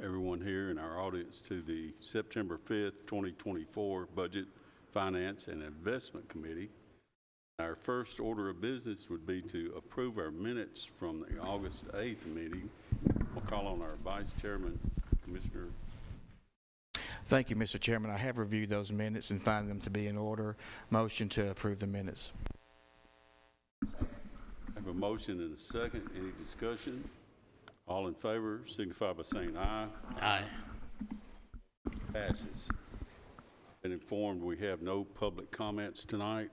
everyone here in our audience to the September 5th, 2024 Budget, Finance, and Investment Committee. Our first order of business would be to approve our minutes from the August 8th meeting. We'll call on our Vice Chairman, Commissioner. Thank you, Mr. Chairman. I have reviewed those minutes and find them to be in order. Motion to approve the minutes. I have a motion and a second. Any discussion? All in favor signify by saying aye. Aye. Passes. Been informed we have no public comments tonight,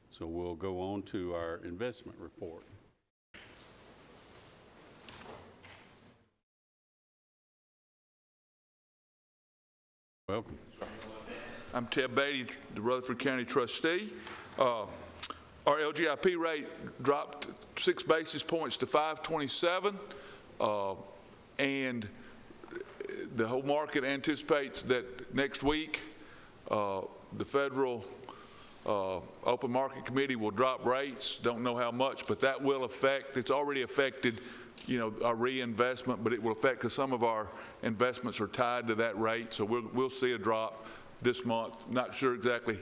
so we'll go on to our investment report. Welcome. I'm Ted Beatty, the Rutherford County trustee. Our LGIP rate dropped 6 basis points to 5.27, and the whole market anticipates that next week the Federal Open Market Committee will drop rates. Don't know how much, but that will affect, it's already affected, you know, our reinvestment, but it will affect because some of our investments are tied to that rate. So we'll see a drop this month. Not sure exactly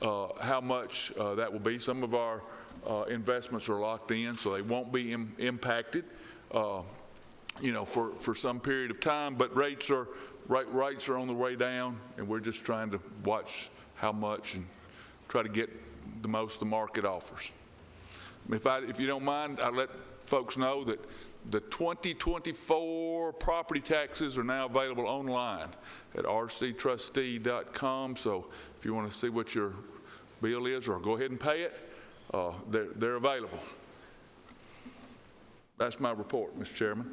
how much that will be. Some of our investments are locked in, so they won't be impacted, you know, for some period of time. But rates are on the way down, and we're just trying to watch how much and try to get the most the market offers. If you don't mind, I'll let folks know that the 2024 property taxes are now available online at rctrustee.com. So if you want to see what your bill is or go ahead and pay it, they're available. That's my report, Mr. Chairman.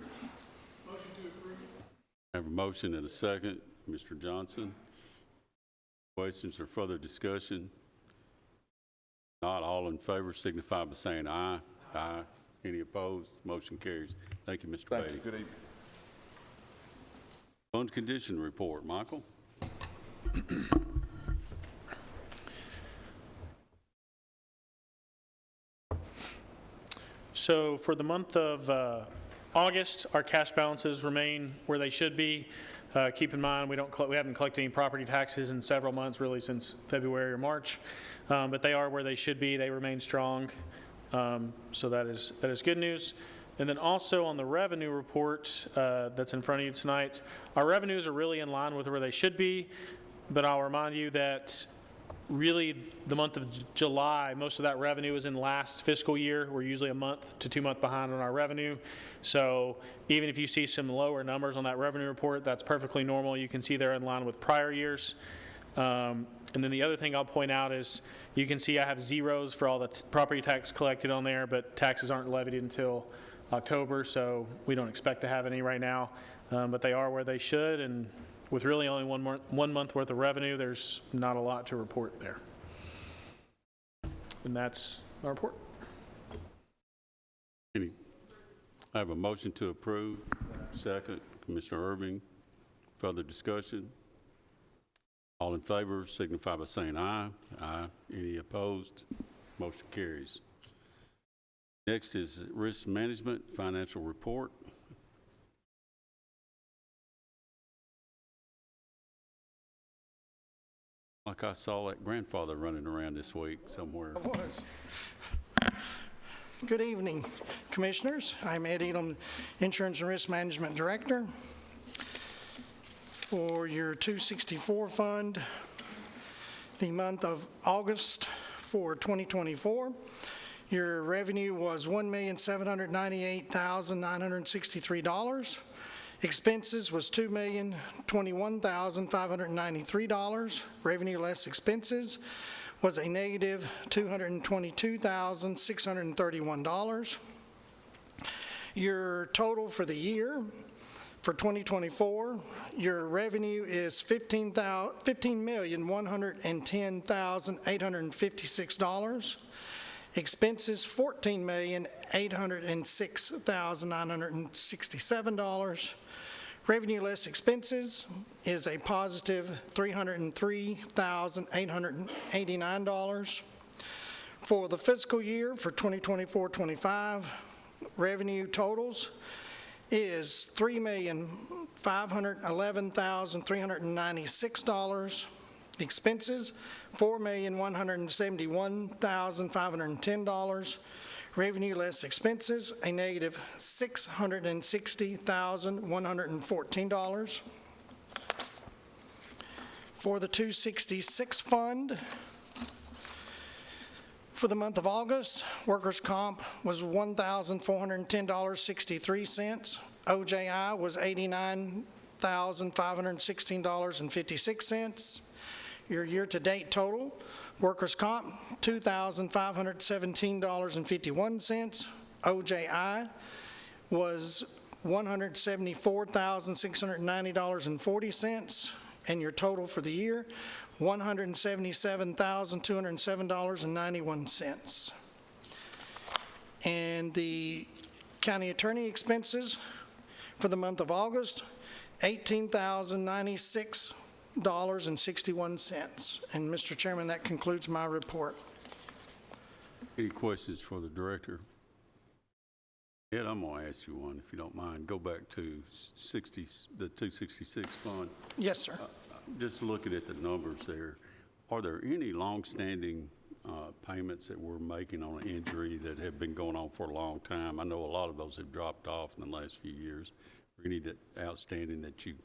Motion to approve. I have a motion and a second. Mr. Johnson. Questions or further discussion? Not all in favor signify by saying aye. Aye. Any opposed? Motion carries. Thank you, Mr. Beatty. Thank you. Good evening. Fund condition report. Michael? So for the month of August, our cash balances remain where they should be. Keep in mind, we haven't collected any property taxes in several months, really since February or March, but they are where they should be. They remain strong. So that is good news. And then also on the revenue report that's in front of you tonight, our revenues are really in line with where they should be, but I'll remind you that really the month of July, most of that revenue is in last fiscal year. We're usually a month to 2 months behind on our revenue. So even if you see some lower numbers on that revenue report, that's perfectly normal. You can see they're in line with prior years. And then the other thing I'll point out is you can see I have zeros for all the property tax collected on there, but taxes aren't levied until October, so we don't expect to have any right now. But they are where they should, and with really only one month worth of revenue, there's not a lot to report there. And that's our report. I have a motion to approve. Second, Commissioner Irving. Further discussion? All in favor signify by saying aye. Aye. Any opposed? Motion carries. Next is risk management financial report. Like I saw that grandfather running around this week somewhere. I was. Good evening, Commissioners. I'm Ed Elam, Insurance and Risk Management Director. For your 264 fund, the month of August for 2024, your revenue was $1,798,963. Expenses was $2,021,593. Revenue less expenses was a negative $222,631. Your total for the year for 2024, your revenue is $15,110,856. Expenses $14,806,967. Revenue less expenses is a positive $303,889. For the fiscal year for 2024-25, revenue totals is $3,000,000 $511,396. Expenses, $4,171,510. Revenue less expenses, a negative $660,114. For the 266 fund, for the month of August, workers' comp was $1,410.63. OJI was $89,516.56. Your year-to-date total, workers' comp, $2,517.51. OJI was $174,690.40. And your total for the year, $177,207.91. And the county attorney expenses for the month of August, $18,096.61. And Mr. Chairman, that concludes my report. Any questions for the director? Ed, I'm going to ask you one, if you don't mind. Go back to the 266 fund. Yes, sir. Just looking at the numbers there, are there any longstanding payments that we're making on an injury that have been going on for a long time? I know a lot of those have dropped off in the last few years. Are any that outstanding that you, as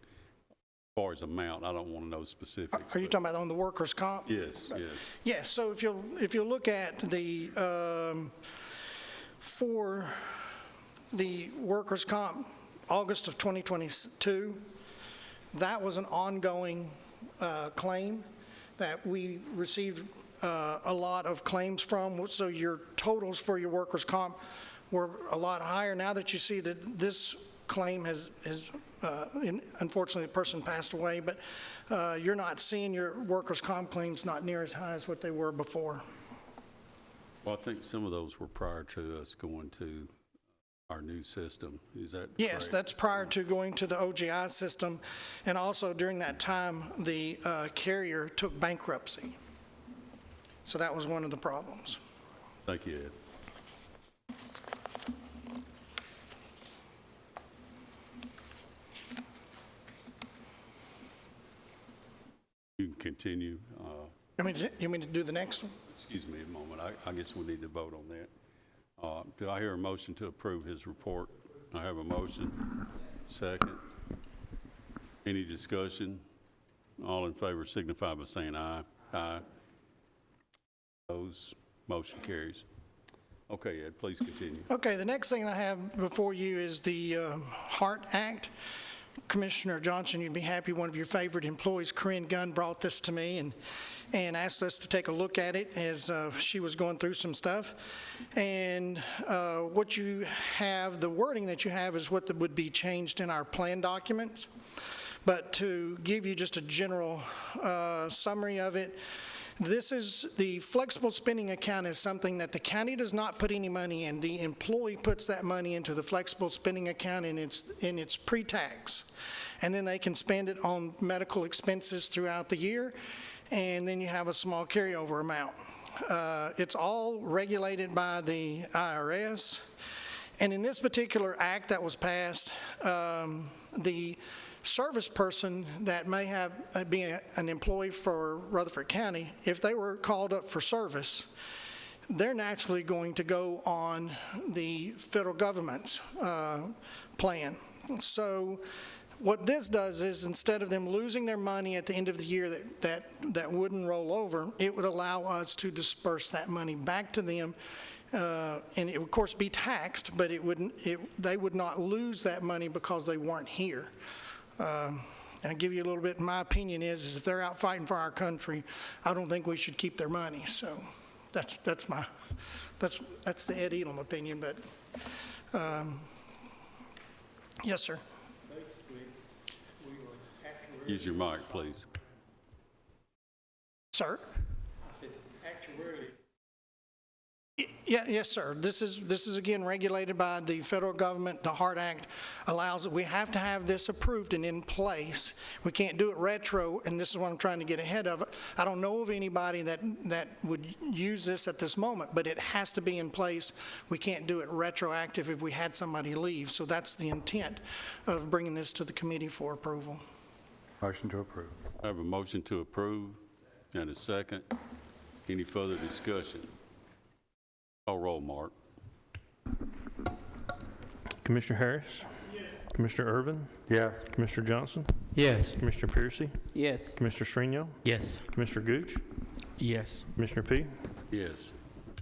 far as amount, I don't want to know specifics. Are you talking about on the workers' comp? Yes, yes. Yes, so if you'll look at the, for the workers' comp, August of 2022, that was an ongoing claim that we received a lot of claims from, so your totals for your workers' comp were a lot higher. Now that you see that this claim has unfortunately, the person passed away, but you're not seeing your workers' comp claims not near as high as what they were before. Well, I think some of those were prior to us going to our new system. Is that Yes, correct? that's prior to going to the OGI system. And also during that time, the carrier took bankruptcy. So that was one of the problems. Thank you, Ed. You can continue. You want me to do the next one? Excuse me a moment. I guess we need to vote on that. Do I hear a motion to approve his report? I have a motion. Second. Any discussion? All in favor signify by saying aye. Aye. Opposed? Motion carries. Okay, Ed, please continue. Okay, the next thing I have before you is the HART Act. Commissioner Johnson, you'd be happy one of your favorite employees, Corinne Gunn, brought this to me and asked us to take a look at it as she was going through some stuff. And what you have, the wording that you have is what would be changed in our plan documents. But to give you just a general summary of it, this is the flexible spending account is something that the county does not put any money in. The employee puts that money into the flexible spending account and it's pre-tax. And then they can spend it on medical expenses throughout the year. And then you have a small carryover amount. It's all regulated by the IRS. And in this particular act that was passed, the service person that may have been an employee for Rutherford County, if they were called up for service, they're naturally going to go on the federal government's plan. So what this does is instead of them losing their money at the end of the year that wouldn't roll over, it would allow us to disperse that money back to them. And it would, of course, be taxed, but they would not lose that money because they weren't here. I'll give you a little bit. My opinion is if they're out fighting for our country, I don't think we should keep their money. So that's the Ed Elam opinion. But yes, sir. Basically, we were actuarially. Use your mic, please. Sir. I said actuarially. Yeah, yes, sir. This is again regulated by the federal government. The HART Act allows it. We have to have this approved and in place. We can't do it retro, and this is what I'm trying to get ahead of. I don't know of anybody that would use this at this moment, but it has to be in place. We can't do it retroactive if we had somebody leave. So that's the intent of bringing this to the committee for approval. Motion to approve. I have a motion to approve and a second. Any further discussion? Call roll, Mark. Commissioner Harris? Yes. Commissioner Irvin? Yes. Commissioner Johnson? Yes. Commissioner Piercy? Yes. Commissioner Strino? Yes. Commissioner Gooch? Yes. Commissioner P? Yes.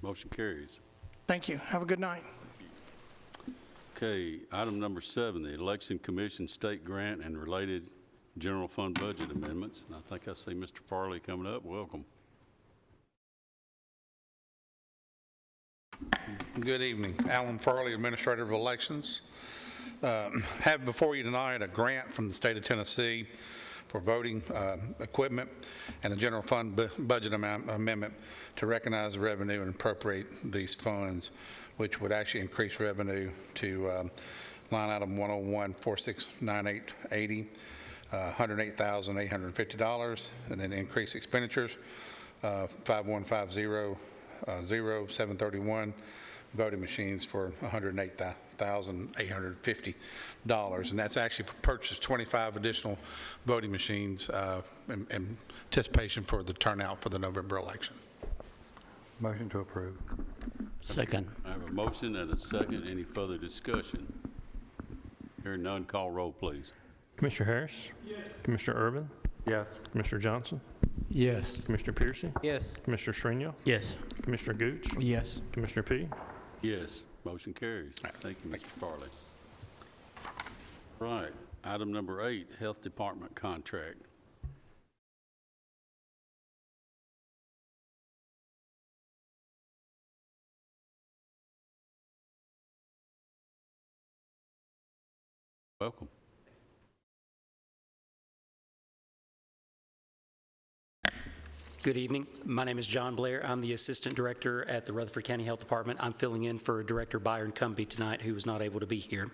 Motion carries. Thank you. Have a good night. Okay, item number 7, the Election Commission State Grant and related general fund budget amendments. And I think I see Mr. Farley coming up. Welcome. Good evening. Alan Farley, Administrator of Elections. Have before you tonight a grant from the state of Tennessee for voting equipment and a general fund budget amendment to recognize the revenue and appropriate these funds, which would actually increase revenue to line item 101-469880, $108,850, and then increase expenditures 51500-731 voting machines for $108,850, and that's actually for purchase 25 additional voting machines in anticipation for the turnout for the November election. Motion to approve. Second. I have a motion and a second. Any further discussion? Hearing none, call roll, please. Commissioner Harris? Yes. Commissioner Irvin? Yes. Commissioner Johnson? Yes. Commissioner Piercy? Yes. Commissioner Strino? Yes. Commissioner Gooch? Yes. Commissioner P? Yes. Motion carries. Thank you, Mr. Farley. Right. Item number 8, Health Department contract. Welcome. Good evening. My name is John Blair. I'm the Assistant Director at the Rutherford County Health Department. I'm filling in for Director Byron Cumbie tonight, who was not able to be here.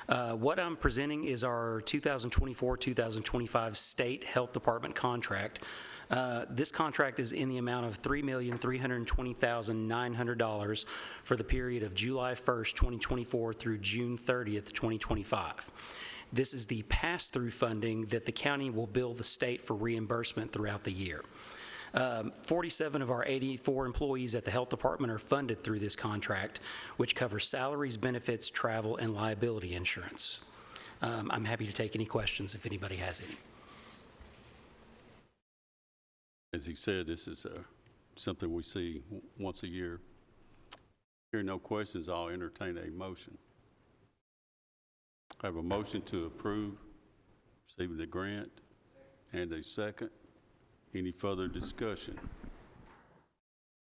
What I'm presenting is our 2024-2025 State Health Department contract. This contract is in the amount of $3,320,900 for the period of July 1st, 2024 through June 30th, 2025. This is the pass-through funding that the county will bill the state for reimbursement throughout the year. 47 of our 84 employees at the health department are funded through this contract, which covers salaries, benefits, travel, and liability insurance. I'm happy to take any questions if anybody has any. As he said, this is something we see once a year. Hearing no questions, I'll entertain a motion. I have a motion to approve receiving the grant and a second. Any further discussion?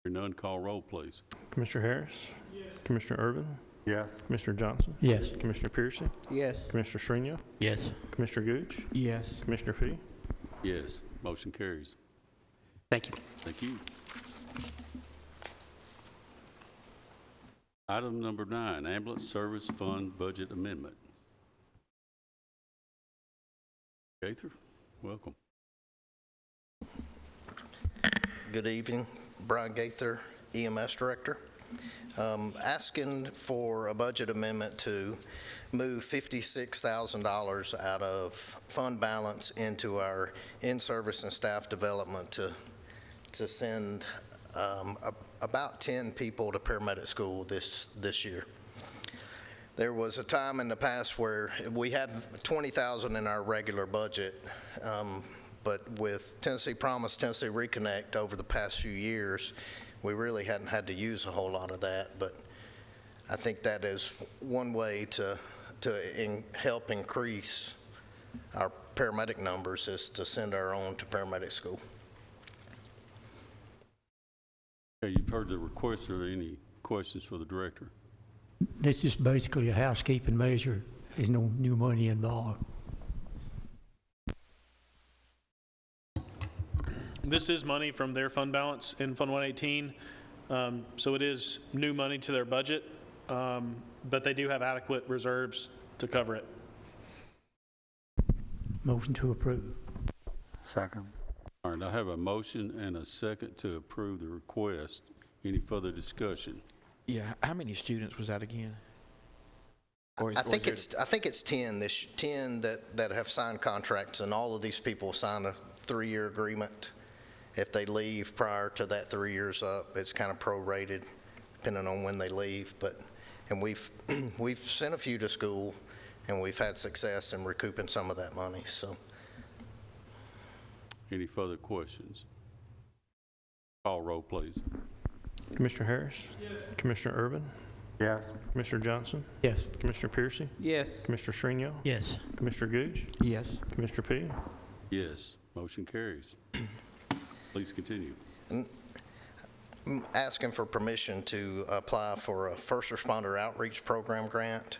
Hearing none, call roll, please. Commissioner Harris? Yes. Commissioner Irvin? Yes. Commissioner Johnson? Yes. Commissioner Piercy? Yes. Commissioner Strino? Yes. Commissioner Gooch? Yes. Commissioner P? Yes. Motion carries. Thank you. Thank you. Item number 9, Ambulance Service Fund Budget Amendment. Gaither, welcome. Good evening. Brian Gaither, EMS Director. Asking for a budget amendment to move $56,000 out of fund balance into our in-service and staff development to send about 10 people to paramedic school this year. There was a time in the past where we had $20,000 in our regular budget, but with Tennessee Promise, Tennessee Reconnect over the past few years, we really hadn't had to use a whole lot of that. But I think that is one way to help increase our paramedic numbers, is to send our own to paramedic school. Okay, you've heard the request. Are there any questions for the director? This is basically a housekeeping measure. There's no new money involved. This is money from their fund balance in Fund 118. So it is new money to their budget, but they do have adequate reserves to cover it. Motion to approve. Second. All right, I have a motion and a second to approve the request. Any further discussion? Yeah, how many students was that again? I think it's 10 that have signed contracts, and all of these people sign a 3-year agreement. If they leave prior to that 3 years up, it's kind of prorated depending on when they leave. And we've sent a few to school, and we've had success in recouping some of that money. So, Any further questions? Call roll, please. Commissioner Harris? Yes. Commissioner Urban? Yes. Commissioner Johnson? Yes. Commissioner Piercy? Yes. Commissioner Shrino? Yes. Commissioner Gooch? Yes. Commissioner P? Yes, motion carries. Please continue. I'm asking for permission to apply for a first responder outreach program grant.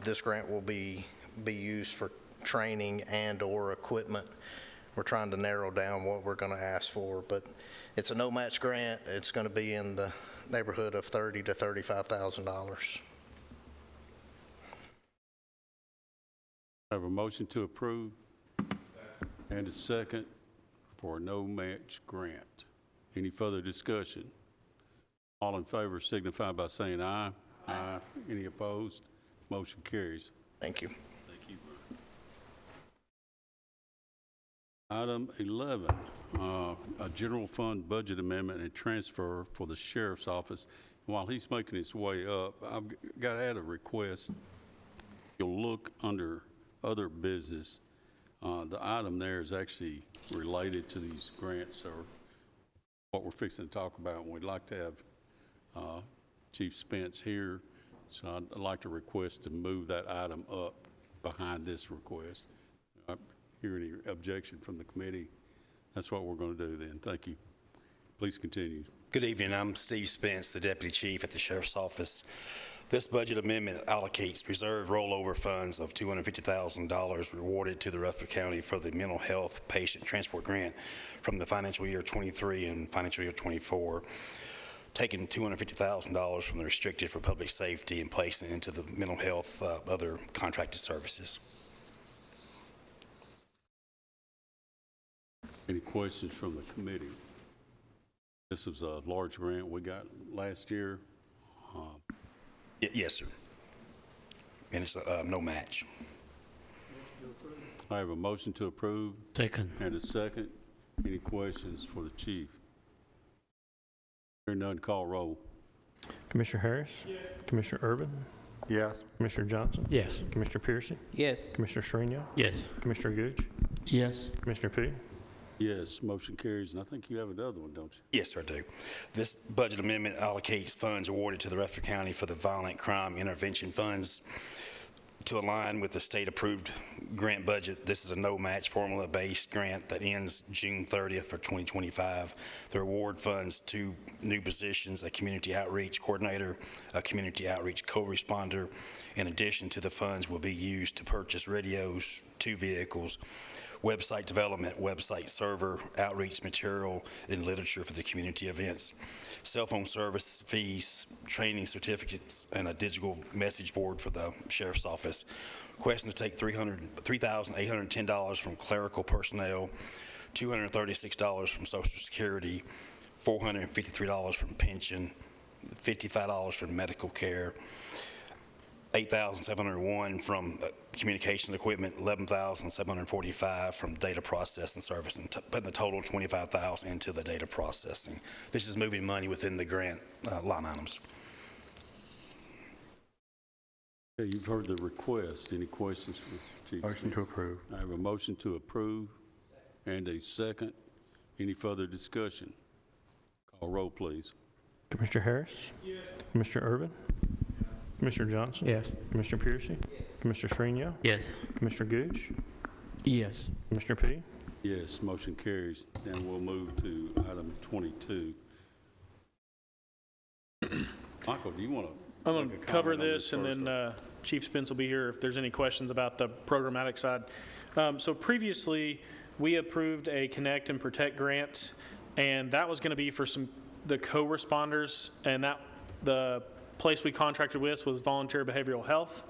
This grant will be used for training and/or equipment. We're trying to narrow down what we're going to ask for, but it's a no-match grant. It's going to be in the neighborhood of $30,000 to $35,000. I have a motion to approve and a second for a no-match grant. Any further discussion? All in favor signify by saying aye. Aye. Any opposed? Motion carries. Thank you. Thank you. Item 11, a general fund budget amendment and transfer for the sheriff's office. While he's making his way up, I've got to add a request. You'll look under other business. The item there is actually related to these grants or what we're fixing to talk about. And we'd like to have Chief Spence here. So I'd like to request to move that item up behind this request. Hear any objection from the committee? That's what we're going to do then. Thank you. Please continue. Good evening. I'm Steve Spence, the Deputy Chief at the Sheriff's Office. This budget amendment allocates reserve rollover funds of $250,000 rewarded to the Rutherford County for the mental health patient transport grant from the financial year 23 and financial year 24, taking $250,000 from the restricted for public safety and placing it into the mental health other contracted services. Any questions from the committee? This is a large grant we got last year. Yes, sir. And it's no match. I have a motion to approve. Second. And a second. Any questions for the chief? Hearing none, call roll. Commissioner Harris? Yes. Commissioner Urban? Yes. Commissioner Johnson? Yes. Commissioner Piercy? Yes. Commissioner Shrino? Yes. Commissioner Gooch? Yes. Commissioner P? Yes, motion carries, and I think you have another one, don't you? Yes, sir, I do. This budget amendment allocates funds awarded to the Rutherford County for the Violent Crime Intervention Funds to align with the state-approved grant budget. This is a no-match formula-based grant that ends June 30th for 2025. The award funds 2 new positions, a community outreach coordinator, a community outreach co-responder. In addition to the funds will be used to purchase radios, 2 vehicles, website development, website server, outreach material, and literature for the community events, cell phone service fees, training certificates, and a digital message board for the sheriff's office. Requesting to take $3,810 from clerical personnel, $236 from Social Security, $453 from pension, $55 from medical care, $8,701 from communication equipment, $11,745 from data processing service, and putting the total $25,000 into the data processing. This is moving money within the grant line items. Okay, you've heard the request. Any questions for Chief? Motion to approve. I have a motion to approve and a second. Any further discussion? Call roll, please. Commissioner Harris? Yes. Commissioner Urban? Commissioner Johnson? Yes. Commissioner Piercy? Commissioner Shrino? Yes. Commissioner Gooch? Yes. Commissioner P? Yes, motion carries. And we'll move to item 22. Michael, do you want to? I'm going to cover this, and then Chief Spence will be here if there's any questions about the programmatic side. So previously, we approved a Connect and Protect grant, and that was going to be for some the co-responders, and that the place we contracted with was Volunteer Behavioral Health.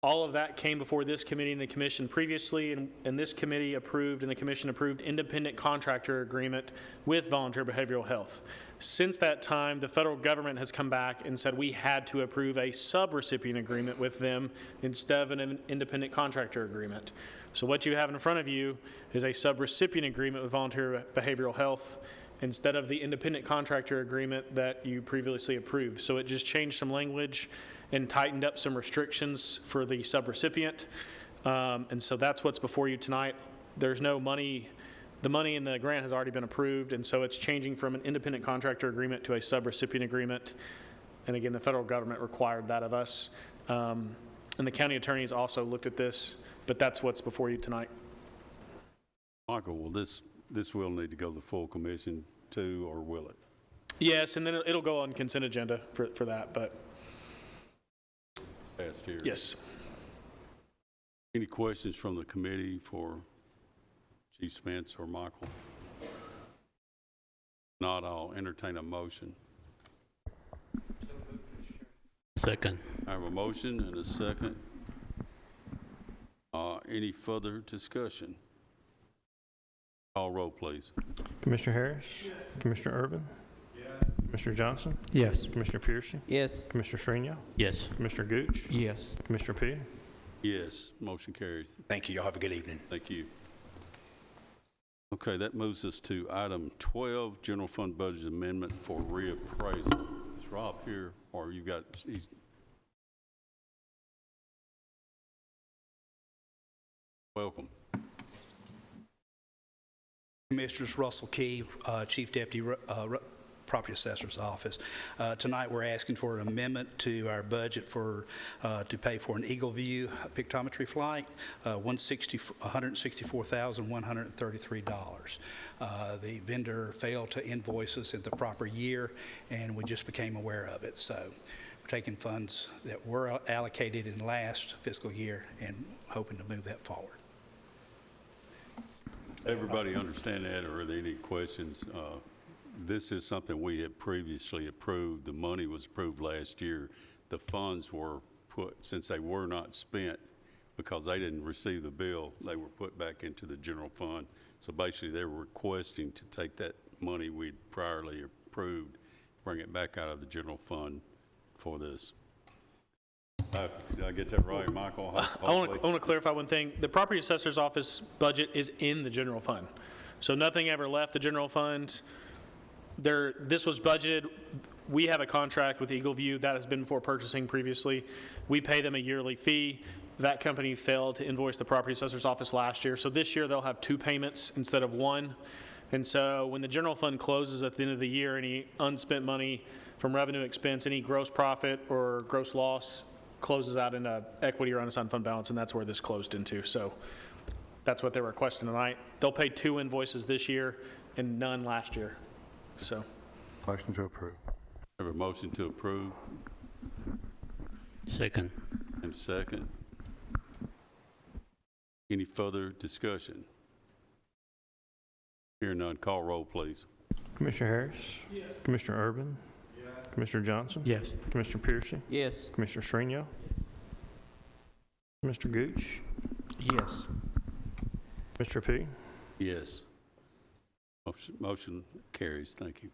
All of that came before this committee and the commission previously, and this committee approved and the commission approved independent contractor agreement with Volunteer Behavioral Health. Since that time, the federal government has come back and said we had to approve a sub-recipient agreement with them instead of an independent contractor agreement. So what you have in front of you is a sub-recipient agreement with Volunteer Behavioral Health instead of the independent contractor agreement that you previously approved. So it just changed some language and tightened up some restrictions for the subrecipient. And so that's what's before you tonight. There's no money, the money in the grant has already been approved, and so it's changing from an independent contractor agreement to a subrecipient agreement. And again, the federal government required that of us. And the county attorneys also looked at this, but that's what's before you tonight. Michael, will this will need to go to the full commission too, or will it? Yes, and then it'll go on consent agenda for that, but Passed here. yes. Any questions from the committee for Chief Spence or Michael? Not, I'll entertain a motion. Second. I have a motion and a second. Any further discussion? Call roll, please. Commissioner Harris? Yes. Commissioner Urban? Yes. Commissioner Johnson? Yes. Commissioner Piercy? Yes. Commissioner Shrino? Yes. Commissioner Gooch? Yes. Commissioner P? Yes, motion carries. Thank you. Y'all have a good evening. Thank you. Okay, that moves us to item 12, General Fund Budget Amendment for Reappraisal. Is Rob here, or you got, he's... Welcome. Commissioners, Russell Key, Chief Deputy Property Assessor's Office. Tonight we're asking for an amendment to our budget for to pay for an Eagle View pictometry flight, $164,133. The vendor failed to invoice us in the proper year, and we just became aware of it. So we're taking funds that were allocated in last fiscal year and hoping to move that forward. Everybody understand that, or are there any questions? This is something we had previously approved. The money was approved last year. The funds were put, since they were not spent because they didn't receive the bill, they were put back into the general fund. So basically they were requesting to take that money we'd priorly approved, bring it back out of the general fund for this. Did I get that right, Michael? I want to clarify one thing. The property assessor's office budget is in the general fund. So nothing ever left the general fund. This was budgeted. We have a contract with Eagle View that has been for purchasing previously. We pay them a yearly fee. That company failed to invoice the property assessor's office last year. So this year they'll have 2 payments instead of 1. And so when the general fund closes at the end of the year, any unspent money from revenue expense, any gross profit or gross loss closes out in a equity or unassigned fund balance, and that's where this closed into. So that's what they're requesting tonight. They'll pay 2 invoices this year and none last year. So Motion to approve. Have a motion to approve Second. and a second. Any further discussion? Hearing none, call roll, please. Commissioner Harris? Yes. Commissioner Urban? Yes. Commissioner Johnson? Yes. Commissioner Piercy? Yes. Commissioner Shrino? Mr. Gooch? Yes. Mr. P? Yes. Motion carries. Thank you.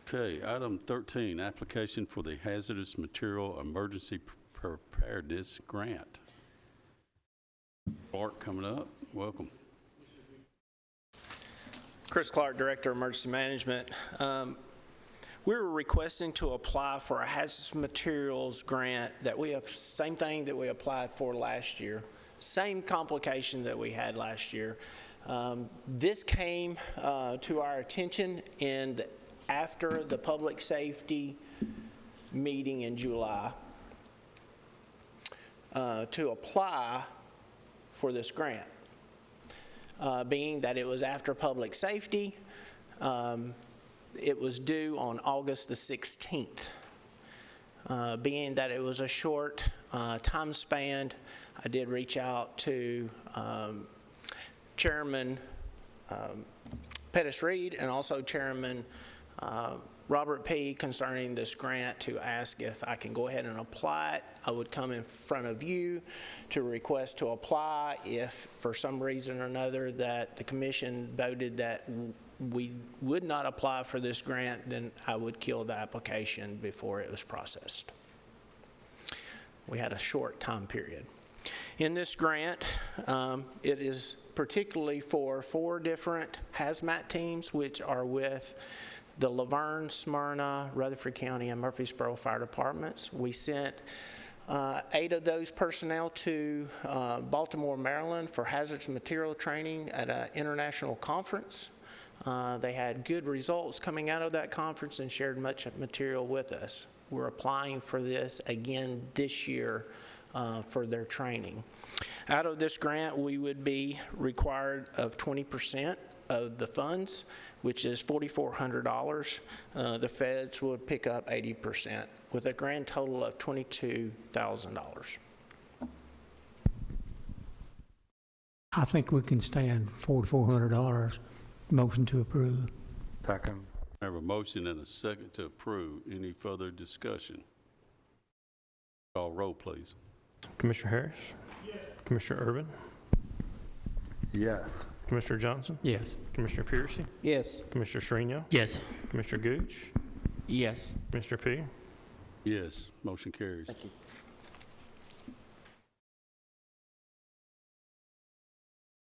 Okay, item 13, application for the Hazardous Material Emergency Preparedness Grant. Clark coming up. Welcome. Chris Clark, Director of Emergency Management. We were requesting to apply for a hazardous materials grant that same thing that we applied for last year, same complication that we had last year. This came to our attention after the public safety meeting in July to apply for this grant. Being that it was after public safety, it was due on August the 16th. Being that it was a short time span, I did reach out to Chairman Pettis Reed and also Chairman Robert P. concerning this grant to ask if I can go ahead and apply it. I would come in front of you to request to apply. If for some reason or another that the commission voted that we would not apply for this grant, then I would kill the application before it was processed. We had a short time period. In this grant, it is particularly for 4 different hazmat teams, which are with the Laverne, Smyrna, Rutherford County, and Murfreesboro Fire Departments. We sent 8 of those personnel to Baltimore, Maryland for hazardous material training at an international conference. They had good results coming out of that conference and shared much material with us. We're applying for this again this year for their training. Out of this grant, we would be required of 20% of the funds, which is $4,400. The feds would pick up 80%, with a grand total of $22,000. I think we can stand $4,400. Motion to approve. Second. I have a motion and a second to approve. Any further discussion? Call roll, please. Commissioner Harris? Yes. Commissioner Irvin? Yes. Commissioner Johnson? Yes. Commissioner Piercy? Yes. Commissioner Shrino? Yes. Commissioner Gooch? Yes. Commissioner P? Yes, motion carries. Thank you.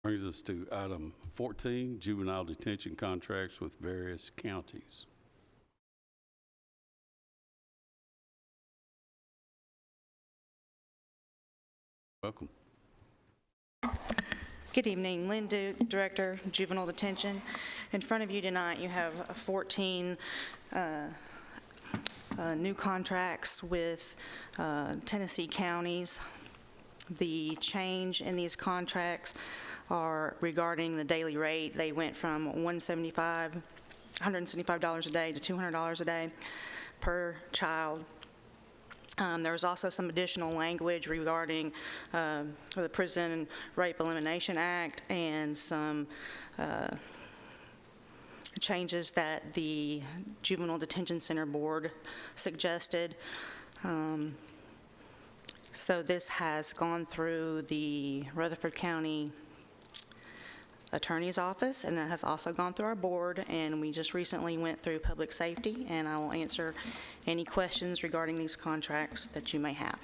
Brings us to item 14, juvenile detention contracts with various counties. Welcome. Good evening. Lynn Duke, Director, Juvenile Detention. In front of you tonight, you have 14 new contracts with Tennessee counties. The change in these contracts are regarding the daily rate. They went from $175 a day to $200 a day per child. There was also some additional language regarding the Prison Rape Elimination Act and some changes that the Juvenile Detention Center Board suggested. So this has gone through the Rutherford County Attorney's Office, and it has also gone through our board, and we just recently went through public safety, and I will answer any questions regarding these contracts that you may have.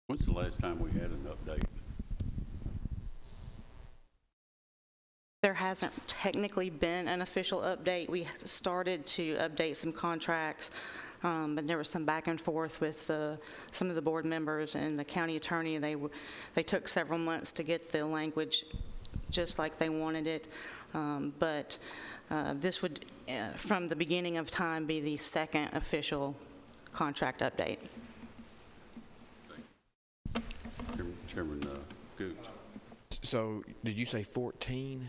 When's the last time we had an update? There hasn't technically been an official update. We started to update some contracts, but there was some back and forth with some of the board members and the county attorney. They took several months to get the language just like they wanted it, but this would, from the beginning of time, be the second official contract update. Chairman Gooch. So did you say 14?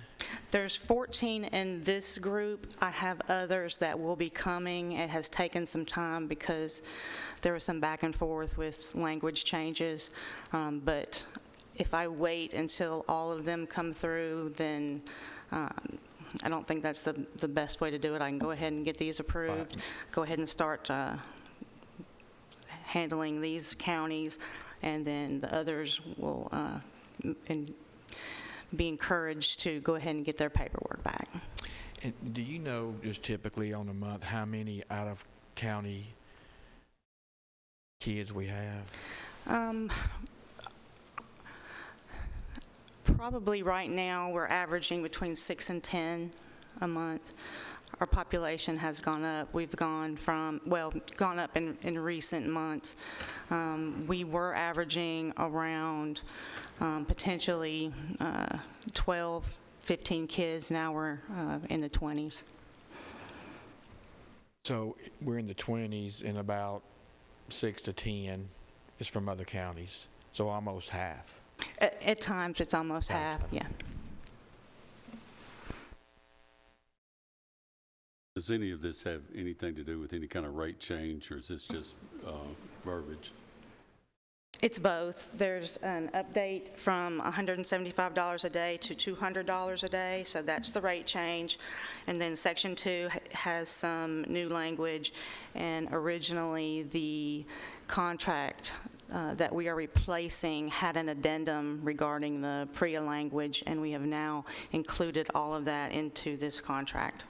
There's 14 in this group. I have others that will be coming. It has taken some time because there was some back and forth with language changes. But if I wait until all of them come through, then I don't think that's the best way to do it. I can go ahead and get these approved, go ahead and start handling these counties, and then the others will be encouraged to go ahead and get their paperwork back. And do you know, just typically on a month, how many out-of-county kids we have? Probably right now, we're averaging between 6 and 10 a month. Our population has gone up. We've gone up in recent months. We were averaging around potentially 12, 15 kids. Now we're in the 20s. So we're in the 20s, and about 6 to 10 is from other counties, so almost half. At times, it's almost half, yeah. Does any of this have anything to do with any kind of rate change, or is this just verbiage? It's both. There's an update from $175 a day to $200 a day, so that's the rate change. And then Section 2 has some new language, and originally the contract that we are replacing had an addendum regarding the PREA language, and we have now included all of that into this contract.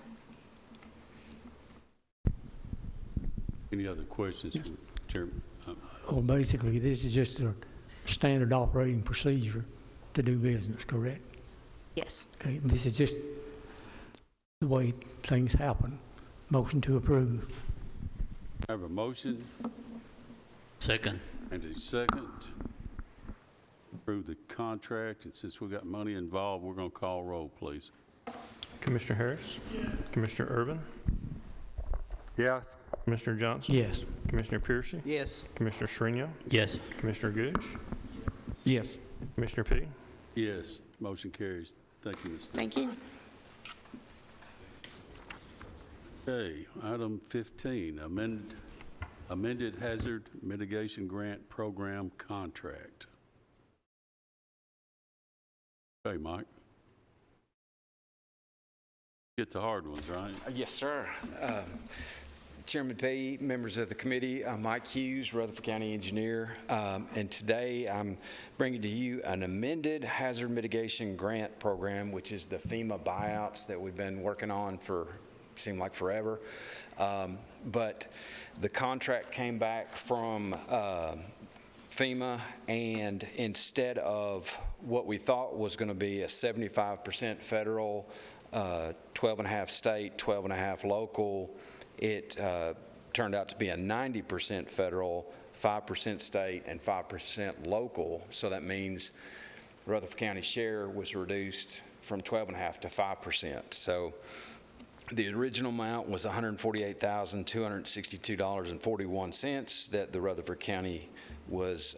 Any other questions, Chairman? Well, basically, this is just a standard operating procedure to do business, correct? Yes. Okay, this is just the way things happen. Motion to approve. I have a motion Second. and a second. Approve the contract, and since we got money involved, we're going to call roll, please. Commissioner Harris? Yes. Commissioner Urban? Yes. Commissioner Johnson? Yes. Commissioner Piercy? Yes. Commissioner Shrinion? Yes. Commissioner Gooch? Yes. Commissioner P? Yes, motion carries. Thank you, Ms. Thank you. Okay, item 15, amended hazard mitigation grant program contract. Okay, Mike. Get the hard ones, right? Yes, sir. Chairman P., members of the committee, I'm Mike Hughes, Rutherford County Engineer, and today I'm bringing to you an amended hazard mitigation grant program, which is the FEMA buyouts that we've been working on for, seemed like forever. But the contract came back from FEMA, and instead of what we thought was going to be a 75% federal, 12.5 state, 12.5 local, it turned out to be a 90% federal, 5% state, and 5% local. So that means Rutherford County's share was reduced from 12.5 to 5%. So the original amount was $148,262.41 that the Rutherford County was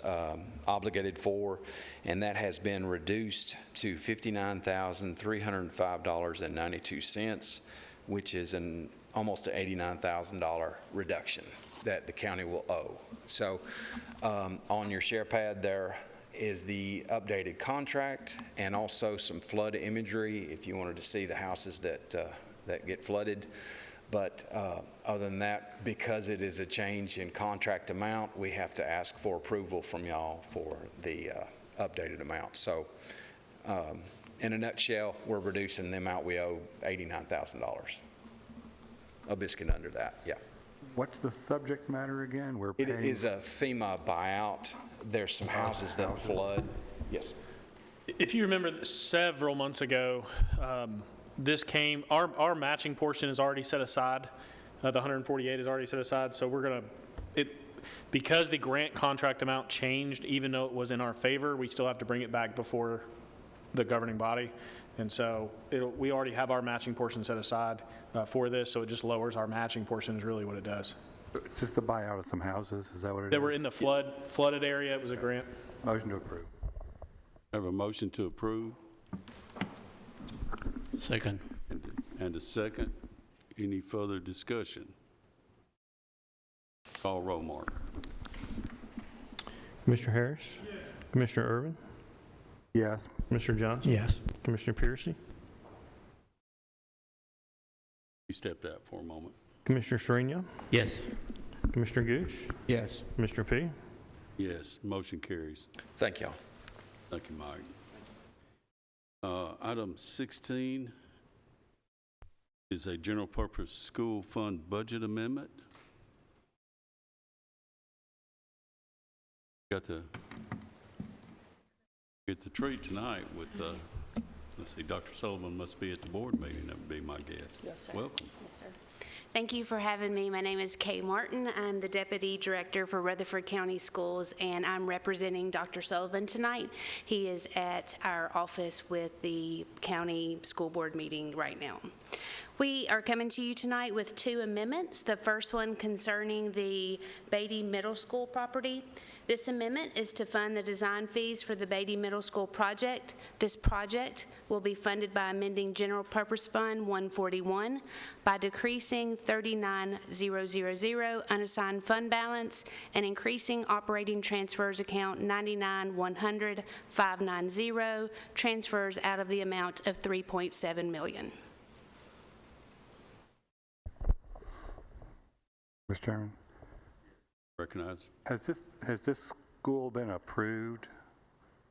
obligated for, and that has been reduced to $59,305.92, which is an almost an $89,000 reduction that the county will owe. So on your share pad there is the updated contract and also some flood imagery if you wanted to see the houses that get flooded. But other than that, because it is a change in contract amount, we have to ask for approval from y'all for the updated amount. So in a nutshell, we're reducing the amount we owe, $89,000. A biscuit under that, yeah. What's the subject matter again? We're It paying. is a FEMA buyout. There's some houses that flood. Yes. If you remember several months ago, this came, our matching portion is already set aside. The 148 is already set aside, so we're going to, because the grant contract amount changed, even though it was in our favor, we still have to bring it back before the governing body. And so we already have our matching portion set aside for this, so it just lowers our matching portion is really what it does. It's just a buyout of some houses, is that what it is? That were in the flooded area, it was a grant. Motion to approve. I have a motion to approve Second. and a second. Any further discussion? Call roll, Mark. Commissioner Harris? Yes. Commissioner Urban? Yes. Commissioner Johnson? Yes. Commissioner Piercy? You stepped out for a moment. Commissioner Shrinion? Yes. Commissioner Gooch? Yes. Mr. P? Yes, motion carries. Thank y'all. Thank you, Mike. Item 16 is a general purpose school fund budget amendment. Get the treat tonight with, let's see, Dr. Sullivan must be at the board meeting. That would be my guess. Yes, sir. Welcome. Yes, sir. Thank you for having me. My name is Kay Martin. I'm the Deputy Director for Rutherford County Schools, and I'm representing Dr. Sullivan tonight. He is at our office with the county school board meeting right now. We are coming to you tonight with two amendments. The first one concerning the Beatty Middle School property. This amendment is to fund the design fees for the Beatty Middle School project. This project will be funded by amending General Purpose Fund 141 by decreasing 39,000 unassigned fund balance and increasing operating transfers account 99,100,590 transfers out of the amount of $3.7 million. Mr. Chairman, Recognize. has this school been approved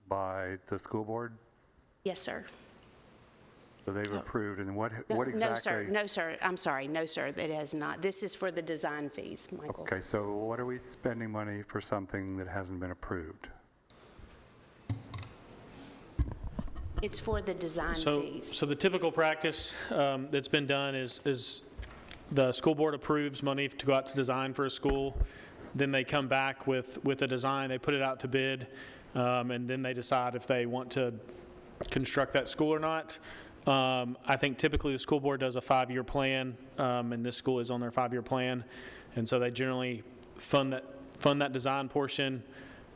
by the school board? Yes, sir. So they've approved, and what No, exactly? no, sir. I'm sorry. No, sir, it has not. This is for the design fees, Michael. Okay, so what are we spending money for something that hasn't been approved? It's for the design fees. So the typical practice that's been done is the school board approves money to go out to design for a school. Then they come back with a design, they put it out to bid, and then they decide if they want to construct that school or not. I think typically the school board does a 5-year plan, and this school is on their 5-year plan. And so they generally fund that design portion.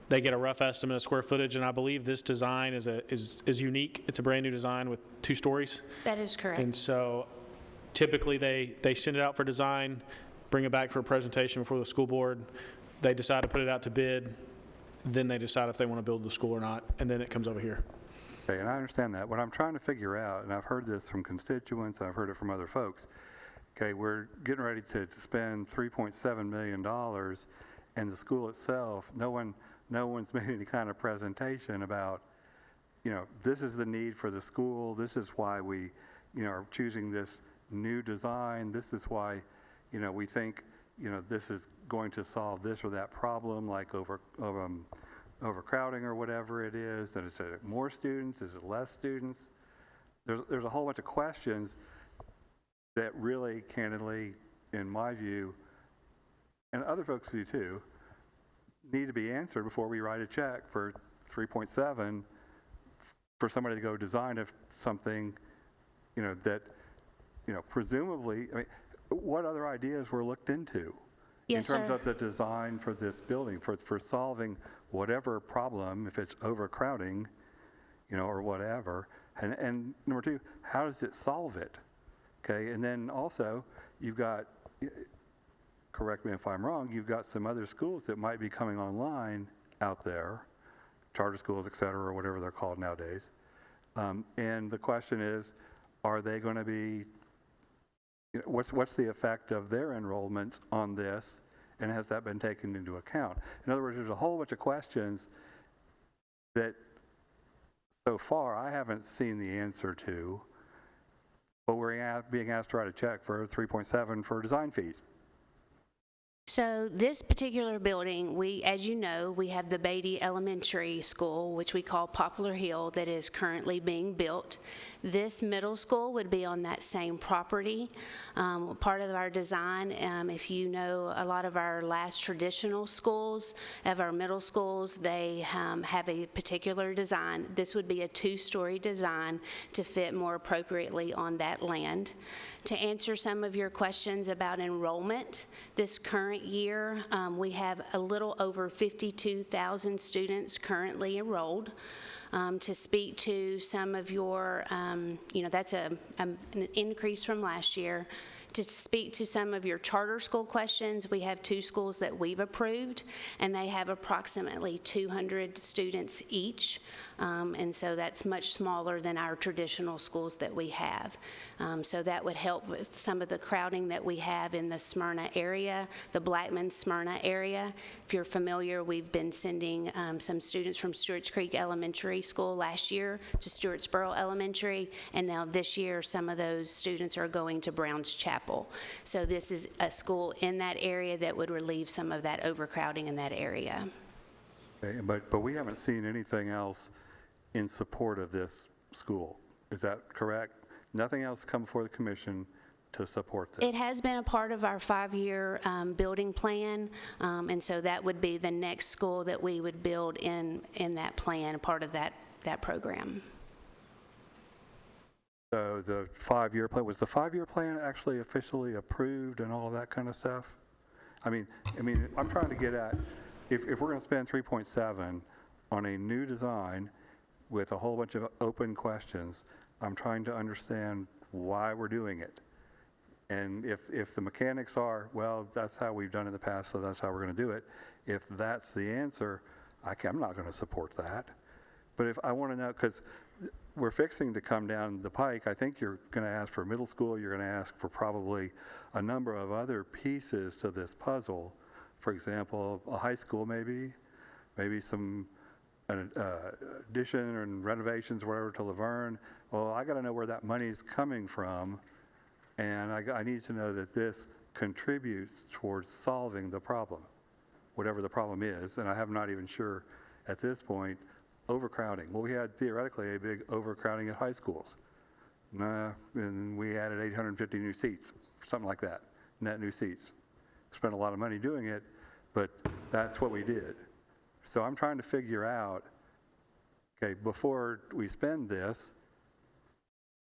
They get a rough estimate of square footage, and I believe this design is unique. It's a brand new design with 2 stories. That is correct. And so typically they send it out for design, bring it back for a presentation before the school board. They decide to put it out to bid. Then they decide if they want to build the school or not, and then it comes over here. Okay, and I understand that. What I'm trying to figure out, and I've heard this from constituents, and I've heard it from other folks, okay, we're getting ready to spend $3.7 million, and the school itself, no one's made any kind of presentation about, this is the need for the school, this is why we, are choosing this new design, this is why, we think, this is going to solve this or that problem, like overcrowding or whatever it is, and is it more students, is it less students? There's a whole bunch of questions that really, candidly, in my view, and other folks do too, need to be answered before we write a check for 3.7 for somebody to go design something, that, presumably, I mean, what other ideas were looked into? Yes, in terms sir. of the design for this building, for solving whatever problem, if it's overcrowding, or whatever. And number 2, how does it solve it? Okay, and then also, you've got, correct me if I'm wrong, you've got some other schools that might be coming online out there, charter schools, et cetera, or whatever they're called nowadays. And the question is, are they going to be, what's the effect of their enrollments on this, and has that been taken into account? In other words, there's a whole bunch of questions that so far I haven't seen the answer to, but we're being asked to write a check for 3.7 for design fees. So this particular building, as you know, we have the Beatty Elementary School, which we call Poplar Hill, that is currently being built. This middle school would be on that same property. Part of our design, if you know a lot of our last traditional schools, of our middle schools, they have a particular design. This would be a 2-story design to fit more appropriately on that land. To answer some of your questions about enrollment, this current year, we have a little over 52,000 students currently enrolled. To speak to some of your, that's an increase from last year. To speak to some of your charter school questions, we have 2 schools that we've approved, and they have approximately 200 students each. And so that's much smaller than our traditional schools that we have. So that would help with some of the crowding that we have in the Smyrna area, the Blackman-Smyrna area. If you're familiar, we've been sending some students from Stewart's Creek Elementary School last year to Stewartsboro Elementary, and now this year some of those students are going to Browns Chapel. So this is a school in that area that would relieve some of that overcrowding in that area. Okay, but we haven't seen anything else in support of this school. Is that correct? Nothing else come before the commission to support this? It has been a part of our 5-year building plan, and so that would be the next school that we would build in that plan, part of that program. So the 5-year plan, was the 5-year plan actually officially approved and all of that kind of stuff? I mean, I'm trying to get at, if we're going to spend 3.7 on a new design with a whole bunch of open questions, I'm trying to understand why we're doing it. And if the mechanics are, well, that's how we've done it in the past, so that's how we're going to do it. If that's the answer, I'm not going to support that. But if I want to know, because we're fixing to come down the pike, I think you're going to ask for middle school, you're going to ask for probably a number of other pieces to this puzzle. For example, a high school maybe some addition and renovations, whatever, to Laverne. Well, I got to know where that money's coming from, and I need to know that this contributes towards solving the problem, whatever the problem is, and I'm not even sure at this point. Overcrowding. Well, we had theoretically a big overcrowding at high schools. And we added 850 new seats, something like that, net new seats. Spent a lot of money doing it, but that's what we did. So I'm trying to figure out, okay, before we spend this,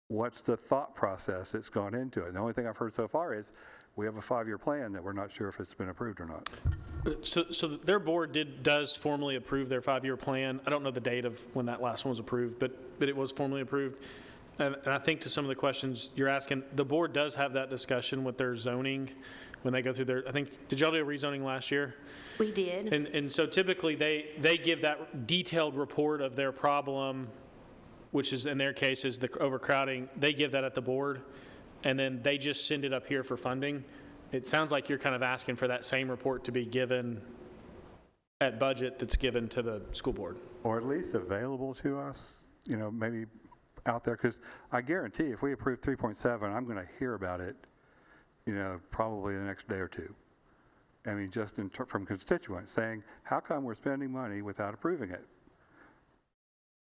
what's the thought process that's gone into it? The only thing I've heard so far is we have a 5-year plan that we're not sure if it's been approved or not. So their board does formally approve their 5-year plan. I don't know the date of when that last one was approved, but it was formally approved. And I think to some of the questions you're asking, the board does have that discussion with their zoning when they go through their, I think, did y'all do a rezoning last year? We did. And so typically they give that detailed report of their problem, which is in their case is the overcrowding. They give that at the board, and then they just send it up here for funding. It sounds like you're kind of asking for that same report to be given at budget that's given to the school board. Or at least available to us, maybe out there, because I guarantee if we approve 3.7, I'm going to hear about it, probably the next day or two. I mean, just from constituents saying, how come we're spending money without approving it?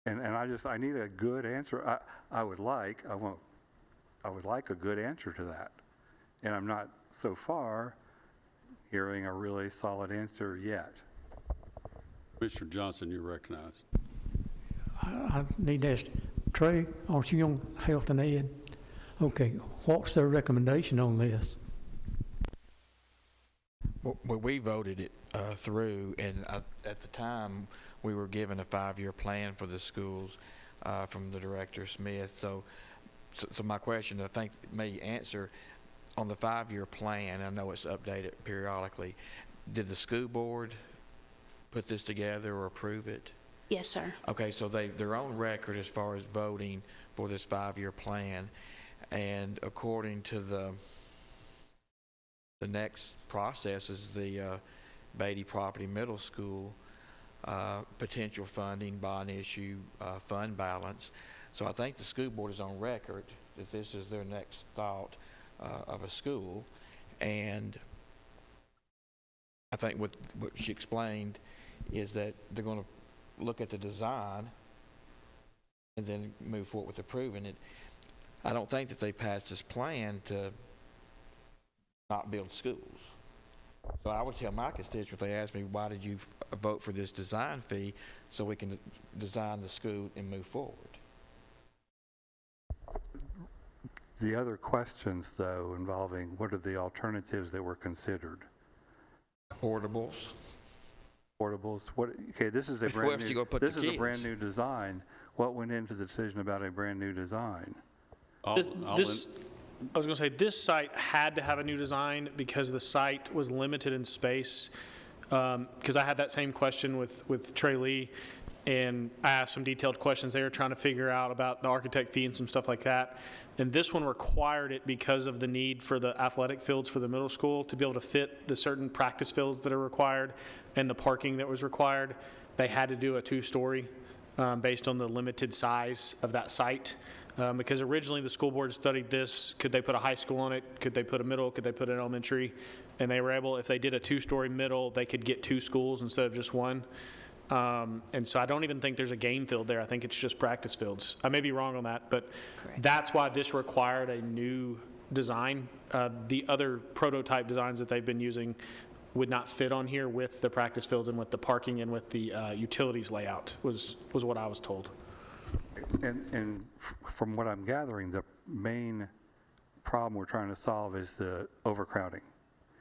And I need a good answer. I would like a good answer to that. And I'm not so far hearing a really solid answer yet. Mr. Johnson, you're recognized. I need to ask Trey, aren't you on Health and Ed? Okay, what's their recommendation on this? Well, we voted it through, and at the time, we were given a 5-year plan for the schools from the Director Smith. So my question, I think, may answer on the 5-year plan. I know it's updated periodically. Did the school board put this together or approve it? Yes, sir. Okay, so they're on record as far as voting for this 5-year plan, and according to the next process is the Beatty Property Middle School potential funding, bond issue, fund balance. So I think the school board is on record that this is their next thought of a school, and I think what she explained is that they're going to look at the design and then move forward with approving it. I don't think that they passed this plan to not build schools. So I would tell my constituents, if they ask me, why did you vote for this design fee, so we can design the school and move forward. The other questions, though, involving what are the alternatives that were considered? Portables. Portables. What? Okay, this is a brand new. This is a brand new design. What went into the decision about a brand new design? I was going to say this site had to have a new design because the site was limited in space. Because I had that same question with Trey Lee, and I asked some detailed questions there trying to figure out about the architect fee and some stuff like that. And this one required it because of the need for the athletic fields for the middle school to be able to fit the certain practice fields that are required and the parking that was required. They had to do a 2-story based on the limited size of that site. Because originally the school board studied this, could they put a high school on it? Could they put a middle? Could they put an elementary? And they were able, if they did a 2-story middle, they could get 2 schools instead of just 1. And so I don't even think there's a game field there. I think it's just practice fields. I may be wrong on that, but that's why this required a new design. The other prototype designs that they've been using would not fit on here with the practice fields and with the parking and with the utilities layout was what I was told. And from what I'm gathering, the main problem we're trying to solve is the overcrowding.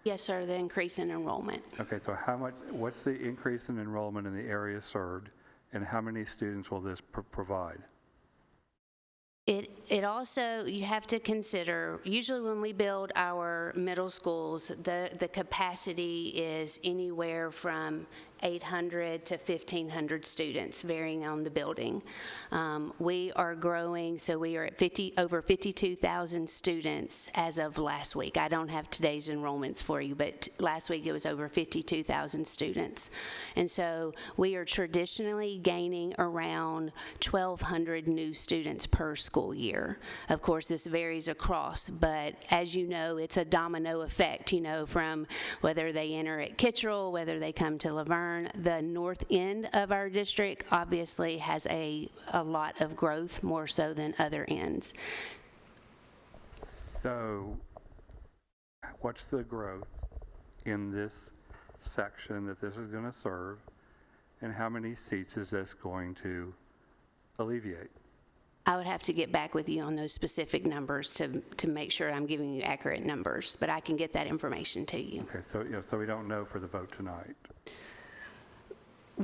Yes, sir, the increase in enrollment. Okay, so what's the increase in enrollment in the area served, and how many students will this provide? It also, you have to consider, usually when we build our middle schools, the capacity is anywhere from 800 to 1,500 students, varying on the building. We are growing, so we are at over 52,000 students as of last week. I don't have today's enrollments for you, but last week it was over 52,000 students. And so we are traditionally gaining around 1,200 new students per school year. Of course, this varies across, but as you know, it's a domino effect, you know, from whether they enter at Kittrell, whether they come to Laverne. The north end of our district obviously has a lot of growth, more so than other ends. So what's the growth in this section that this is going to serve, and how many seats is this going to alleviate? I would have to get back with you on those specific numbers to make sure I'm giving you accurate numbers, but I can get that information to you. Okay, so we don't know for the vote tonight.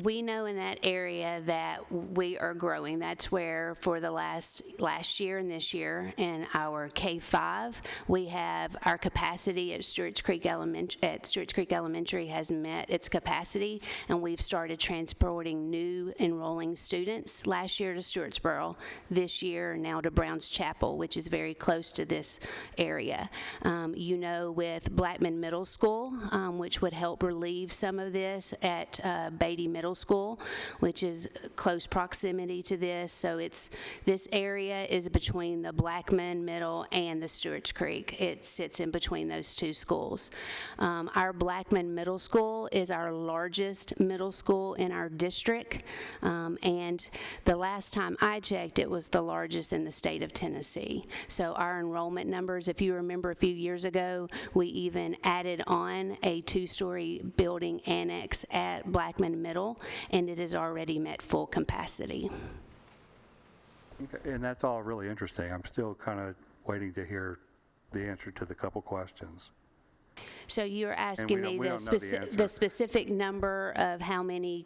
We know in that area that we are growing. That's where for the last year and this year in our K-5, we have our capacity at Stewart's Creek Elementary has met its capacity, and we've started transporting new enrolling students last year to Stewartsboro, this year now to Browns Chapel, which is very close to this area. You know, with Blackman Middle School, which would help relieve some of this at Beatty Middle School, which is close proximity to this. So this area is between the Blackman Middle and the Stewart's Creek. It sits in between those two schools. Our Blackman Middle School is our largest middle school in our district, and the last time I checked, it was the largest in the state of Tennessee. So our enrollment numbers, if you remember a few years ago, we even added on a 2-story building annex at Blackman Middle, and it has already met full capacity. Okay, and that's all really interesting. I'm still kind of waiting to hear the answer to the couple questions. So you're asking me the specific number of how many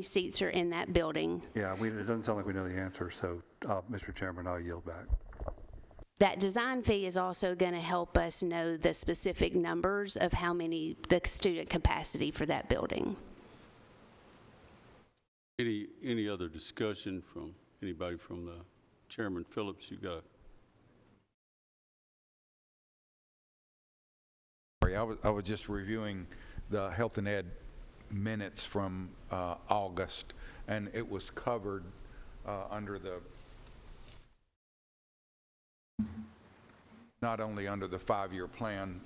seats are in that building? Yeah, it doesn't sound like we know the answer, so Mr. Chairman, I'll yield back. That design fee is also going to help us know the specific numbers of how many, the student capacity for that building. Any other discussion from anybody from the Chairman Phillips? You got. I was just reviewing the Health and Ed minutes from August, and it was covered under the, not only under the 5-year plan,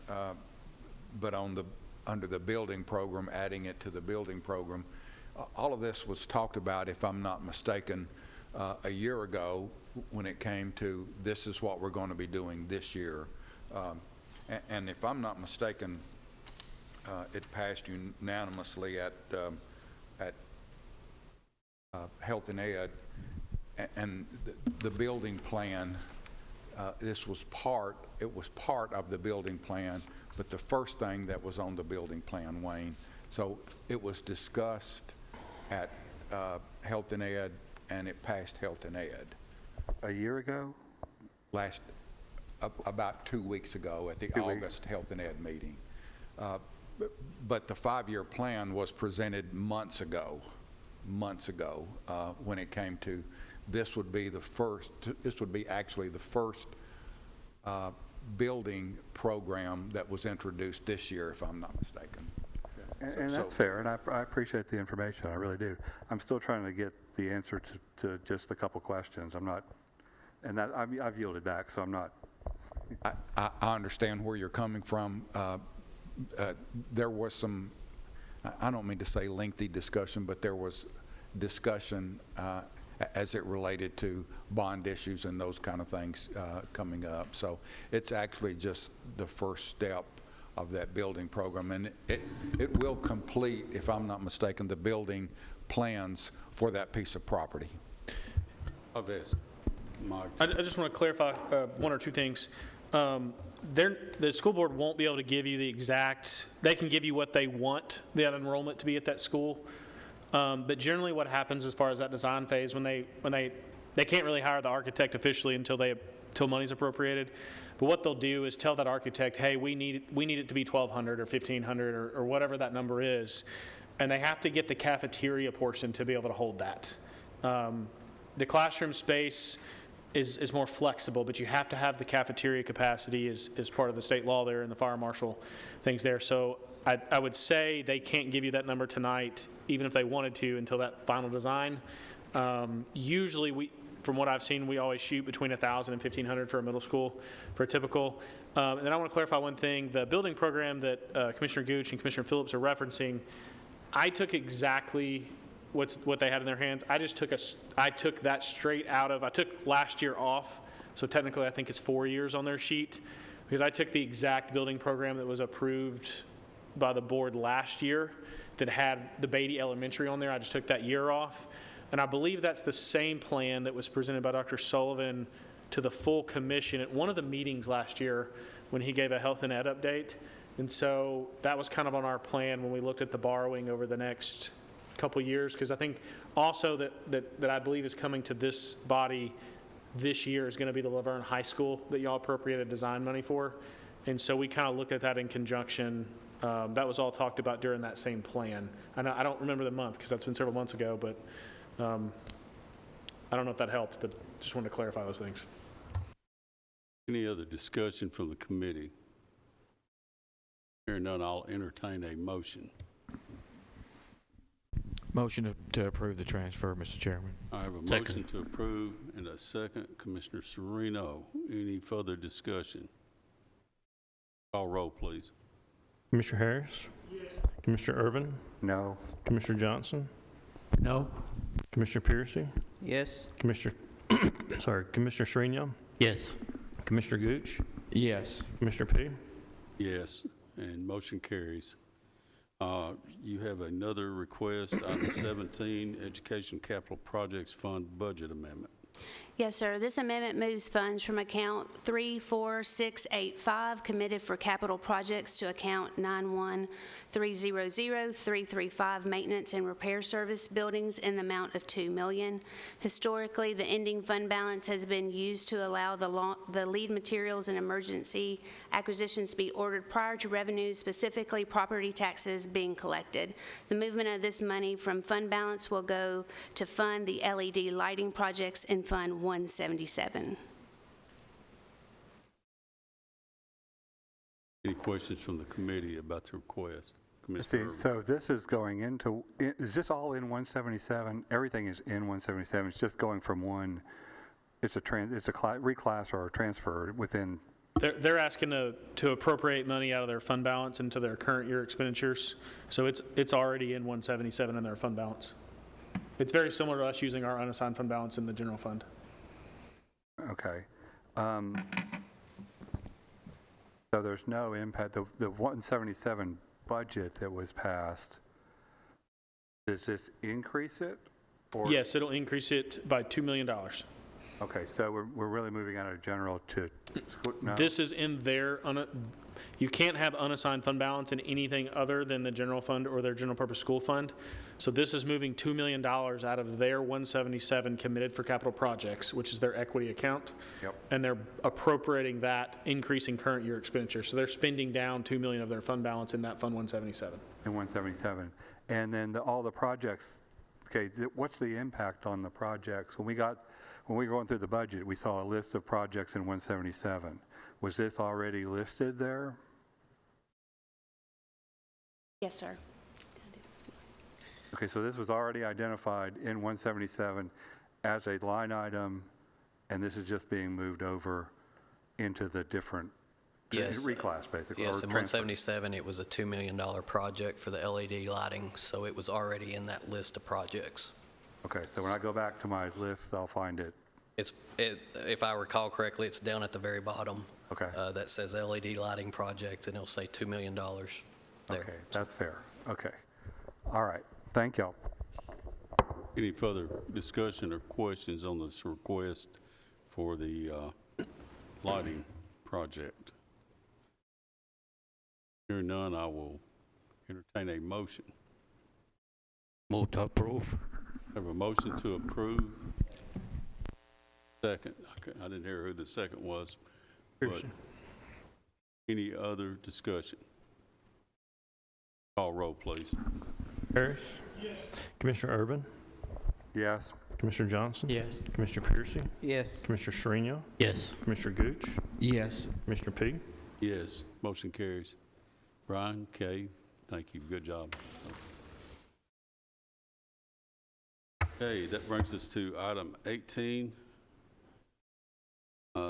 but under the building program, adding it to the building program. All of this was talked about, if I'm not mistaken, a year ago when it came to this is what we're going to be doing this year. And if I'm not mistaken, it passed unanimously at Health and Ed, and the building plan. It was part of the building plan, but the first thing that was on the building plan, Wayne. So it was discussed at Health and Ed, and it passed Health and Ed. A year ago? About 2 weeks ago at the August Health and Ed meeting. But the 5-year plan was presented months ago, when it came to this would be actually the first building program that was introduced this year, if I'm not mistaken. And that's fair, and I appreciate the information, I really do. I'm still trying to get the answer to just a couple questions. I'm not, and that I've yielded back, so I'm not. I understand where you're coming from. There was some, I don't mean to say lengthy discussion, but there was discussion as it related to bond issues and those kind of things coming up. So it's actually just the first step of that building program, and it will complete, if I'm not mistaken, the building plans for that piece of property. I've asked Mike. I just want to clarify one or two things. The school board won't be able to give you the exact, they can give you what they want the enrollment to be at that school. But generally what happens as far as that design phase, when they can't really hire the architect officially until money's appropriated. But what they'll do is tell that architect, hey, we need it to be 1,200 or 1,500 or whatever that number is. And they have to get the cafeteria portion to be able to hold that. The classroom space is more flexible, but you have to have the cafeteria capacity as part of the state law there and the fire marshal things there. So I would say they can't give you that number tonight, even if they wanted to, until that final design. Usually, from what I've seen, we always shoot between 1,000 and 1,500 for a middle school for a typical. And then I want to clarify one thing. The building program that Commissioner Gooch and Commissioner Phillips are referencing, I took exactly what they had in their hands. I took that straight out of, I took last year off, so technically I think it's 4 years on their sheet, because I took the exact building program that was approved by the board last year that had the Beatty Elementary on there. I just took that year off. And I believe that's the same plan that was presented by Dr. Sullivan to the full commission at one of the meetings last year when he gave a health and ed update. And so that was kind of on our plan when we looked at the borrowing over the next couple years, because I think also that I believe is coming to this body this year is going to be the Laverne High School that y'all appropriated design money for. And so we kind of looked at that in conjunction. That was all talked about during that same plan. I don't remember the month because that's been several months ago, but I don't know if that helps, but just wanted to clarify those things. Any other discussion from the committee? Hearing none, I'll entertain a motion. Motion to approve the transfer, Mr. Chairman. I have a motion to approve and a second. Commissioner Sereno, any further discussion? Call roll, please. Commissioner Harris? Yes. Commissioner Irvin? No. Commissioner Johnson? No. Commissioner Piercy? Yes. Commissioner Sriniam? Yes. Commissioner Gooch? Yes. Commissioner P? Yes, and motion carries. You have another request, item 17, Education Capital Projects Fund Budget Amendment. Yes, sir. This amendment moves funds from account 34685, committed for capital projects, to account 91300-335, maintenance and repair service buildings, in the amount of $2 million. Historically, the ending fund balance has been used to allow the lead materials and emergency acquisitions to be ordered prior to revenues, specifically property taxes, being collected. The movement of this money from fund balance will go to fund the LED lighting projects in Fund 177. Any questions from the committee about the request? See, so this is going into, is this all in 177? Everything is in 177. It's just going from one, it's a reclass or a transfer within. They're asking to appropriate money out of their fund balance into their current year expenditures. So it's already in 177 in their fund balance. It's very similar to us using our unassigned fund balance in the general fund. Okay. So there's no impact. The 177 budget that was passed, does this increase it? Or? Yes, it'll increase it by $2 million. Okay, so we're really moving out of general to no? This is in their, you can't have unassigned fund balance in anything other than the general fund or their general purpose school fund. So this is moving $2 million out of their 177 committed for capital projects, which is their equity account. Yep. And they're appropriating that, increasing current year expenditure. So they're spending down $2 million of their fund balance in that Fund 177. In 177. And then all the projects, okay, what's the impact on the projects? When we were going through the budget, we saw a list of projects in 177. Was this already listed there? Yes, sir. Okay, so this was already identified in 177 as a line item, and this is just being moved over into the different reclass, basically. Yes, in 177, it was a $2 million project for the LED lighting, so it was already in that list of projects. Okay, so when I go back to my list, I'll find it. If I recall correctly, it's down at the very bottom. Okay. That says LED lighting project, and it'll say $2 million there. Okay, that's fair. Okay. All right. Thank y'all. Any further discussion or questions on this request for the lighting project? Hearing none, I will entertain a motion. Move to approve. Have a motion to approve. Second. I didn't hear who the second was. But any other discussion? Call roll, please. Harris? Yes. Commissioner Urban? Yes. Commissioner Johnson? Yes. Commissioner Piercy? Yes. Commissioner Sereno? Yes. Commissioner Gooch? Yes. Commissioner P? Yes. Motion carries. Brian, Kay, thank you. Good job. Okay, that brings us to item 18,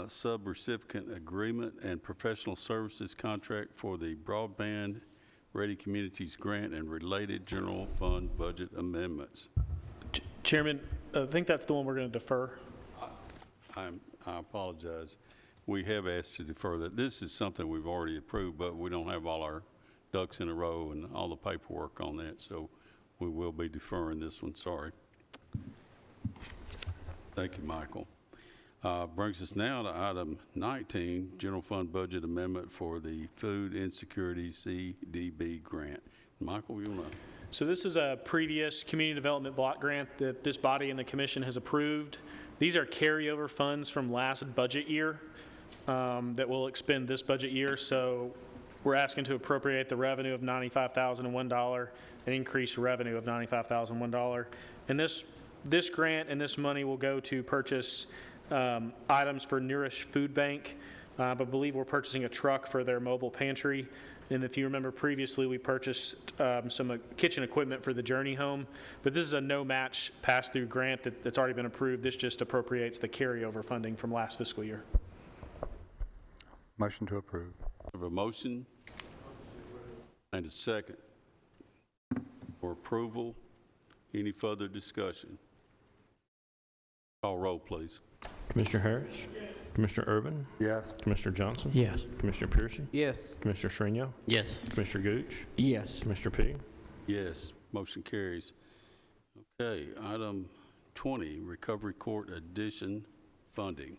Sub-Recipient Agreement and Professional Services Contract for the Broadband Ready Communities Grant and related general fund budget amendments. Chairman, I think that's the one we're going to defer. I apologize. We have asked to defer that. This is something we've already approved, but we don't have all our ducks in a row and all the paperwork on that, so we will be deferring this one. Sorry. Thank you, Michael. Brings us now to item 19, General Fund Budget Amendment for the Food Insecurity CDB Grant. Michael, you want to? So this is a previous community development block grant that this body and the commission has approved. These are carryover funds from last budget year that will expend this budget year. So we're asking to appropriate the revenue of $95,001 and increase revenue of $95,001. And this grant and this money will go to purchase items for Nourish Food Bank. I believe we're purchasing a truck for their mobile pantry. And if you remember previously, we purchased some kitchen equipment for the Journey Home. But this is a no-match pass-through grant that's already been approved. This just appropriates the carryover funding from last fiscal year. Motion to approve. I have a motion and a second for approval. Any further discussion? Call roll, please. Commissioner Harris? Yes. Commissioner Urban? Yes. Commissioner Johnson? Yes. Commissioner Piercy? Yes. Commissioner Sereno? Yes. Commissioner Gooch? Yes. Commissioner P? Yes, motion carries. Okay, item 20, Recovery Court Addition Funding.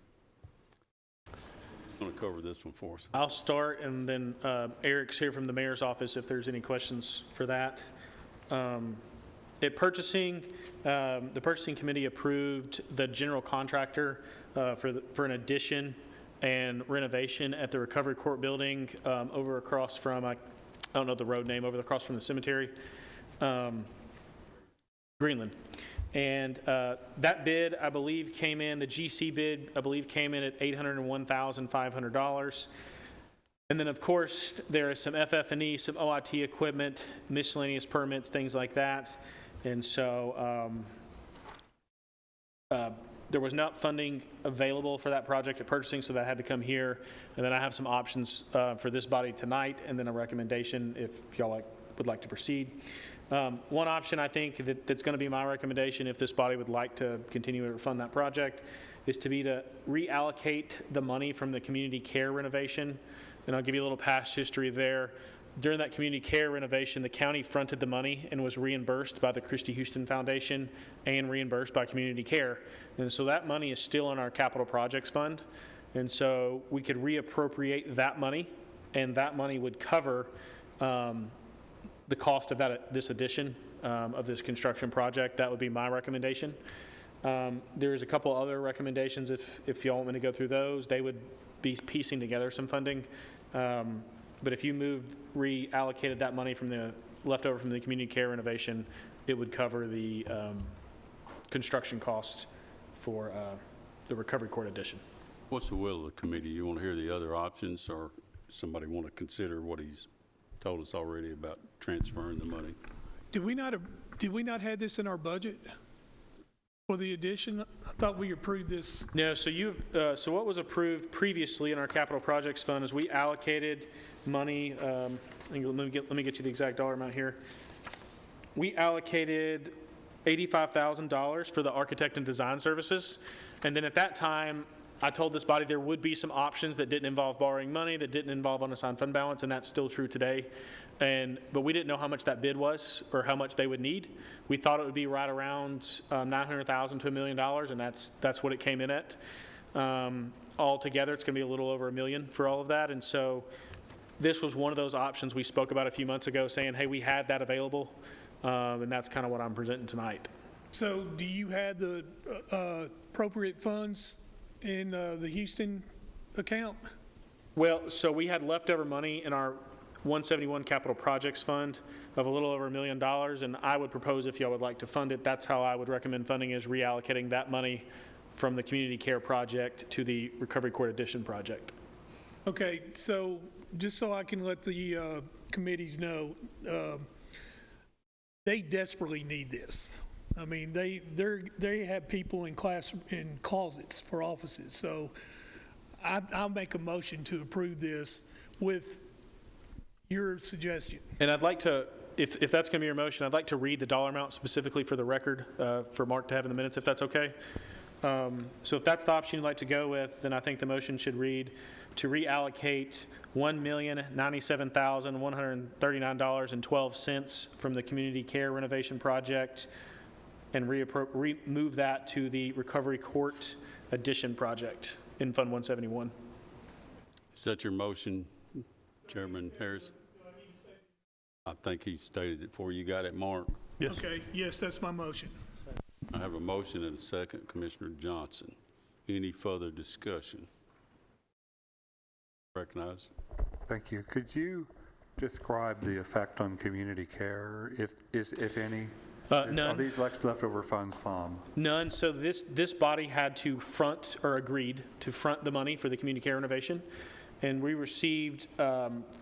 I'm going to cover this one for us. I'll start, and then Eric's here from the mayor's office if there's any questions for that. At purchasing, the purchasing committee approved the general contractor for an addition and renovation at the Recovery Court building over across from, I don't know the road name, over across from the cemetery, Greenland. And that bid, I believe, came in, the GC bid, I believe, came in at $801,500. And then, of course, there is some FF&E, some OIT equipment, miscellaneous permits, things like that. And so there was not funding available for that project at purchasing, so that had to come here. And then I have some options for this body tonight, and then a recommendation if y'all would like to proceed. One option I think that's going to be my recommendation if this body would like to continue to fund that project is to reallocate the money from the community care renovation. And I'll give you a little past history there. During that community care renovation, the county fronted the money and was reimbursed by the Christy Houston Foundation and reimbursed by community care. And so that money is still in our capital projects fund. And so we could reappropriate that money, and that money would cover the cost of this addition of this construction project. That would be my recommendation. There's a couple other recommendations if y'all want me to go through those. They would be piecing together some funding. But if you reallocated that money from the leftover from the community care renovation, it would cover the construction cost for the Recovery Court addition. What's the will of the committee? You want to hear the other options, or somebody want to consider what he's told us already about transferring the money? Did we not have this in our budget for the addition? I thought we approved this. No, so so what was approved previously in our capital projects fund is we allocated money, let me get you the exact dollar amount here. We allocated $85,000 for the architect and design services. And then at that time, I told this body there would be some options that didn't involve borrowing money, that didn't involve unassigned fund balance, and that's still true today. But we didn't know how much that bid was or how much they would need. We thought it would be right around $900,000 to $1 million, and that's what it came in at. Altogether, it's going to be a little over $1 million for all of that. And so this was one of those options we spoke about a few months ago, saying, hey, we had that available, and that's kind of what I'm presenting tonight. So do you have the appropriate funds in the Houston account? Well, so we had leftover money in our 171 Capital Projects Fund of a little over $1 million, and I would propose if y'all would like to fund it, that's how I would recommend funding, is reallocating that money from the community care project to the recovery court addition project. Okay, so just so I can let the committees know, they desperately need this. I mean, they have people in closets for offices. So I'll make a motion to approve this with your suggestion. And I'd like to, if that's going to be your motion, I'd like to read the dollar amount specifically for the record for Mark to have in the minutes, if that's okay. So if that's the option you'd like to go with, then I think the motion should read to reallocate $1,097,139.12 from the community care renovation project and move that to the recovery court addition project in Fund 171. Is that your motion, Chairman Harris? I think he stated it for you. Got it, Mark? Yes. Okay, yes, that's my motion. I have a motion and a second. Commissioner Johnson. Any further discussion? Recognize. Thank you. Could you describe the effect on community care, if any? None. Are these leftover funds from? None. So this body had to front, or agreed to front the money for the community care renovation. And we received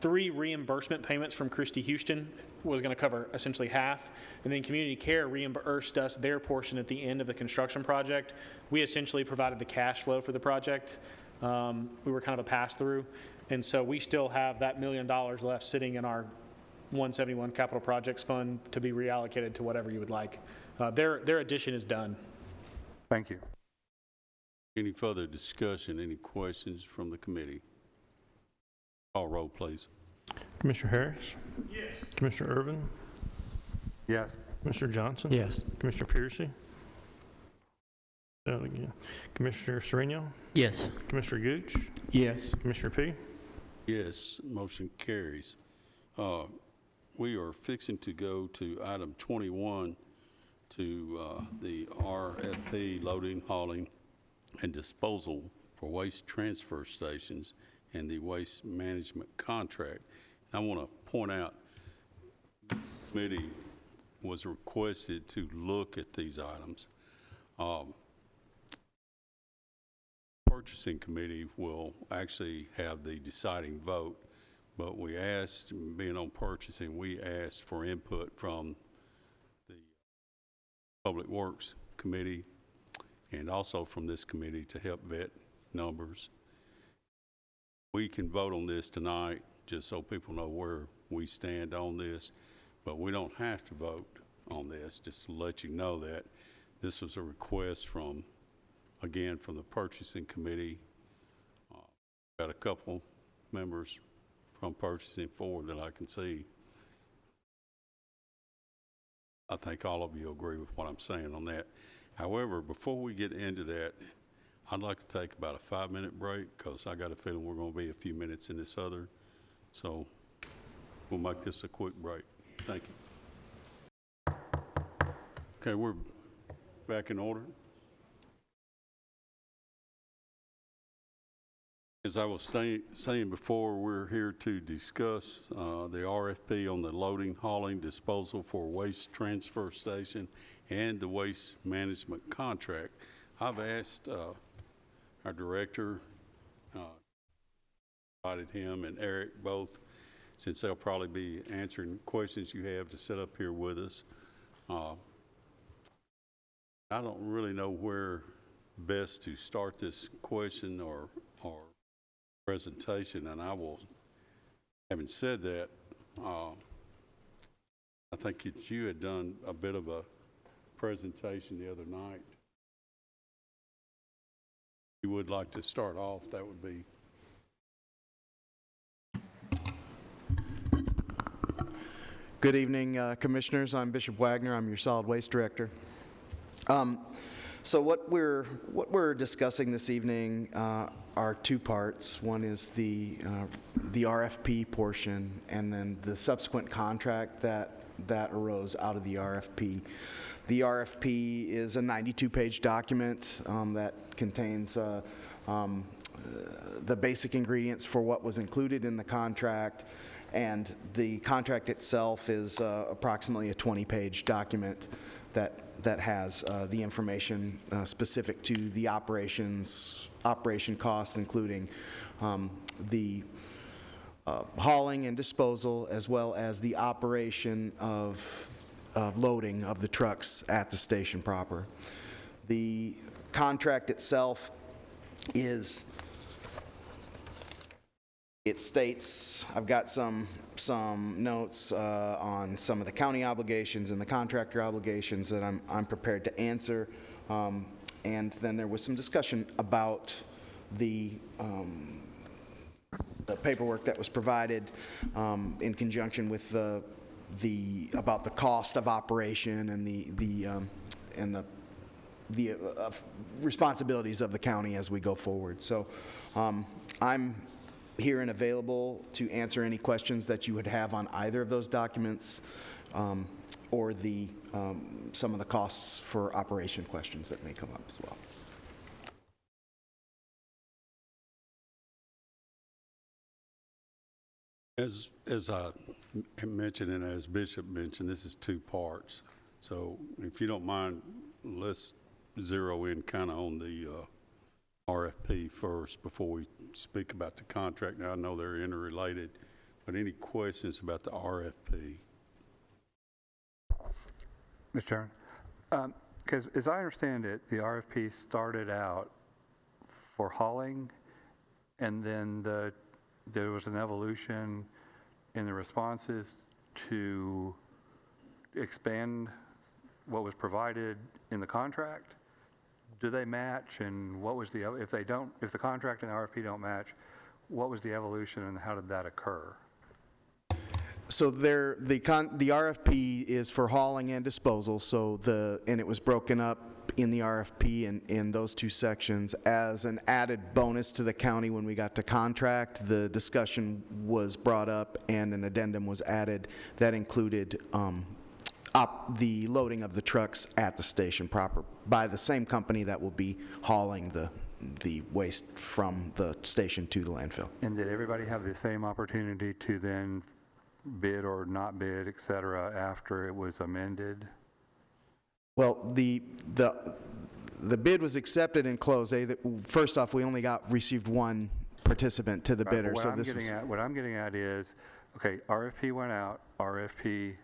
3 reimbursement payments from Christie Houston, was going to cover essentially half. And then community care reimbursed us their portion at the end of the construction project. We essentially provided the cash flow for the project. We were kind of a pass-through. And so we still have that $1 million left sitting in our 171 Capital Projects Fund to be reallocated to whatever you would like. Their addition is done. Thank you. Any further discussion? Any questions from the committee? Call roll, please. Commissioner Harris? Yes. Commissioner Irvin? Yes. Commissioner Johnson? Yes. Commissioner Piercy? Again. Commissioner Sereno? Yes. Commissioner Gooch? Yes. Commissioner P? Yes, motion carries. We are fixing to go to item 21 to the RFP, loading, hauling, and disposal for waste transfer stations and the waste management contract. And I want to point out, the committee was requested to look at these items. Purchasing committee will actually have the deciding vote, but we asked, being on purchasing, we asked for input from the Public Works Committee and also from this committee to help vet numbers. We can vote on this tonight just so people know where we stand on this, but we don't have to vote on this, just to let you know that this was a request from, again, from the purchasing committee. Got a couple members from purchasing forward that I can see. I think all of you agree with what I'm saying on that. However, before we get into that, I'd like to take about a 5-minute break because I got a feeling we're going to be a few minutes in this other. So we'll make this a quick break. Thank you. Okay, we're back in order. As I was saying before, we're here to discuss the RFP on the loading, hauling, disposal for waste transfer station and the waste management contract. I've asked our director, invited him and Eric both, since they'll probably be answering questions you have, to sit up here with us. I don't really know where best to start this question or presentation, and I will, having said that, I think you had done a bit of a presentation the other night you would like to start off, that would be. Good evening, Commissioners. I'm Bishop Wagner. I'm your Solid Waste Director. So what we're discussing this evening are two parts. One is the RFP portion, and then the subsequent contract that arose out of the RFP. The RFP is a 92-page document that contains the basic ingredients for what was included in the contract, and the contract itself is approximately a 20-page document that has the information specific to the operation costs, including the hauling and disposal, as well as the operation of loading of the trucks at the station proper. The contract itself it states, I've got some notes on some of the county obligations and the contractor obligations that I'm prepared to answer. And then there was some discussion about the paperwork that was provided in conjunction with about the cost of operation and the responsibilities of the county as we go forward. So I'm here and available to answer any questions that you would have on either of those documents or some of the costs for operation questions that may come up as well. As I mentioned and as Bishop mentioned, this is two parts. So if you don't mind, let's zero in kind of on the RFP first before we speak about the contract. Now, I know they're interrelated, but any questions about the RFP? Mr. Chairman, because as I understand it, the RFP started out for hauling, and then there was an evolution in the responses to expand what was provided in the contract. Do they match, and what was if the contract and the RFP don't match, what was the evolution and how did that occur? So the RFP is for hauling and disposal. So and it was broken up in the RFP in those two sections as an added bonus to the county. When we got to contract, the discussion was brought up and an addendum was added that included the loading of the trucks at the station proper by the same company that will be hauling the waste from the station to the landfill. And did everybody have the same opportunity to then bid or not bid, et cetera, after it was amended? Well, the bid was accepted and closed. First off, we only received one participant to the bidder. What I'm getting at is, okay, RFP went out, RFP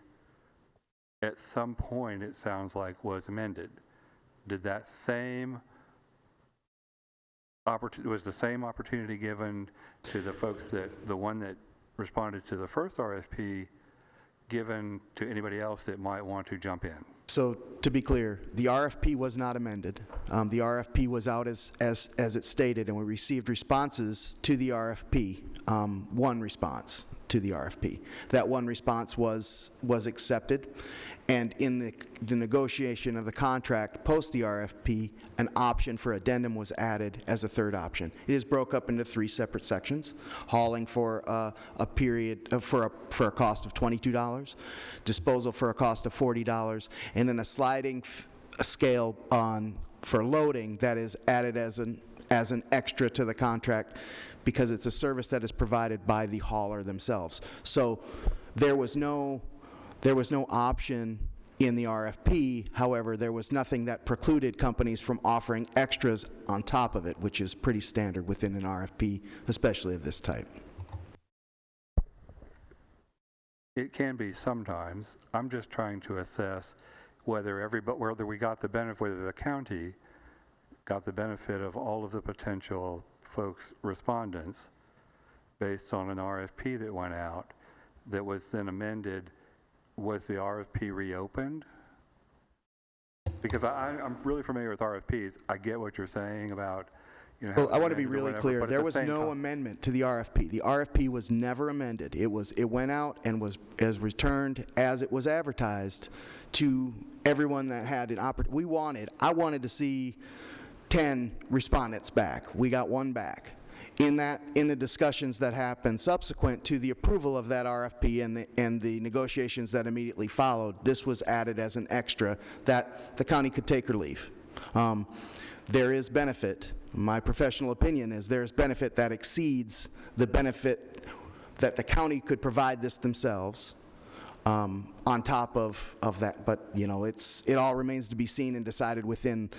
at some point, it sounds like, was amended. Did that same opportunity, was the same opportunity given to the folks the one that responded to the first RFP given to anybody else that might want to jump in? So to be clear, the RFP was not amended. The RFP was out as it stated, and we received responses to the RFP, one response to the RFP. That one response was accepted, and in the negotiation of the contract post the RFP, an option for addendum was added as a third option. It is broke up into three separate sections: hauling for a period for a cost of $22, disposal for a cost of $40, and then a sliding scale for loading that is added as an extra to the contract, because it's a service that is provided by the hauler themselves. So there was no option in the RFP. However, there was nothing that precluded companies from offering extras on top of it, which is pretty standard within an RFP, especially of this type. It can be sometimes. I'm just trying to assess whether we got the benefit, whether the county got the benefit of all of the potential folks, respondents, based on an RFP that went out that was then amended. Was the RFP reopened? Because I'm really familiar with RFPs. I get what you're saying about, you know, Well, have I it want to be amended or really whatever, clear. but at There the was same no time- amendment to the RFP. The RFP was never amended. It went out and was returned as it was advertised to everyone that had an opportunity. I wanted to see 10 respondents back. We got one back. In the discussions that happened subsequent to the approval of that RFP and the negotiations that immediately followed, this was added as an extra that the county could take or leave. There is benefit. My professional opinion is there's benefit that exceeds the benefit that the county could provide this themselves on top of that. But, you know, it all remains to be seen and decided within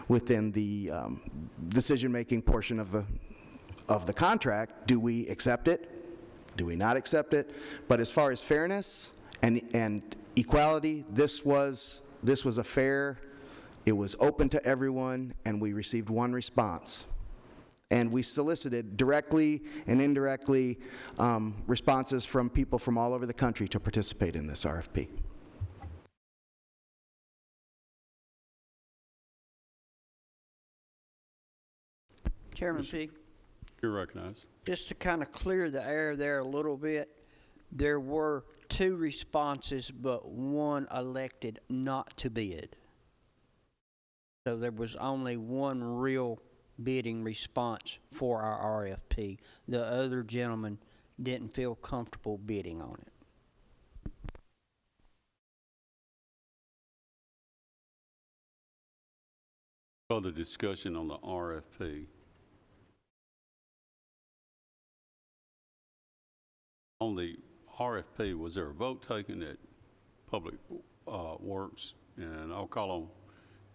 the decision-making portion of the contract. Do we accept it? Do we not accept it? But as far as fairness and equality, this was a fair. It was open to everyone, and we received one response. And we solicited directly and indirectly responses from people from all over the country to participate in this RFP. Chairman P., You're recognized. just to kind of clear the air there a little bit, there were 2 responses, but 1 elected not to bid. So there was only 1 real bidding response for our RFP. The other gentleman didn't feel comfortable bidding on it. Further discussion on the RFP. On the RFP, was there a vote taken at Public Works? And I'll call on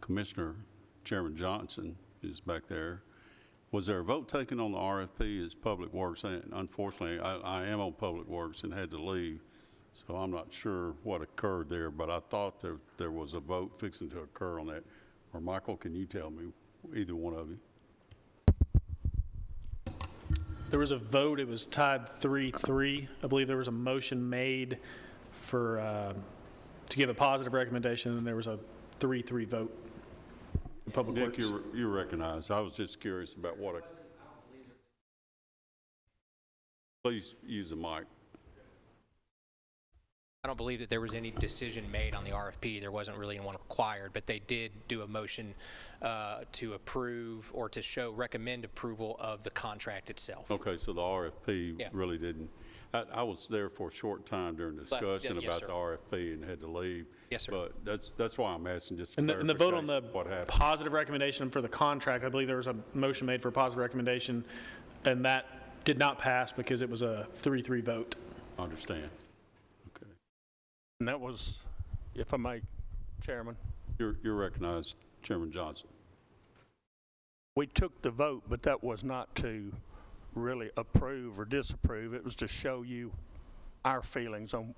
Commissioner Chairman Johnson, who's back there. Was there a vote taken on the RFP as Public Works? And unfortunately, I am on Public Works and had to leave, so I'm not sure what occurred there, but I thought there was a vote fixing to occur on that. Or Michael, can you tell me, either one of you? There was a vote, it was tied 3-3. I believe there was a motion made for, to give a positive recommendation, and there was a 3-3 vote. Public Nick, Works. you're recognized. I was just curious about what Please use the mic. I don't believe that there was any decision made on the RFP. There wasn't really one required, but they did do a motion to approve or to recommend approval of the contract itself. Okay, so the RFP really didn't. I was there for a short time during the discussion yes, about sir. the RFP and had to leave. Yes, sir. But that's why I'm asking just And the vote on the what happened. positive recommendation for the contract, I believe there was a motion made for a positive recommendation, and that did not pass because it was a 3-3 vote. I understand. Okay. And that was, if I may, Chairman, You're recognized, Chairman Johnson. we took the vote, but that was not to really approve or disapprove. It was to show you our feelings on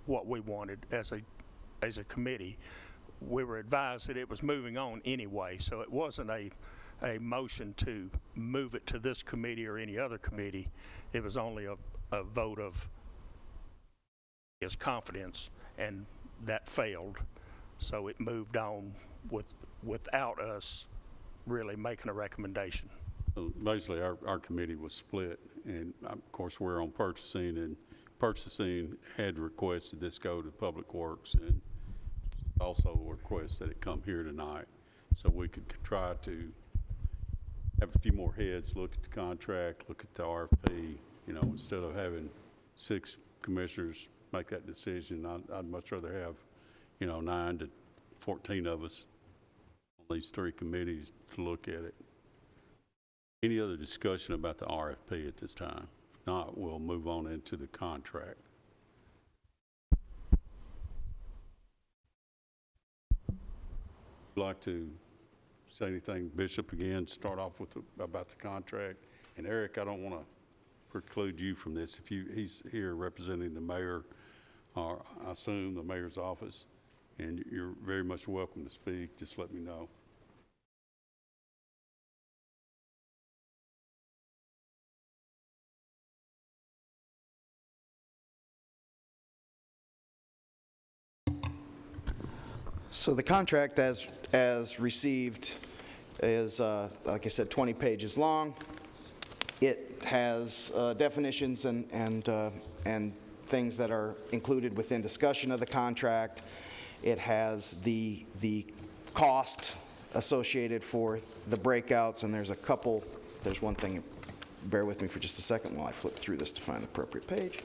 what we wanted as a committee. We were advised that it was moving on anyway, so it wasn't a motion to move it to this committee or any other committee. It was only a vote of his confidence, and that failed. So it moved on without us really making a recommendation. So basically, our committee was split, and of course, we're on purchasing, and purchasing had requested this go to Public Works, and also request that it come here tonight, so we could try to have a few more heads look at the contract, look at the RFP, you know, instead of having 6 commissioners make that decision. I'd much rather have, 9 to 14 of us on these 3 committees to look at it. Any other discussion about the RFP at this time? If not, we'll move on into the contract. Would you like to say anything, Bishop, again, start off with about the contract? And Eric, I don't want to preclude you from this. If he's here representing the mayor, or I assume the mayor's office, and you're very much welcome to speak. Just let me know. So the contract as received is, like I said, 20 pages long. It has definitions and things that are included within discussion of the contract. It has the cost associated for the breakouts, and there's one thing, bear with me for just a second while I flip through this to find the appropriate page.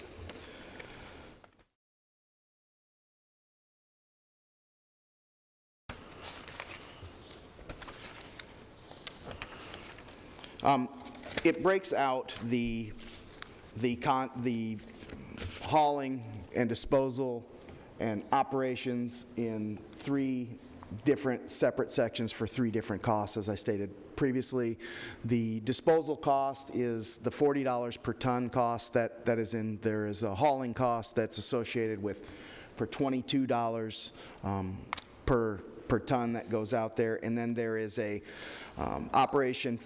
It breaks out the hauling and disposal and operations in 3 different separate sections for 3 different costs, as I stated previously. The disposal cost is the $40 per ton cost that is in. There is a hauling cost that's associated with for $22 per ton that goes out there, and then there is a operation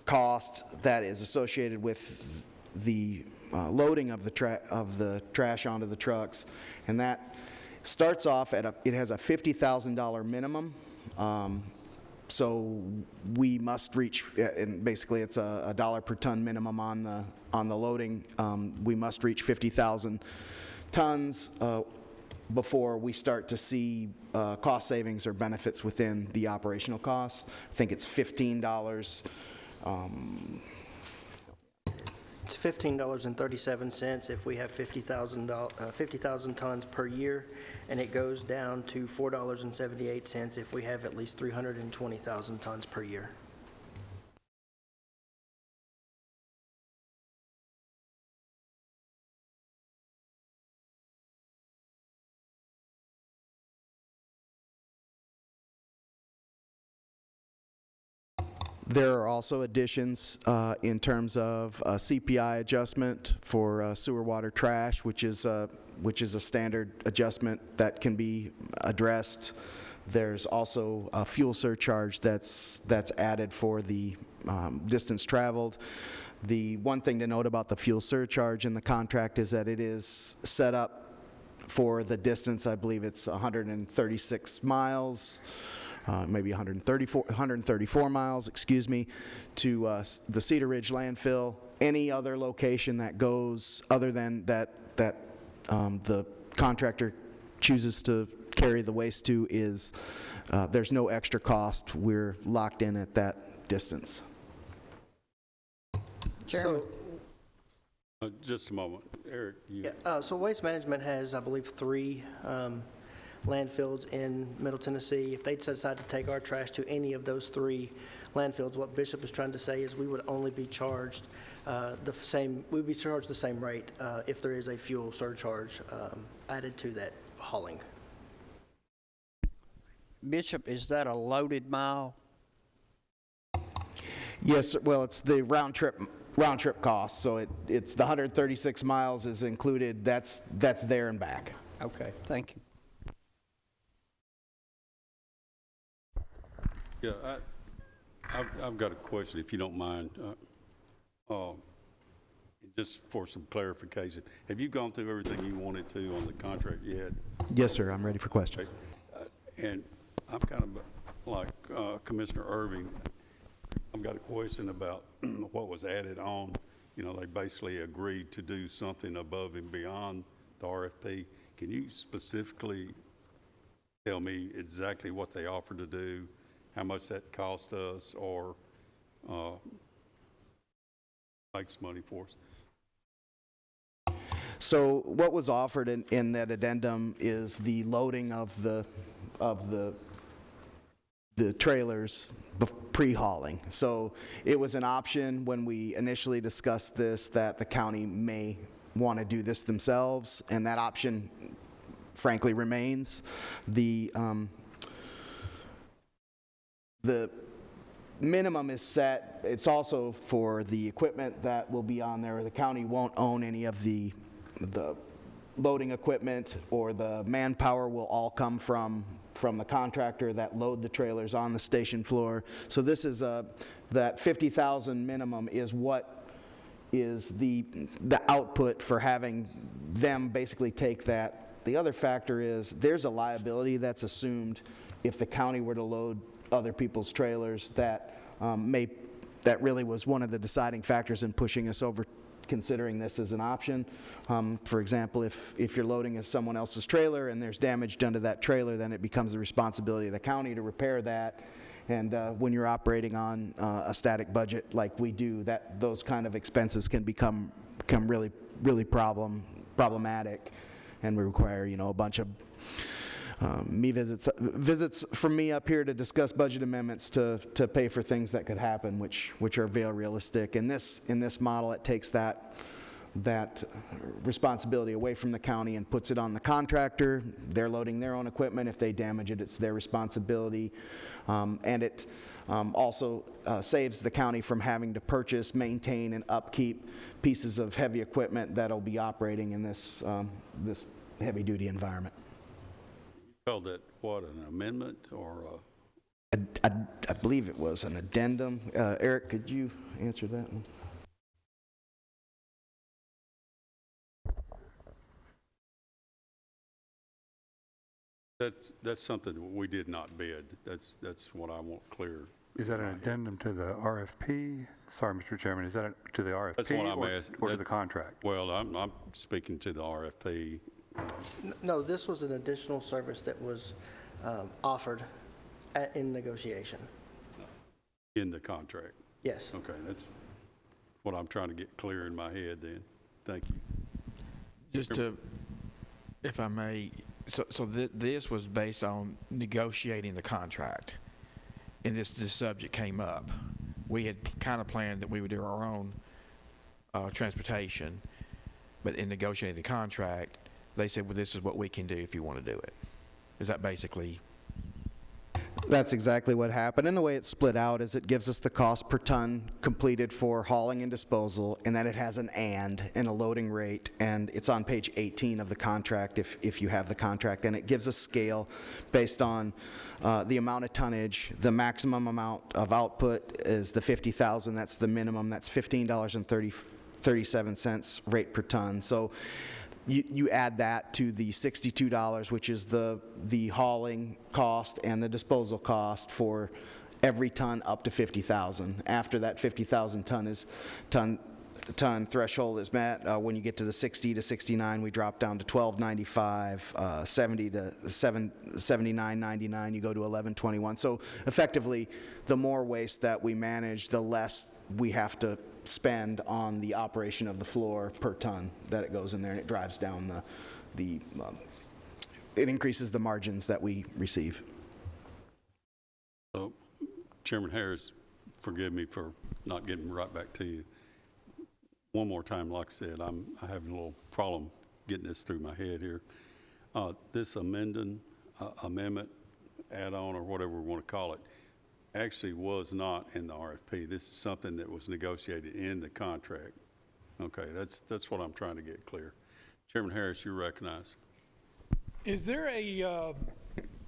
cost that is associated with the loading of the trash onto the trucks, and that starts off at it has a $50,000 minimum. So we must reach, and basically it's a $1 per ton minimum on the loading. We must reach 50,000 tons before we start to see cost savings or benefits within the operational costs. I think it's $15. It's $15.37 if we have 50,000 tons per year, and it goes down to $4.78 if we have at least 320,000 tons per year. There are also additions in terms of a CPI adjustment for sewer water trash, which is a standard adjustment that can be addressed. There's also a fuel surcharge that's added for the distance traveled. The one thing to note about the fuel surcharge in the contract is that it is set up for the distance. I believe it's 136 miles. Maybe 134 miles, excuse me, to the Cedar Ridge landfill. Any other location that goes other than that the contractor chooses to carry the waste to is, there's no extra cost. We're locked in at that distance. Chairman. Just a moment. Eric, you. Yeah, so Waste Management has, I believe, 3 landfills in Middle Tennessee. If they decide to take our trash to any of those 3 landfills, what Bishop is trying to say is we would only be charged the same rate if there is a fuel surcharge added to that hauling. Bishop, is that a loaded mile? Yes, well, it's the round trip cost. So it's the 136 miles is included. That's there and back. Okay, thank you. Yeah, I've got a question, if you don't mind. Just for some clarification, have you gone through everything you wanted to on the contract yet? Yes, sir. I'm ready for questions. And I'm kind of like Commissioner Irving. I've got a question about what was added on. You know, they basically agreed to do something above and beyond the RFP. Can you specifically tell me exactly what they offered to do, how much that cost us, or makes money for us? So what was offered in that addendum is the loading of the trailers pre-hauling. So it was an option when we initially discussed this that the county may want to do this themselves, and that option frankly remains. The minimum is set. It's also for the equipment that will be on there. The county won't own any of the loading equipment, or the manpower will all come from the contractor that load the trailers on the station floor. So this is that 50,000 minimum is what is the output for having them basically take that The other factor is there's a liability that's assumed if the county were to load other people's trailers that that really was one of the deciding factors in pushing us over considering this as an option. For example, if you're loading someone else's trailer and there's damage done to that trailer, then it becomes the responsibility of the county to repair that. And when you're operating on a static budget like we do, those kind of expenses can become really problematic, and we require a bunch of visits from me up here to discuss budget amendments to pay for things that could happen, which are very realistic. In this model, it takes that responsibility away from the county and puts it on the contractor. They're loading their own equipment. If they damage it, it's their responsibility. And it also saves the county from having to purchase, maintain, and upkeep pieces of heavy equipment that'll be operating in this heavy-duty environment. Call that, what, an amendment or I believe it was an addendum. Eric, could you answer that one? That's something we did not bid. That's what I want clear. Is that an addendum to the RFP? Sorry, Mr. Chairman, is that to the RFP? That's what I'm asking. Or to the contract? Well, I'm speaking to the RFP. No, this was an additional service that was offered in negotiation. In the contract? Yes. Okay, that's what I'm trying to get clear in my head then. Thank you. Just to, if I may, this was based on negotiating the contract, and this subject came up. We had kind of planned that we would do our own transportation, but in negotiating the contract, they said, well, this is what we can do if you want to do it. Is that basically? That's exactly what happened. And the way it's split out is it gives us the cost per ton completed for hauling and disposal, and then it has an and a loading rate, and it's on page 18 of the contract if you have the contract, and it gives a scale based on the amount of tonnage. The maximum amount of output is the 50,000. That's the minimum. That's $15.37 rate per ton. So you add that to the $62, which is the hauling cost and the disposal cost for every ton up to 50,000. After that 50,000 ton threshold is met, when you get to the 60 to 69, we drop down to $12.95. 70 to $79.99, you go to $11.21. So effectively, the more waste that we manage, the less we have to spend on the operation of the floor per ton that it goes in there, and it drives down it increases the margins that we receive. So, Chairman Harris, forgive me for not getting right back to you. One more time, like I said, I'm having a little problem getting this through my head here. This amendment, add-on, or whatever we want to call it, actually was not in the RFP. This is something that was negotiated in the contract. Okay, that's what I'm trying to get clear. Chairman Harris, you recognize. Is there a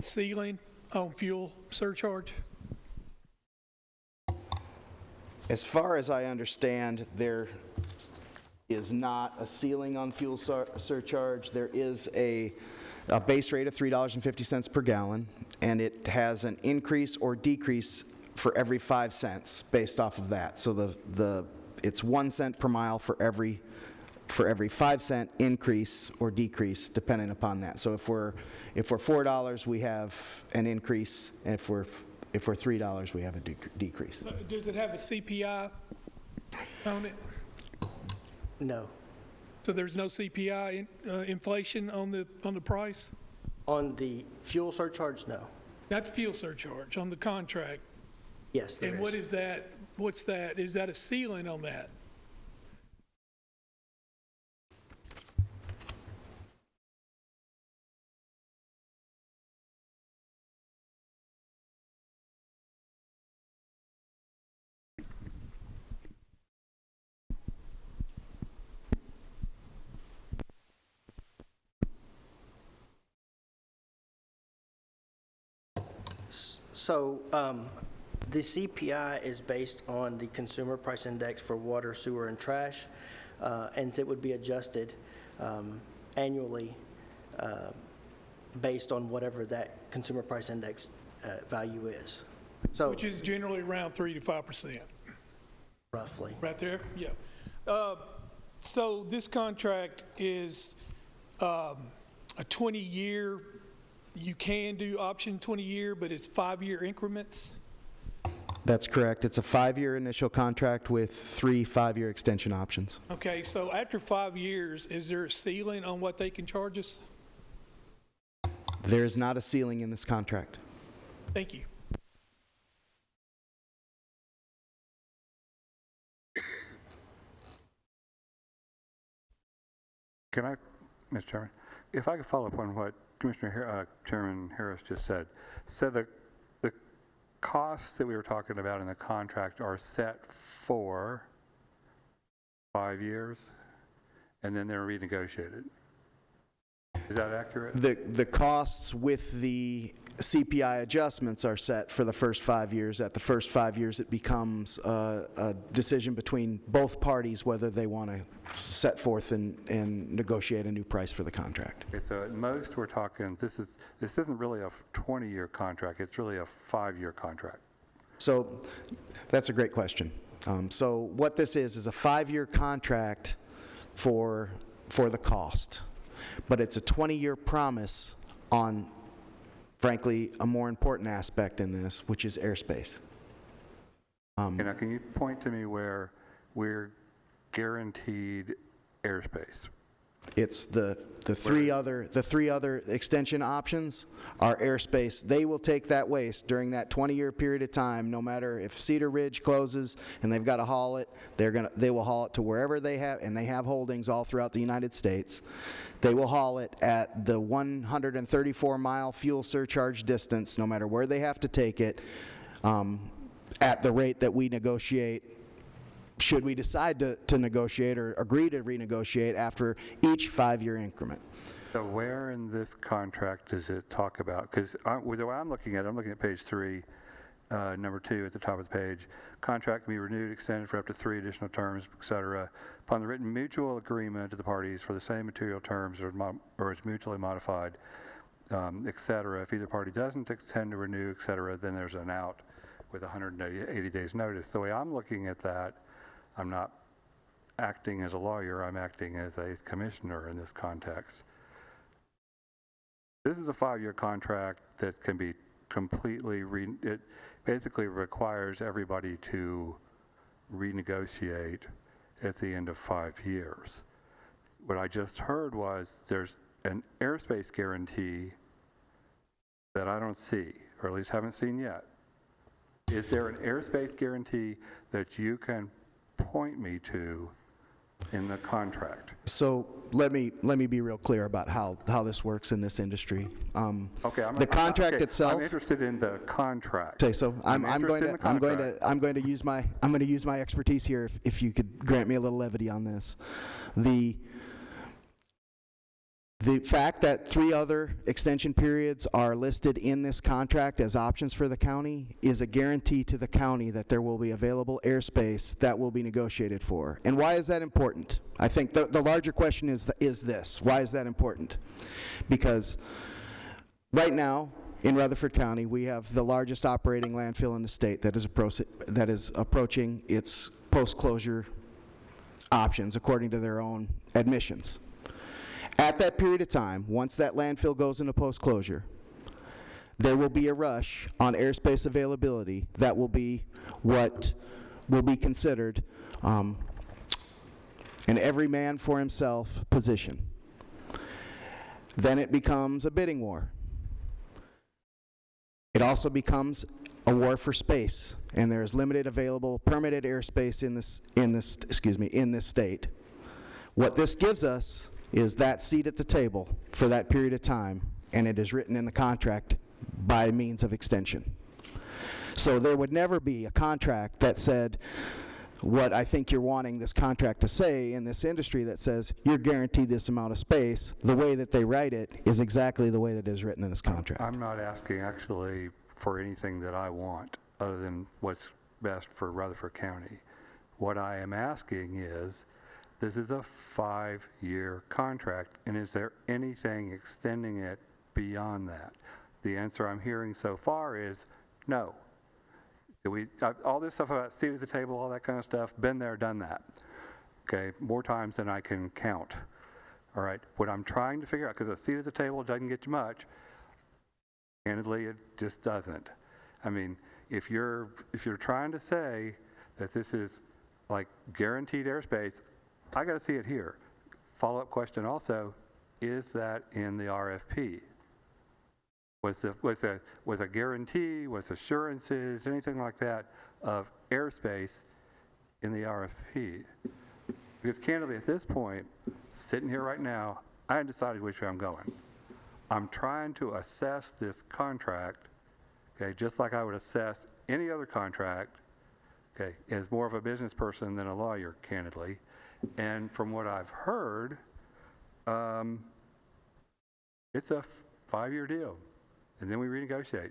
ceiling on fuel surcharge? As far as I understand, there is not a ceiling on fuel surcharge. There is a base rate of $3.50 per gallon, and it has an increase or decrease for every 5 cents based off of that. So it's 1 cent per mile for every 5 cent increase or decrease depending upon that. So if we're $4, we have an increase, and if we're $3, we have a decrease. Does it have a CPI on it? No. So there's no CPI inflation on the price? On the fuel surcharge, no. Not the fuel surcharge, on the contract? Yes, there is. And what is that? What's that? Is that a ceiling on that? So the CPI is based on the Consumer Price Index for water, sewer, and trash, and it would be adjusted annually based on whatever that consumer price index value is. So Which is generally around 3 to 5%. roughly. Right there? Yeah. So this contract is a 20-year, you can do option 20-year, but it's 5-year increments? That's correct. It's a 5-year initial contract with 3 5-year extension options. Okay, so after 5 years, is there a ceiling on what they can charge us? There is not a ceiling in this contract. Thank you. Can I, Mr. Chairman, if I could follow up on what Chairman Harris just said. So the costs that we were talking about in the contract are set for 5 years, and then they're renegotiated. Is that accurate? The costs with the CPI adjustments are set for the first 5 years. At the first 5 years, it becomes a decision between both parties whether they want to set forth and negotiate a new price for the contract. Okay, so at most we're talking, this isn't really a 20-year contract, it's really a 5-year contract. So that's a great question. So what this is a 5-year contract for the cost, but it's a 20-year promise on, frankly, a more important aspect in this, which is airspace. Okay, now can you point to me where we're guaranteed airspace? It's the three other extension options are airspace. They will take that waste during that 20-year period of time, no matter if Cedar Ridge closes and they've got to haul it, they will haul it to wherever they have, and they have holdings all throughout the United States. They will haul it at the 134-mile fuel surcharge distance, no matter where they have to take it, at the rate that we negotiate, should we decide to negotiate or agree to renegotiate after each 5-year increment. So where in this contract does it talk about, because the way I'm looking at page 3, number 2 at the top of the page. Contract can be renewed, extended for up to 3 additional terms, et cetera, upon the written mutual agreement of the parties for the same material terms or is mutually modified, et cetera. If either party doesn't intend to renew, et cetera, then there's an out with 180 days notice. The way I'm looking at that, I'm not acting as a lawyer, I'm acting as a commissioner in this context. This is a 5-year contract that can be completely, it basically requires everybody to renegotiate at the end of 5 years. What I just heard was there's an airspace guarantee that I don't see, or at least haven't seen yet. Is there an airspace guarantee that you can point me to in the contract? So let me be real clear about how this works in this industry. Okay, the contract itself. I'm interested in the contract. Say so. I'm going to use my expertise here. If you could grant me a little levity on this, the fact that 3 other extension periods are listed in this contract as options for the county is a guarantee to the county that there will be available airspace that will be negotiated for. And why is that important? I think the larger question is this. Why is that important? Because right now, in Rutherford County, we have the largest operating landfill in the state that is approaching its post-closure options according to their own admissions. At that period of time, once that landfill goes into post-closure, there will be a rush on airspace availability that will be what will be considered an every man for himself position. Then it becomes a bidding war. It also becomes a war for space, and there is limited available permitted airspace in this state. What this gives us is that seat at the table for that period of time, and it is written in the contract by means of extension. So there would never be a contract that said what I think you're wanting this contract to say in this industry that says you're guaranteed this amount of space. The way that they write it is exactly the way that it is written in this contract. I'm not asking actually for anything that I want other than what's best for Rutherford County. What I am asking is This is a 5-year contract, and is there anything extending it beyond that? The answer I'm hearing so far is no. All this stuff about seat at the table, all that kind of stuff, been there, done that. Okay, more times than I can count. All right, what I'm trying to figure out, because a seat at the table doesn't get you much, candidly, it just doesn't. I mean, if you're trying to say that this is like guaranteed airspace, I got to see it here. Follow-up question also, is that in the RFP? Was a guarantee, was assurances, anything like that of airspace in the RFP? Because candidly, at this point, sitting here right now, I haven't decided which way I'm going. I'm trying to assess this contract, okay, just like I would assess any other contract, okay, as more of a business person than a lawyer, candidly. And from what I've heard, it's a 5-year deal. And then we renegotiate.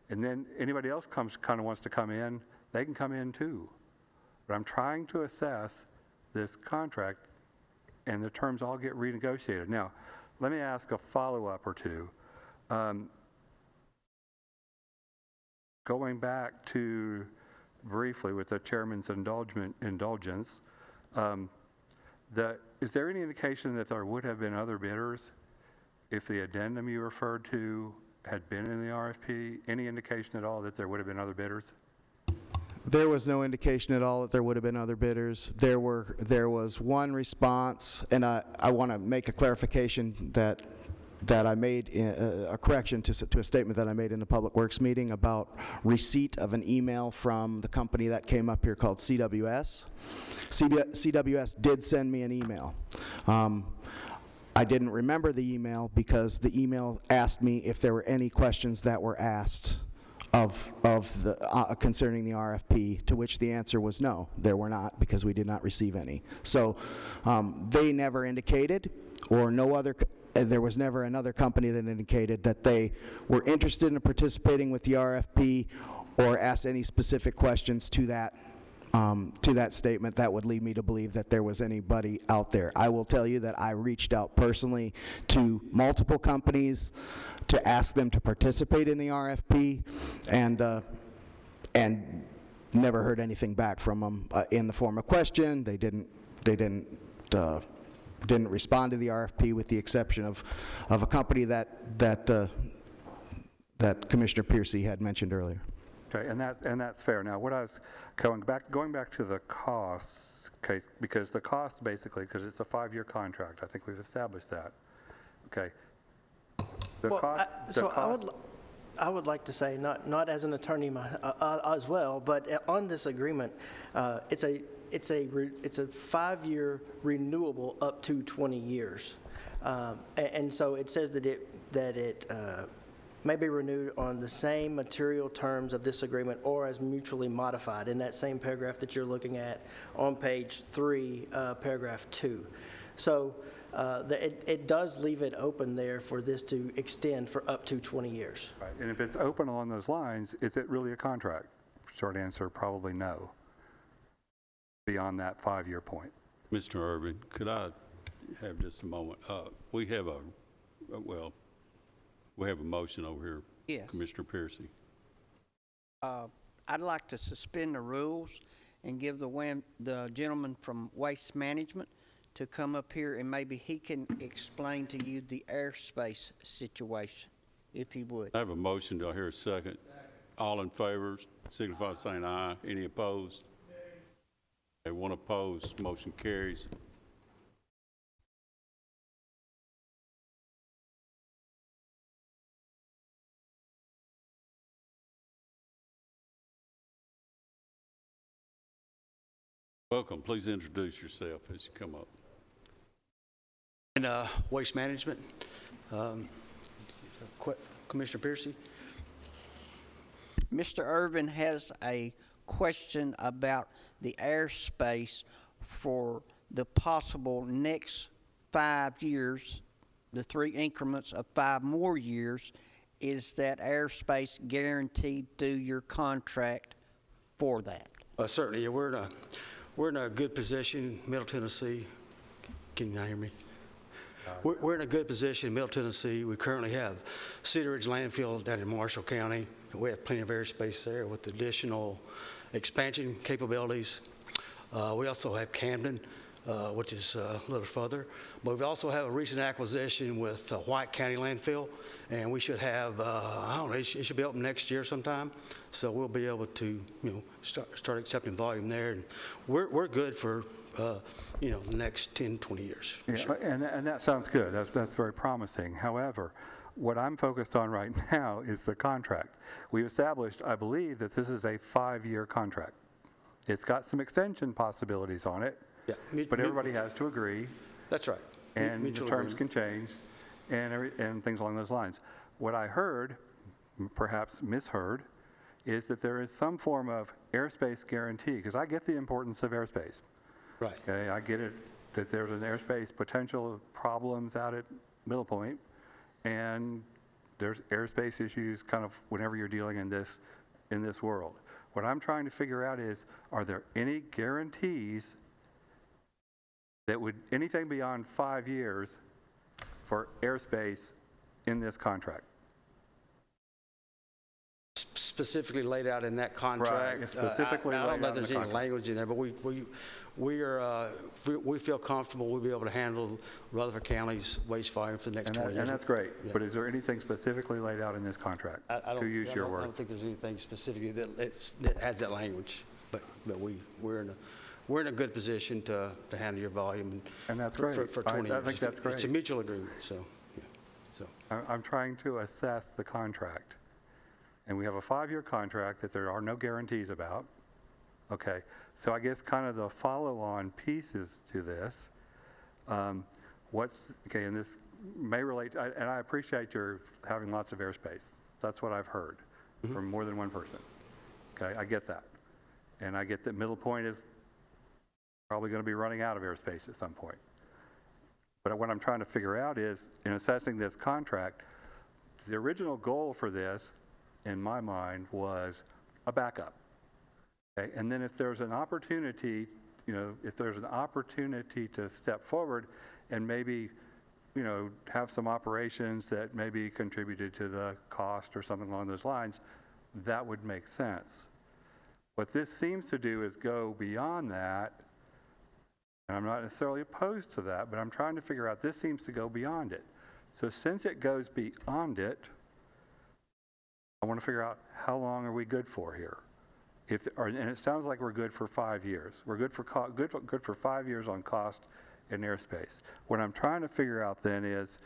And then anybody else kind of wants to come in, they can come in too. But I'm trying to assess this contract, and the terms all get renegotiated. Now, let me ask a follow-up or two. Going back to briefly with the chairman's indulgence, is there any indication that there would have been other bidders if the addendum you referred to had been in the RFP? Any indication at all that there would have been other bidders? There was no indication at all that there would have been other bidders. There was one response, and I want to make a clarification that I made a correction to a statement that I made in the Public Works meeting about receipt of an email from the company that came up here called CWS. CWS did send me an email. I didn't remember the email because the email asked me if there were any questions that were asked concerning the RFP, to which the answer was no, there were not, because we did not receive any. So they never indicated, or there was never another company that indicated that they were interested in participating with the RFP or asked any specific questions to that statement that would lead me to believe that there was anybody out there. I will tell you that I reached out personally to multiple companies to ask them to participate in the RFP, and never heard anything back from them in the form of question. They didn't respond to the RFP, with the exception of a company that Commissioner Piercy had mentioned earlier. Okay, and that's fair. Now, what I was going back to the costs case, because the cost basically, because it's a 5-year contract, I think we've established that. Okay. I would like to say, not as an attorney as well, but on this agreement, it's a 5-year renewable up to 20 years, and so it says that it may be renewed on the same material terms of this agreement or as mutually modified, in that same paragraph that you're looking at on page 3, paragraph 2. So it does leave it open there for this to extend for up to 20 years. Right, and if it's open along those lines, is it really a contract? Short answer, probably no, beyond that 5-year point. Mr. Irvin, could I have just a moment? We have a motion over here. Yes. Commissioner Piercy. I'd like to suspend the rules and give the gentleman from Waste Management to come up here, and maybe he can explain to you the airspace situation, if he would. I have a motion. Do I hear a second? All in favor, signify by saying aye. Any opposed? Okay, one opposed. Motion carries. Welcome. Please introduce yourself as you come up. And Waste Management, Commissioner Piercy. Mr. Irvin has a question about the airspace for the possible next 5 years, the 3 increments of 5 more years. Is that airspace guaranteed through your contract for that? Certainly, yeah, we're in a good position, Middle Tennessee, Can you not hear me? We're in a good position in Middle Tennessee. We currently have Cedar Ridge Landfill down in Marshall County. We have plenty of airspace there with additional expansion capabilities. We also have Camden, which is a little further. But we also have a recent acquisition with White County Landfill, and we should have, I don't know, it should be open next year sometime. So we'll be able to, start accepting volume there. And we're good for, the next 10, 20 years. Yeah, Sure. and that sounds good. That's very promising. However, what I'm focused on right now is the contract. We've established, I believe, that this is a 5-year contract. It's got some extension possibilities on it, but everybody has to agree. That's right. And the terms can change and things along those lines. What I heard, perhaps misheard, is that there is some form of airspace guarantee, because I get the importance of airspace. Right. Okay, I get it that there's an airspace potential of problems out at Middle Point, and there's airspace issues kind of whenever you're dealing in this world. What I'm trying to figure out is, are there any guarantees that would, anything beyond 5 years for airspace in this contract? Specifically laid out in that contract. Right, specifically I don't laid know out if in there's the any language in there, but we feel comfortable we'll be able to handle Rutherford County's waste volume for the next 20 years. And that's great. Yeah. But is there anything specifically laid out in this contract, to use your I words? don't think there's anything specifically that has that language, but we're in a good position to handle your volume. And that's for- great. For 20 years. I think that's great. It's a mutual agreement, so, yeah. So. I'm trying to assess the contract. And we have a 5-year contract that there are no guarantees about. Okay, so I guess kind of the follow-on pieces to this, and this may relate, and I appreciate your having lots of airspace. That's what I've heard from more than one person. Okay, I get that. And I get that Middle Point is probably going to be running out of airspace at some point. But what I'm trying to figure out is, in assessing this contract, the original goal for this, in my mind, was a backup. Okay? And then if there's an opportunity, to step forward and maybe, have some operations that maybe contributed to the cost or something along those lines, that would make sense. What this seems to do is go beyond that, and I'm not necessarily opposed to that, but I'm trying to figure out, this seems to go beyond it. So since it goes beyond it, I want to figure out, how long are we good for here? And it sounds like we're good for 5 years. We're good for 5 years on cost and airspace. What I'm trying to figure out then is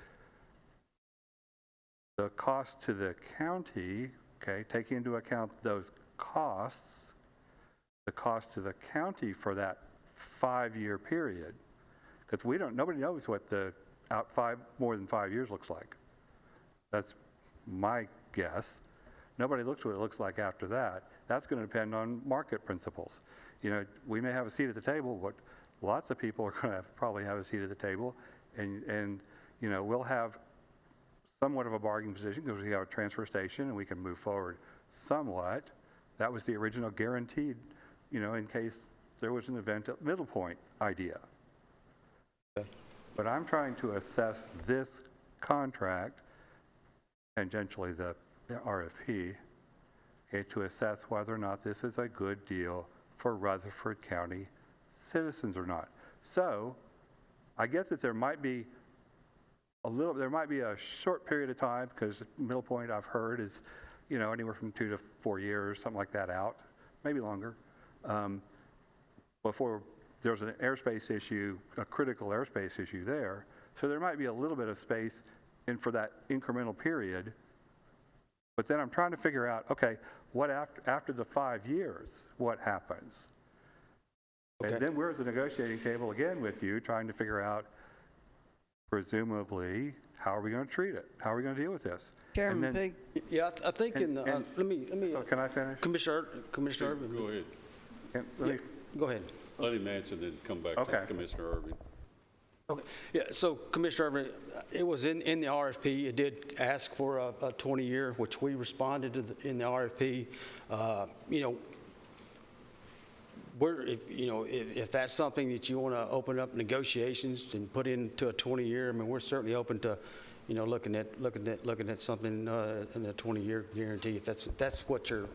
the cost to the county, okay, taking into account those costs, the cost to the county for that 5-year period, because nobody knows what the more than 5 years looks like. That's my guess. Nobody looks what it looks like after that. That's going to depend on market principles. We may have a seat at the table, but lots of people are going to probably have a seat at the table, and we'll have somewhat of a bargaining position because we have a transfer station and we can move forward somewhat. That was the original guaranteed, in case there was an event at Middle Point idea. But I'm trying to assess this contract, tangentially the RFP, to assess whether or not this is a good deal for Rutherford County citizens or not. So I get that there might be a short period of time, because Middle Point, I've heard, is anywhere from 2 to 4 years, something like that out, maybe longer, before there's an airspace issue, a critical airspace issue there. So there might be a little bit of space for that incremental period. But then I'm trying to figure out, okay, what after the 5 years, what happens? Okay. And then we're at the negotiating table again with you, trying to figure out, presumably, how are we going to treat it? How are we going to deal with this? Chairman Pig? Yeah, I think let me. So can I finish? Commissioner Urban. Go ahead. Go ahead. Let him answer, then come back to Commissioner Irving. Okay. Yeah, so Commissioner Irvin, it was in the RFP. It did ask for a 20-year, which we responded to in the RFP. if that's something that you want to open up negotiations and put into a 20-year, I mean, we're certainly open to, looking at something in a 20-year guarantee, if that's what you're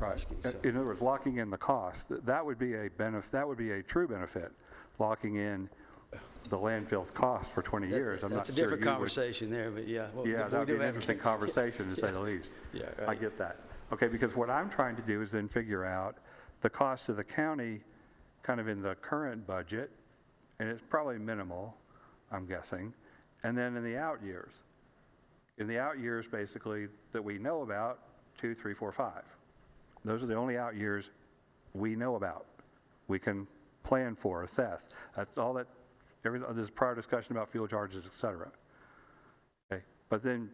asking. So. In other words, locking in the cost, that would be a benefit, that would be a true benefit, locking in the landfill's cost for 20 years. I'm not That's a sure different conversation there, but yeah. Yeah, that would be an interesting conversation, to say the least. Yeah, right. I get that. Okay, because what I'm trying to do is then figure out the cost of the county kind of in the current budget, and it's probably minimal, I'm guessing, and then in the out years. In the out years, basically, that we know about, 2, 3, 4, 5. Those are the only out years we know about. We can plan for, assess. That's all that, there's prior discussion about fuel charges, et cetera. Okay, but then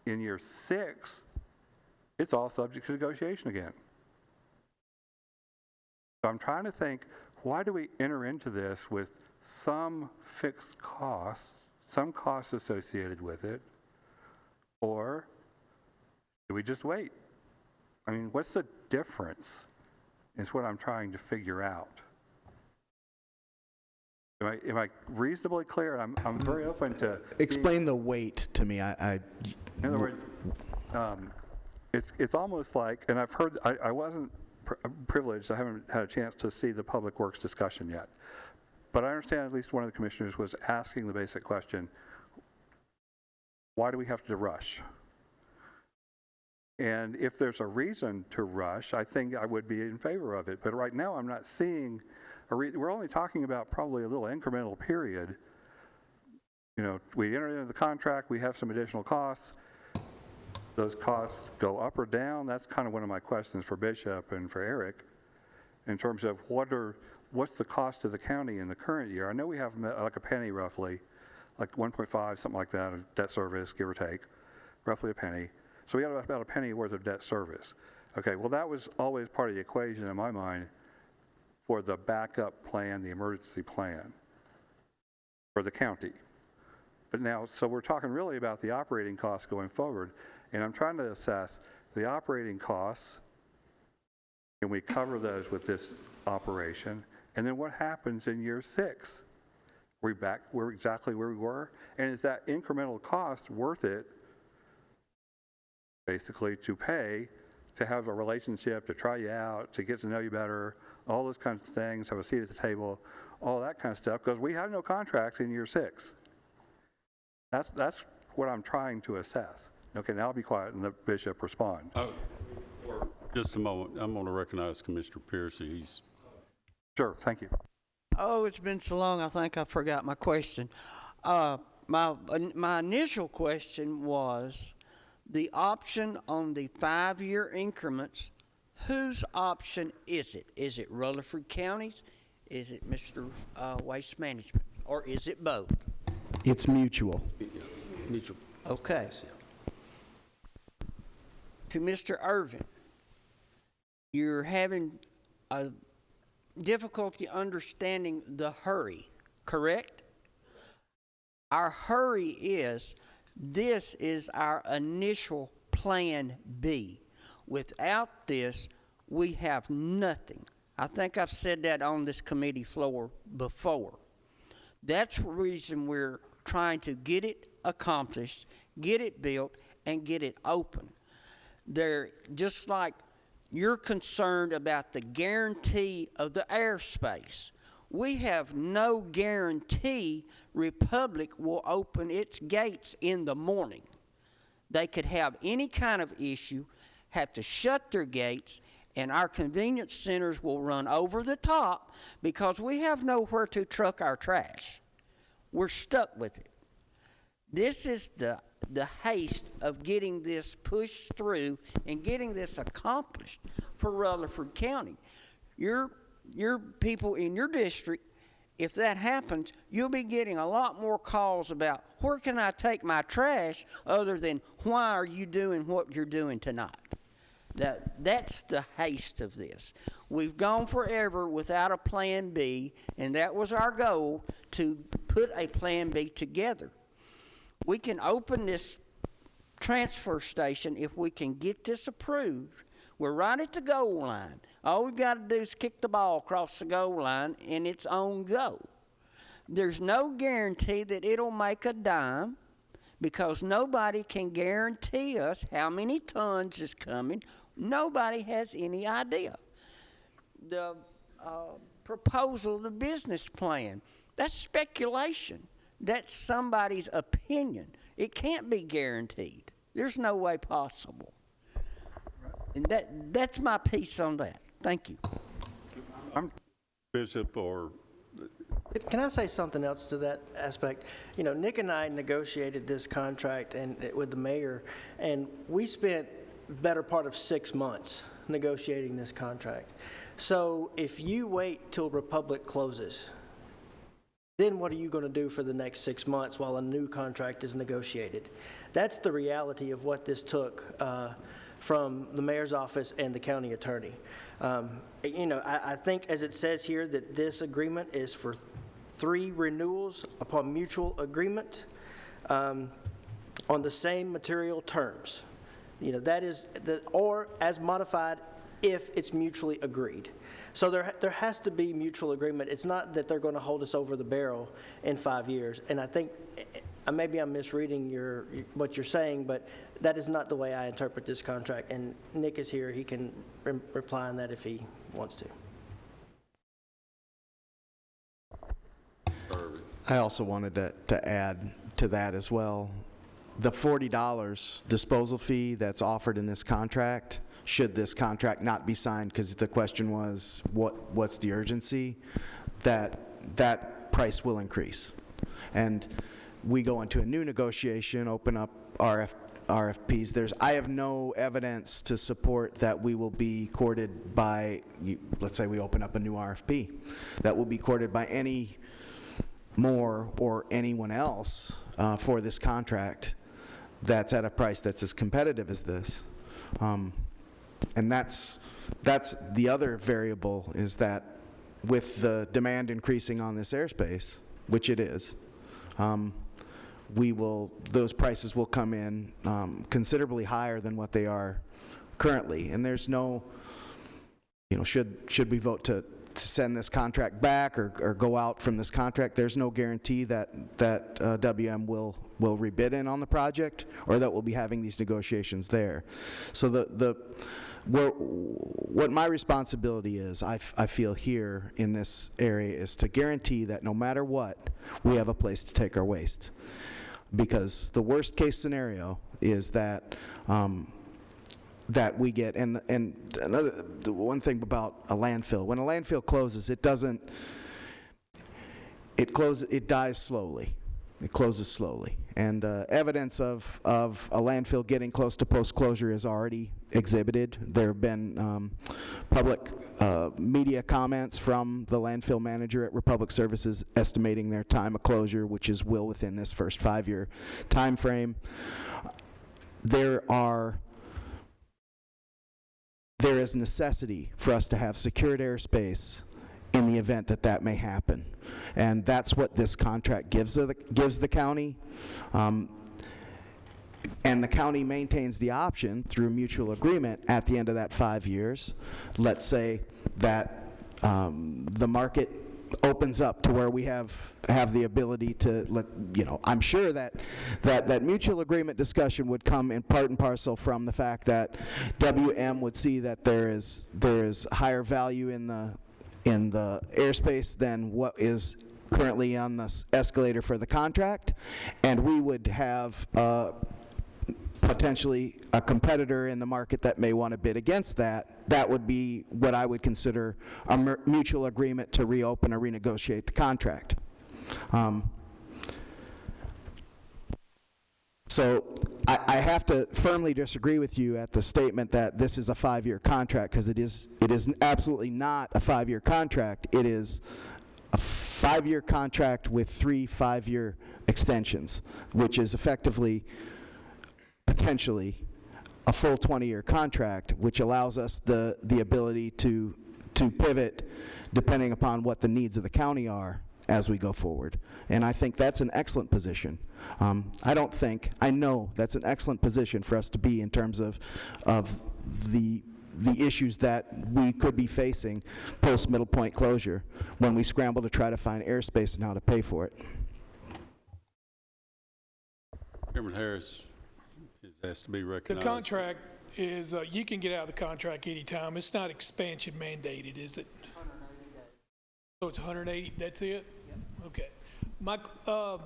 in year 6, it's all subject to negotiation again. So I'm trying to think, why do we enter into this with some fixed costs, some costs associated with it, or do we just wait? I mean, what's the difference is what I'm trying to figure out. Am I reasonably clear? I'm very open to... Explain the weight to me. In other words, it's almost like, and I've heard, I wasn't privileged, I haven't had a chance to see the Public Works discussion yet, but I understand at least one of the commissioners was asking the basic question, why do we have to rush? And if there's a reason to rush, I think I would be in favor of it. But right now, I'm not seeing we're only talking about probably a little incremental period. We enter into the contract, we have some additional costs. Those costs go up or down. That's kind of one of my questions for Bishop and for Eric in terms of what's the cost to the county in the current year. I know we have like a penny roughly, like 1.5, something like that of debt service, give or take, roughly a penny. So we got about a penny worth of debt service. Okay, well that was always part of the equation in my mind for the backup plan, the emergency plan for the county. But now, so we're talking really about the operating costs going forward, and I'm trying to assess the operating costs. Can we cover those with this operation? And then what happens in year 6? We're exactly where we were? And is that incremental cost worth it, basically, to pay, to have a relationship, to try you out, to get to know you better, all those kinds of things, have a seat at the table, all that kind of stuff, because we have no contracts in year 6. That's what I'm trying to assess. Okay, now I'll be quiet and let Bishop respond. Just a moment. I'm going to recognize Commissioner Piercy. Sure, thank you. Oh, it's been so long, I think I forgot my question. My initial question was the option on the 5-year increments. Whose option is it? Is it Rutherford County's? Is it Mr. Waste Management? Or is it both? It's mutual. Mutual. Okay. To Mr. Irvin, you're having a difficulty understanding the hurry, correct? Our hurry is, this is our initial plan B. Without this, we have nothing. I think I've said that on this committee floor before. That's the reason we're trying to get it accomplished, get it built, and get it open. They're just like you're concerned about the guarantee of the airspace. We have no guarantee Republic will open its gates in the morning. They could have any kind of issue, have to shut their gates, and our convenience centers will run over the top because we have nowhere to truck our trash. We're stuck with it. This is the haste of getting this pushed through and getting this accomplished for Rutherford County. Your people in your district, if that happens, you'll be getting a lot more calls about where can I take my trash other than why are you doing what you're doing tonight. That's the haste of this. We've gone forever without a plan B, and that was our goal, to put a plan B together. We can open this transfer station if we can get this approved We're right at the goal line. All we've got to do is kick the ball across the goal line, and it's on go. There's no guarantee that it'll make a dime, because nobody can guarantee us how many tons is coming. Nobody has any idea. The proposal, the business plan, that's speculation. That's somebody's opinion. It can't be guaranteed. There's no way possible. And that's my piece on that. Thank you. Bishop, or Can I say something else to that aspect? You know, Nick and I negotiated this contract with the mayor, and we spent better part of 6 months negotiating this contract. So if you wait till Republic closes, then what are you going to do for the next 6 months while a new contract is negotiated? That's the reality of what this took from the mayor's office and the county attorney. You know, I think, as it says here, that this agreement is for 3 renewals upon mutual agreement on the same material terms. You know, that is, or as modified if it's mutually agreed. So there has to be mutual agreement. It's not that they're going to hold us over the barrel in 5 years. And I think, maybe I'm misreading what you're saying, but that is not the way I interpret this contract. And Nick is here. He can reply on that if he wants to. I also wanted to add to that as well. The $40 disposal fee that's offered in this contract, should this contract not be signed, because the question was, what's the urgency, that price will increase. And we go into a new negotiation, open up RFPs. I have no evidence to support that we will be courted by, let's say we open up a new RFP, that will be courted by any more or anyone else for this contract that's at a price that's as competitive as this. And that's the other variable, is that with the demand increasing on this airspace, which it is, those prices will come in considerably higher than what they are currently. And there's no, should we vote to send this contract back or go out from this contract, there's no guarantee that WM will rebid in on the project, or that we'll be having these negotiations there. So what my responsibility is, I feel here in this area, is to guarantee that no matter what, we have a place to take our waste. Because the worst case scenario is that we get, and the one thing about a landfill, when a landfill closes, it dies slowly. It closes slowly. And evidence of a landfill getting close to post-closure is already exhibited. There have been public media comments from the landfill manager at Republic Services estimating their time of closure, which is well within this first 5-year time frame. There is necessity for us to have secured airspace in the event that may happen. And that's what this contract gives the county. And the county maintains the option through mutual agreement at the end of that 5 years. Let's say that the market opens up to where we have the ability to I'm sure that mutual agreement discussion would come in part and parcel from the fact that WM would see that there is higher value in the airspace than what is currently on the escalator for the contract, and we would have potentially a competitor in the market that may want to bid against that. That would be what I would consider a mutual agreement to reopen or renegotiate the contract. So I have to firmly disagree with you at the statement that this is a 5-year contract, because it is absolutely not a 5-year contract. It is a 5-year contract with 3 5-year extensions, which is effectively, potentially, a full 20-year contract, which allows us the ability to pivot depending upon what the needs of the county are as we go forward. And I think that's an excellent position. I know that's an excellent position for us to be in terms of the the issues that we could be facing post-Middle Point closure when we scramble to try to find airspace and how to pay for it. Chairman Harris is asked to be The recognized. contract is, you can get out of the contract anytime. It's not expansion mandated, is it? 180 days. So it's 180, that's it? Yep. Okay. Mike, how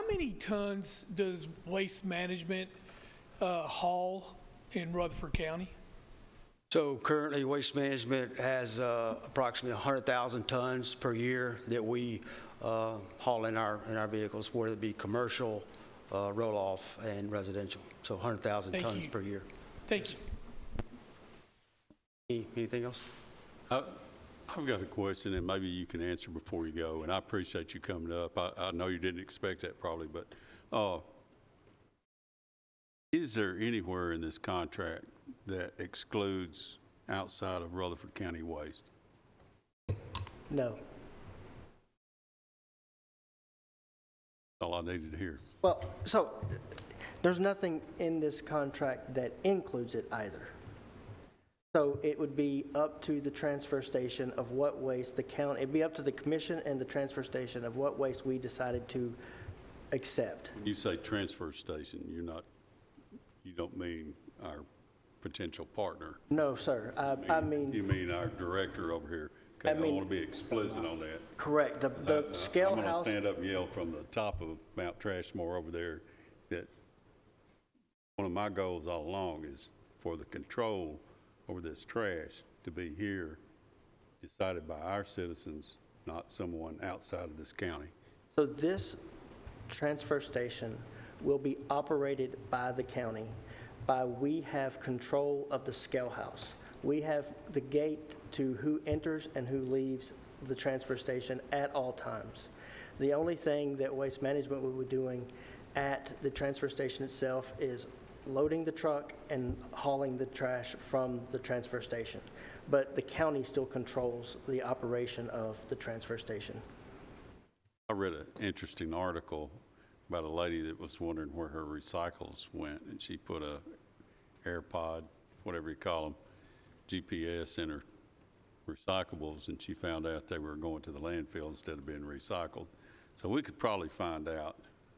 many tons does Waste Management haul in Rutherford County? So currently, Waste Management has approximately 100,000 tons per year that we haul in our vehicles, whether it be commercial, roll-off, and residential. So 100,000 tons per year. Thank you. Anything else? I've got a question, and maybe you can answer before you go, and I appreciate you coming up. I know you didn't expect that probably, but is there anywhere in this contract that excludes outside of Rutherford County waste? No. That's all I needed to hear. Well, so there's nothing in this contract that includes it either. So it would be up to the transfer station of what waste the county, it'd be up to the commission and the transfer station of what waste we decided to accept. When you say transfer station, you don't mean our potential partner. No, sir. I mean. You mean our director over here. Okay, I want to be explicit on that. Correct. The scale I'm house. going to stand up and yell from the top of Mount Trashmore over there that one of my goals all along is for the control over this trash to be here, decided by our citizens, not someone outside of this county. So this transfer station will be operated by the county. We have control of the scale house. We have the gate to who enters and who leaves the transfer station at all times. The only thing that Waste Management will be doing at the transfer station itself is loading the truck and hauling the trash from the transfer station. But the county still controls the operation of the transfer station. I read an interesting article about a lady that was wondering where her recycles went, and she put a AirPod, whatever you call them, GPS in her recyclables, and she found out they were going to the landfill instead of being recycled. So we could probably find out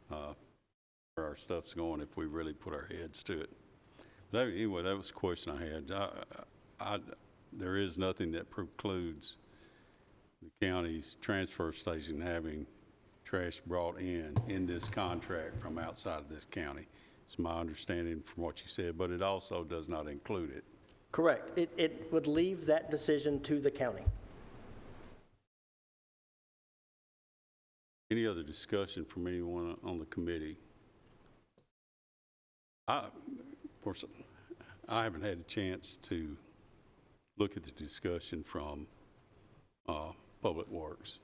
where our stuff's going if we really put our heads to it. But anyway, that was a question I had. There is nothing that precludes the county's transfer station having trash brought in this contract from outside of this county. It's my understanding from what you said, but it also does not include it. Correct. It would leave that decision to the county. Any other discussion from anyone on the committee? Of course, I haven't had a chance to look at the discussion from Public Works.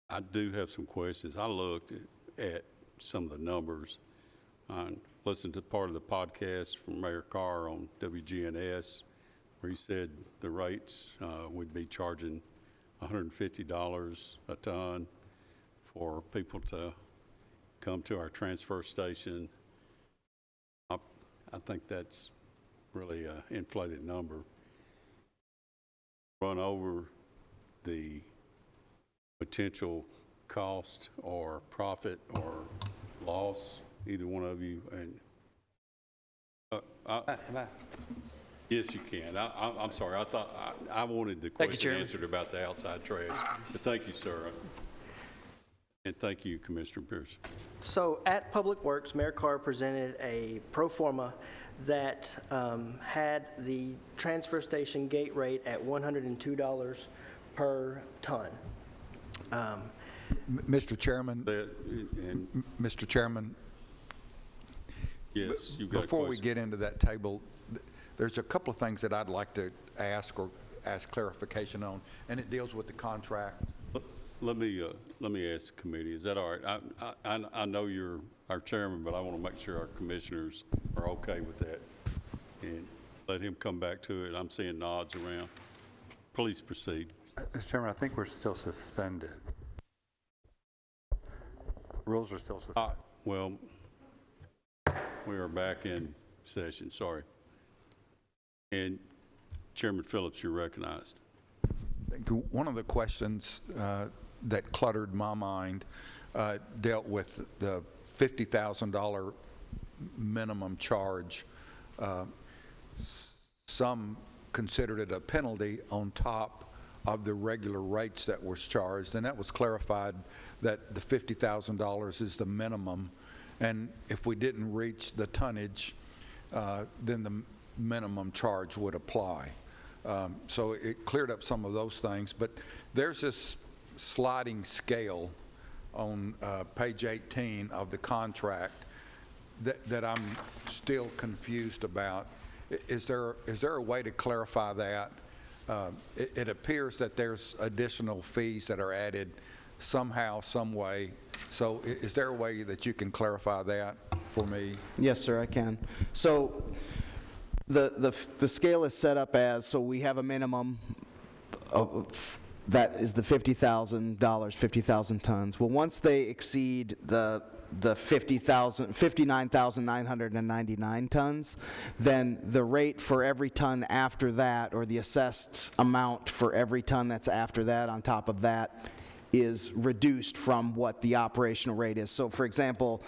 I do have some questions. I looked at some of the numbers and listened to part of the podcast from Mayor Carr on WGNS, where he said the rates would be charging $150 a ton for people to come to our transfer station. I think that's really an inflated number. Run over the potential cost or profit or loss, either one of you, and yes, you can. I'm sorry. I thought I wanted the question answered about the outside trash, but thank you, sir, and thank you, Commissioner Pierce. So at Public Works, Mayor Carr presented a pro forma that had the transfer station gate rate at $102 per ton. Mr. Chairman, Mr. Chairman, yes, you've got before we get into that table, there's a couple of things that I'd like to ask clarification on, and it deals with the contract. Let me ask the committee. Is that all right? I know you're our chairman, but I want to make sure our commissioners are okay with that, and let him come back to it. I'm seeing nods around. Please proceed. Mr. Chairman, I think we're still suspended. Rules are still suspended. Well, we are back in session. Sorry. And Chairman Phillips, you're recognized. Thank you. One of the questions that cluttered my mind dealt with the $50,000 minimum charge. Some considered it a penalty on top of the regular rates that was charged, and that was clarified that the $50,000 is the minimum, and if we didn't reach the tonnage, then the minimum charge would apply. So it cleared up some of those things, but there's this sliding scale on page 18 of the contract that I'm still confused about. Is there a way to clarify that? It appears that there's additional fees that are added somehow, some way. So is there a way that you can clarify that for me? Yes, sir, I can. So the scale is set up as, so we have a minimum of, that is the $50,000, 50,000 tons. Well, once they exceed the 59,999 tons, then the rate for every ton after that, or the assessed amount for every ton that's after that on top of that, is reduced from what the operational rate is. So for example,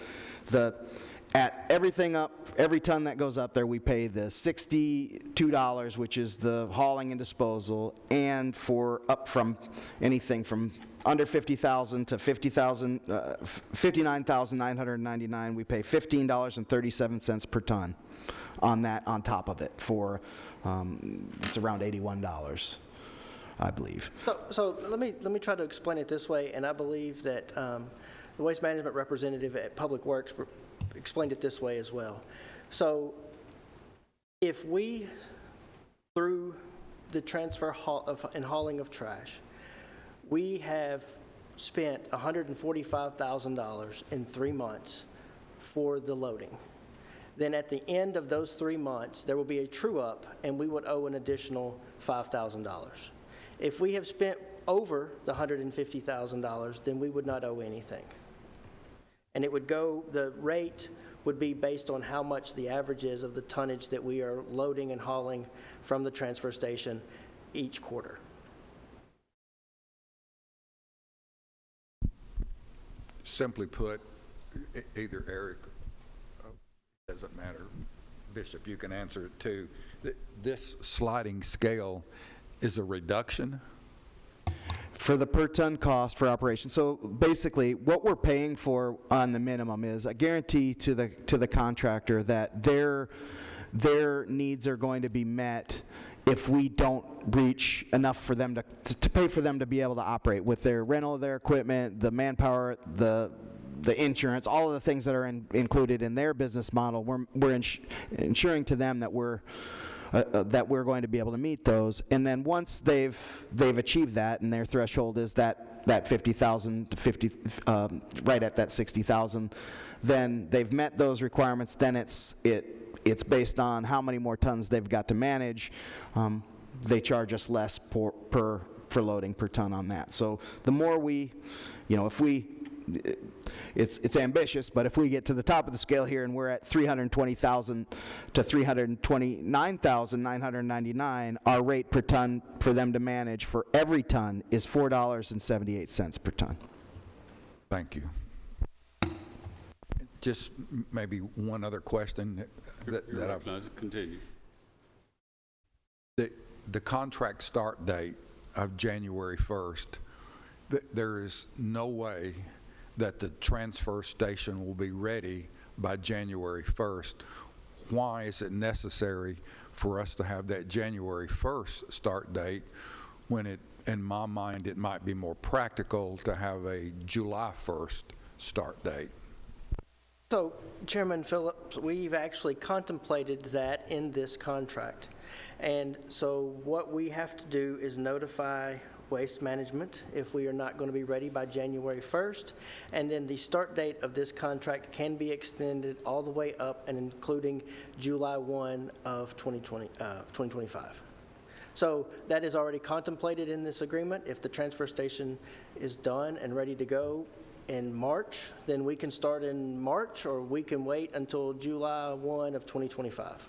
at everything up, every ton that goes up there, we pay the $62, which is the hauling and disposal, and for up from anything from under 50,000 to 59,999, we pay $15.37 per ton on that, on top of it, for it's around $81, I believe. So let me try to explain it this way, and I believe that the Waste Management representative at Public Works explained it this way as well. So if we, through the transfer and hauling of trash, we have spent $145,000 in 3 months for the loading, then at the end of those 3 months, there will be a true-up, and we would owe an additional $5,000. If we have spent over the $150,000, then we would not owe anything. And it would go, the rate would be based on how much the average is of the tonnage that we are loading and hauling from the transfer station each quarter. Simply put, either Eric, doesn't matter, Bishop, you can answer it too. This sliding scale is a reduction? For the per ton cost for operation. So basically, what we're paying for on the minimum is a guarantee to the contractor that their needs are going to be met if we don't reach enough for them to pay for them to be able to operate with their rental of their equipment, the manpower, the insurance, all of the things that are included in their business model. We're ensuring to them that we're going to be able to meet those. And then once they've achieved that, and their threshold is that 50,000 to 50, right at that 60,000, then they've met those requirements. Then it's based on how many more tons they've got to manage. They charge us less for loading per ton on that. So the more we, if we, it's ambitious, but if we get to the top of the scale here and we're at 320,000 to 329,999, our rate per ton for them to manage for every ton is $4.78 per ton. Thank you. Just maybe one other question that I've... Continue. The contract start date of January 1st, there is no way that the transfer station will be ready by January 1st. Why is it necessary for us to have that January 1st start date when it, in my mind, it might be more practical to have a July 1st start date? So, Chairman Phillips, we've actually contemplated that in this contract. And so what we have to do is notify Waste Management if we are not going to be ready by January 1st. And then the start date of this contract can be extended all the way up and including July 1 of 2025. So that is already contemplated in this agreement. If the transfer station is done and ready to go in March, then we can start in March, or we can wait until July 1 of 2025.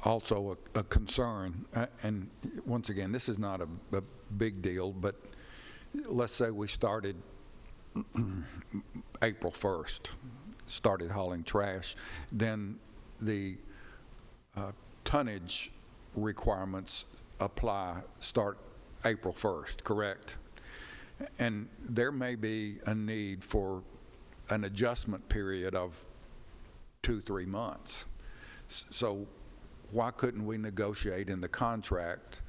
also a concern, and once again, this is not a big deal, but let's say we started April 1st, started hauling trash, then the tonnage requirements start April 1st, correct? And there may be a need for an adjustment period of 2-3 months. So why couldn't we negotiate in the contract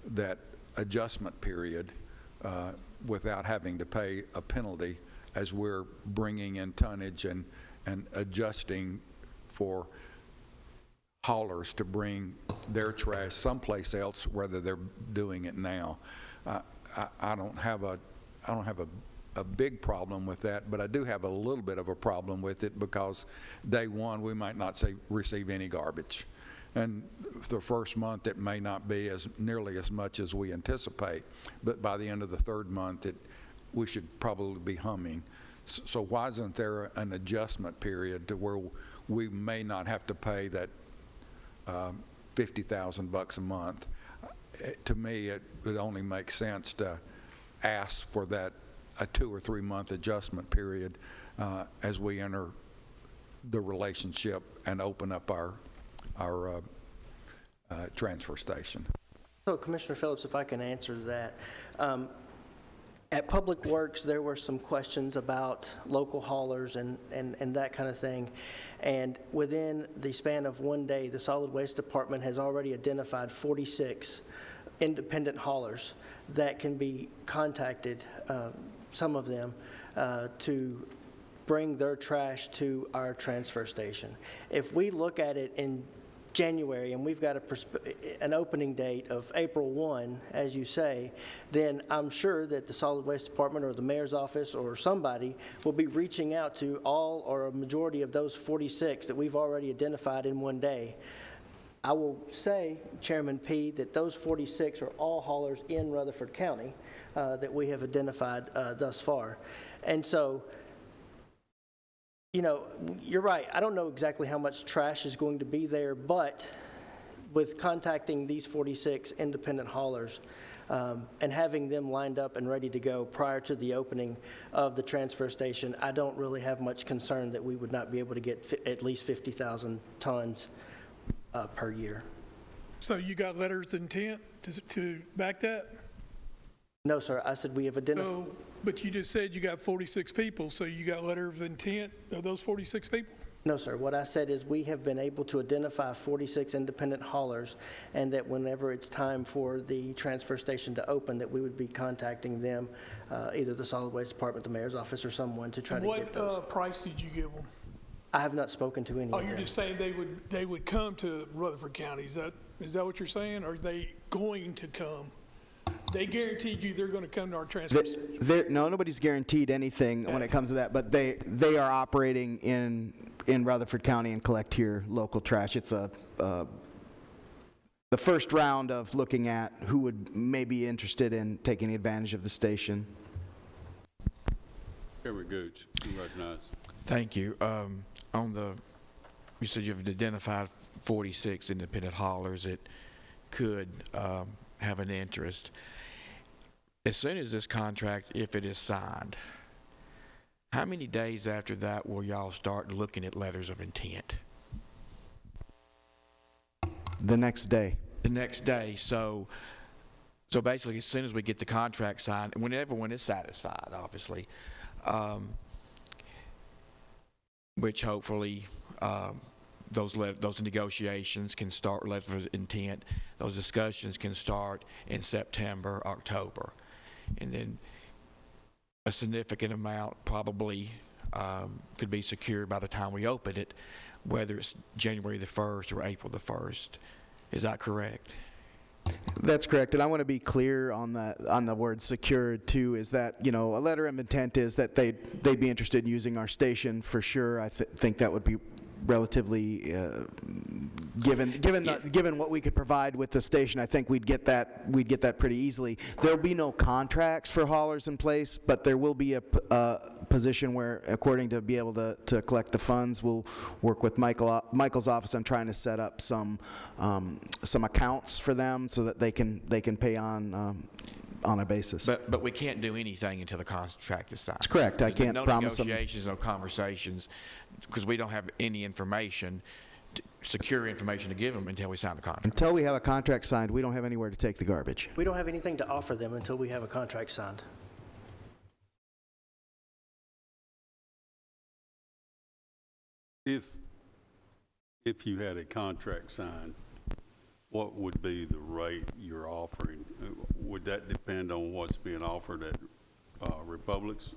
that adjustment period without having to pay a penalty as we're bringing in tonnage and adjusting for haulers to bring their trash someplace else, whether they're doing it now? I don't have a big problem with that, but I do have a little bit of a problem with it because day one we might not receive any garbage, and the first month it may not be nearly as much as we anticipate, but by the end of the third month we should probably be humming. So why isn't there an adjustment period to where we may not have to pay that $50,000 a month? To me, it would only make sense to ask for that a 2 or 3 month adjustment period as we enter the relationship and open up our transfer station. So, Commissioner Phillips, if I can answer that. At Public Works, there were some questions about local haulers and that kind of thing. And within the span of one day, the Solid Waste Department has already identified 46 independent haulers that can be contacted, some of them, to bring their trash to our transfer station. If we look at it in January and we've got an opening date of April 1, as you say, then I'm sure that the Solid Waste Department or the Mayor's office or somebody will be reaching out to all or a majority of those 46 that we've already identified in one day. I will say, Chairman P., that those 46 are all haulers in Rutherford County that we have identified thus far. And so, you know, you're right. I don't know exactly how much trash is going to be there, but with contacting these 46 independent haulers and having them lined up and ready to go prior to the opening of the transfer station, I don't really have much concern that we would not be able to get at least 50,000 tons per year. So you got letters of intent to back that? No, sir. I said we have identified. So, but you just said you got 46 people, so you got letter of intent of those 46 people? No, sir. What I said is we have been able to identify 46 independent haulers, and that whenever it's time for the transfer station to open, that we would be contacting them, either the Solid Waste Department, the Mayor's office, or someone to try to get those. What price did you give them? I have not spoken to any Oh, of them. you're just saying they would come to Rutherford County. Is that what you're saying? Or are they going to come? They guaranteed you they're going to come to our transfer station? No, nobody's guaranteed anything when it comes to that, but they are operating in Rutherford County and collect here local trash. It's the first round of looking at who would may be interested in taking advantage of the station. Chairman Gooch, you recognize. Thank you. You said you've identified 46 independent haulers that could have an interest. As soon as this contract, if it is signed, how many days after that will y'all start looking at letters of intent? The next day. The next day. So basically, as soon as we get the contract signed, when everyone is satisfied, obviously, which hopefully those negotiations can start, letters of intent, those discussions can start in September, October. And then a significant amount probably could be secured by the time we open it, whether it's January the 1st or April the 1st. Is that correct? That's correct, and I want to be clear on the word secured too. Is that, you know, a letter of intent is that they'd be interested in using our station for sure. I think that would be relatively, given what we could provide with the station, I think we'd get that pretty easily. There'll be no contracts for haulers in place, but there will be a position where, according to be able to collect the funds, we'll work with Michael's office on trying to set up some accounts for them so that they can pay on a basis. But we can't do anything until the contract is signed. That's correct. I can't promise them. No negotiations, no conversations, because we don't have any information, secure information to give them until we sign the contract. Until we have a contract signed, we don't have anywhere to take the garbage. We don't have anything to offer them until we have a contract signed. If you had a contract signed, what would be the rate you're offering? Would that depend on what's being offered at Republic's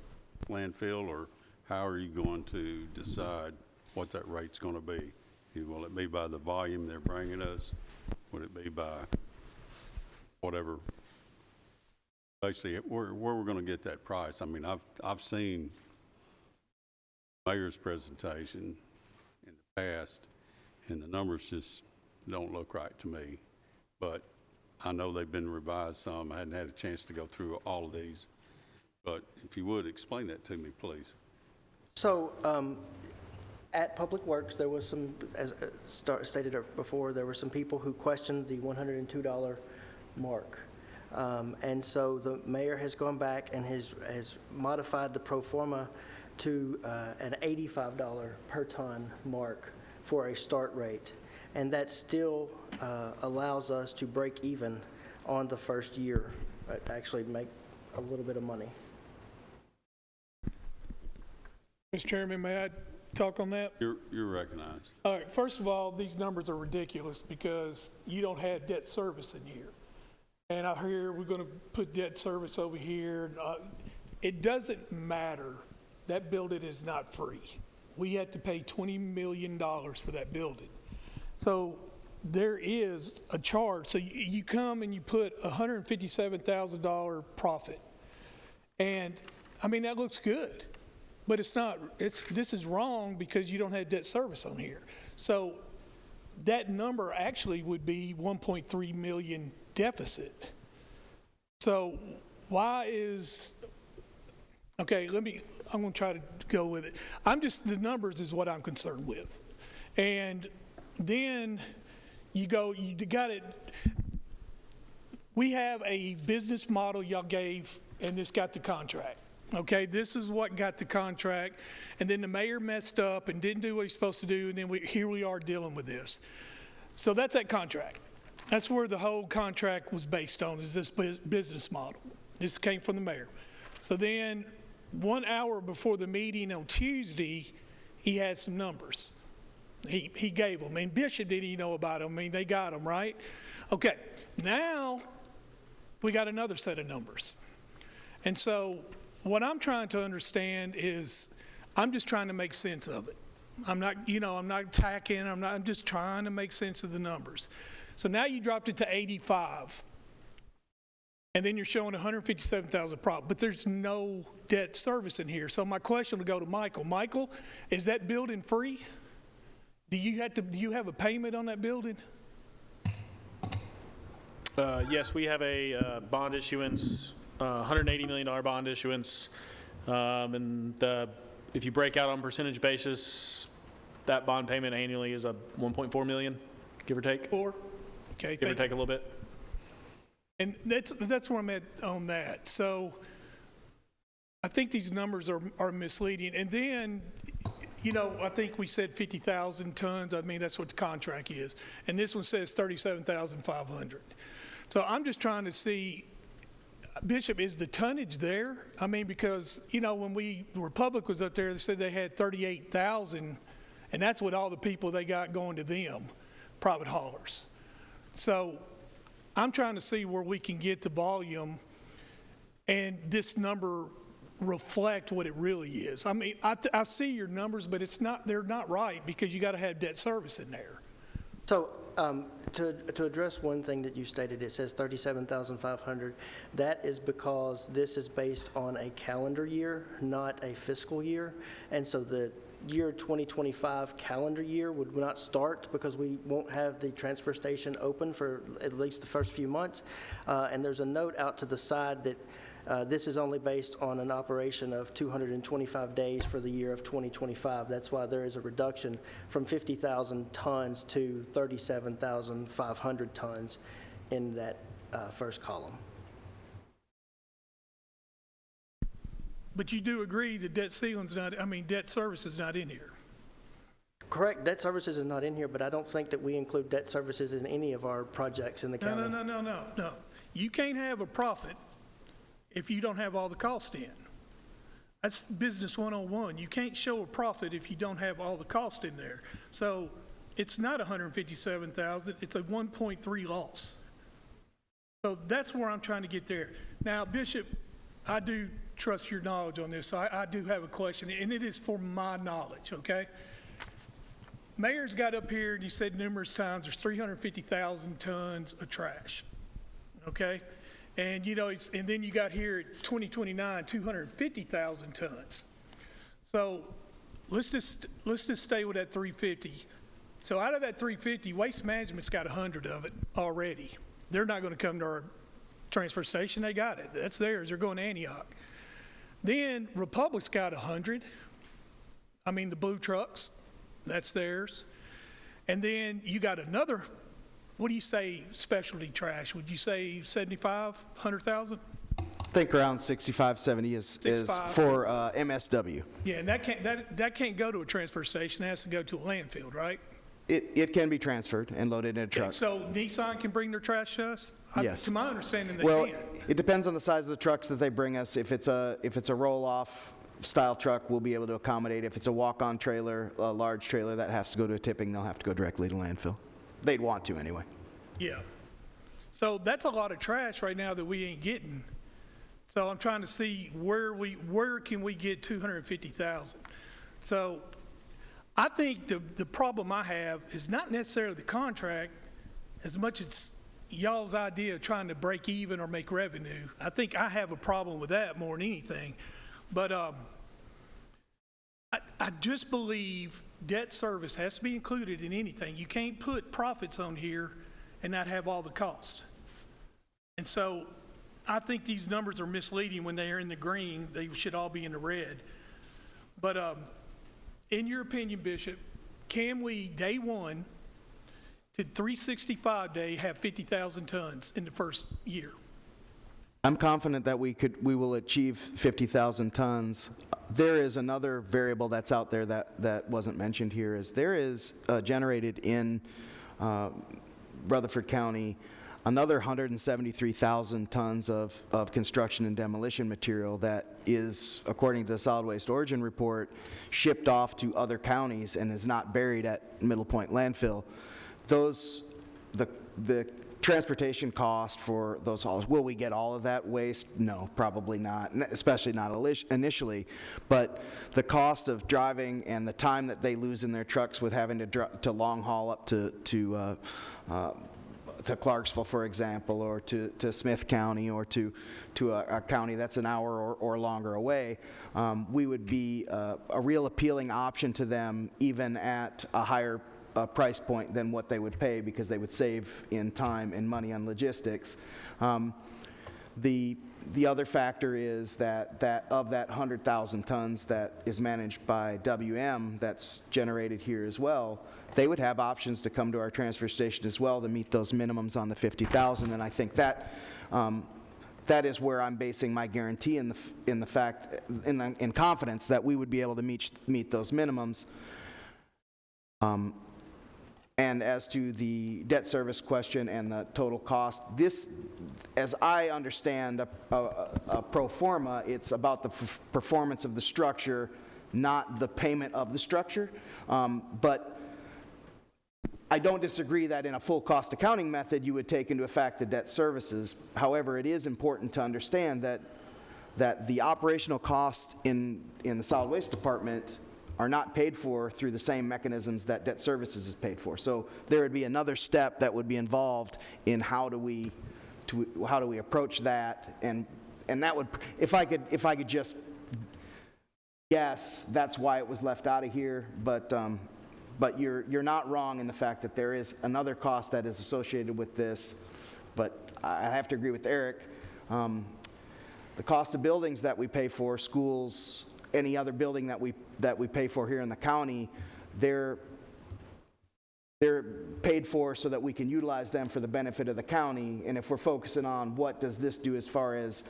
landfill, or how are you going to decide what that rate's going to be? Will it be by the volume they're bringing us? Would it be by whatever? Basically, where we're going to get that price? I mean, I've seen mayor's presentation in the past, and the numbers just don't look right to me. But I know they've been revised some. I hadn't had a chance to go through all of these. But if you would, explain that to me, please. So at Public Works, there was some, as stated before, there were some people who questioned the $102 mark. And so the mayor has gone back and has modified the pro forma to an $85 per ton mark for a start rate. And that still allows us to break even on the first year, actually make a little bit of money. Mr. Chairman, may I talk on that? You're recognized. All right, first of all, these numbers are ridiculous because you don't have debt service in here. And I hear we're going to put debt service over here. It doesn't matter. That building is not free. We had to pay $20 million for that building. So there is a charge. So you come and you put $157,000 profit. And I mean, that looks good. But it's not, this is wrong because you don't have debt service on here. So that number actually would be 1.3 million deficit. So why is, okay, I'm gonna try to go with it. The numbers is what I'm concerned with. And then you got it, we have a business model y'all gave, and this got the contract. Okay, this is what got the contract, and then the mayor messed up and didn't do what he's supposed to do, and then here we are dealing with this. So that's that contract. That's where the whole contract was based on, is this business model. This came from the mayor. So then 1 hour before the meeting on Tuesday, he had some numbers. He gave them, and Bishop didn't even know about them. I mean, they got them, right? Okay, now we got another set of numbers. And so what I'm trying to understand is, I'm just trying to make sense of it. I'm not attacking, I'm just trying to make sense of the numbers. So now you dropped it to 85, and then you're showing 157,000 profit, but there's no debt service in here. So my question will go to Michael. Michael, is that building free? Do you have a payment on that building? Yes, we have a bond issuance, $180 million bond issuance. If you break out on percentage basis, that bond payment annually is a $1.4 million, give or take. Okay, give or take a little bit. And that's where I'm at on that. So I think these numbers are misleading. And then, I think we said 50,000 tons. I mean, that's what the contract is. And this one says 37,500. So I'm just trying to see, Bishop, is the tonnage there? I mean, because, when Republic was up there, they said they had 38,000, and that's what all the people they got going to them, private haulers. So I'm trying to see where we can get the volume and this number reflect what it really is. I mean, I see your numbers, but they're not right because you got to have debt service in there. So to address one thing that you stated, it says 37,500. That is because this is based on a calendar year, not a fiscal year. And so year 2025 calendar year would not start because we won't have the transfer station open for at least the first few months. And there's a note out to the side that this is only based on an operation of 225 days for the year of 2025. That's why there is a reduction from 50,000 tons to 37,500 tons in that first column. But you do agree that debt service is not in here? Correct, debt services is not in here, but I don't think that we include debt services in any of our projects in the county. No. You can't have a profit if you don't have all the cost in. That's business 101. You can't show a profit if you don't have all the cost in there. So it's not 157,000, it's a 1.3 loss. So that's where I'm trying to get there. Now, Bishop, I do trust your knowledge on this. I do have a question, and it is for my knowledge, okay? Mayor's got up here and he said numerous times there's 350,000 tons of trash, okay? And and then you got here at 2029, 250,000 tons. So let's just stay with that 350. So out of that 350, Waste Management's got 100 of it already. They're not going to come to our transfer station. They got it. That's theirs. They're going to Antioch. Then Republic's got 100. The blue trucks, that's theirs. And then you got another, what do you say, specialty trash? Would you say 75, 100,000? I think around 65, 70 is for MSW. Yeah, and that can't go to a transfer station. It has to go to a landfill, right? It can be transferred and loaded in a truck. So Nissan can bring their trash to us? Yes. To my understanding, they Well, can. it depends on the size of the trucks that they bring us. If it's a roll-off style truck, we'll be able to accommodate. If it's a walk-on trailer, a large trailer that has to go to a tipping, they'll have to go directly to landfill. They'd want to anyway. Yeah. So that's a lot of trash right now that we ain't getting. So I'm trying to see where can we get 250,000. So I think the problem I have is not necessarily the contract as much as y'all's idea of trying to break even or make revenue. I think I have a problem with that more than anything. But I just believe debt service has to be included in anything. You can't put profits on here and not have all the cost. And so I think these numbers are misleading when they are in the green. They should all be in the red. But in your opinion, Bishop, can we, day one to 365 day, have 50,000 tons in the first year? I'm confident that we will achieve 50,000 tons. There is another variable that's out there that wasn't mentioned here. Is there is generated in Rutherford County another 173,000 tons of construction and demolition material that is, according to the Solid Waste Origin Report, shipped off to other counties and is not buried at Middle Point Landfill. The transportation cost for those hauls, will we get all of that waste? No, probably not, especially not initially. But the cost of driving and the time that they lose in their trucks with having to long haul up to Clarksville, for example, or to Smith County, or to a county that's an hour or longer away, we would be a real appealing option to them, even at a higher price point than what they would pay, because they would save in time and money on logistics. The other factor is that of that 100,000 tons that is managed by WM that's generated here as well, they would have options to come to our transfer station as well to meet those minimums on the 50,000. And I think that is where I'm basing my guarantee in confidence that we would be able to meet those minimums. And as to the debt service question and the total cost, this, as I understand a pro forma, it's about the performance of the structure, not the payment of the structure. But I don't disagree that in a full cost accounting method you would take into effect the debt services. However, it is important to understand that the operational costs in the solid waste department are not paid for through the same mechanisms that debt services is paid for. So there would be another step that would be involved in how do we approach that, and that would, if I could just Yes, that's why it was left out of here, but you're not wrong in the fact that there is another cost that is associated with this. But I have to agree with Eric. The cost of buildings that we pay for, schools, any other building that we pay for here in the county, they're paid for so that we can utilize them for the benefit of the county. And if we're focusing on what does this do as far as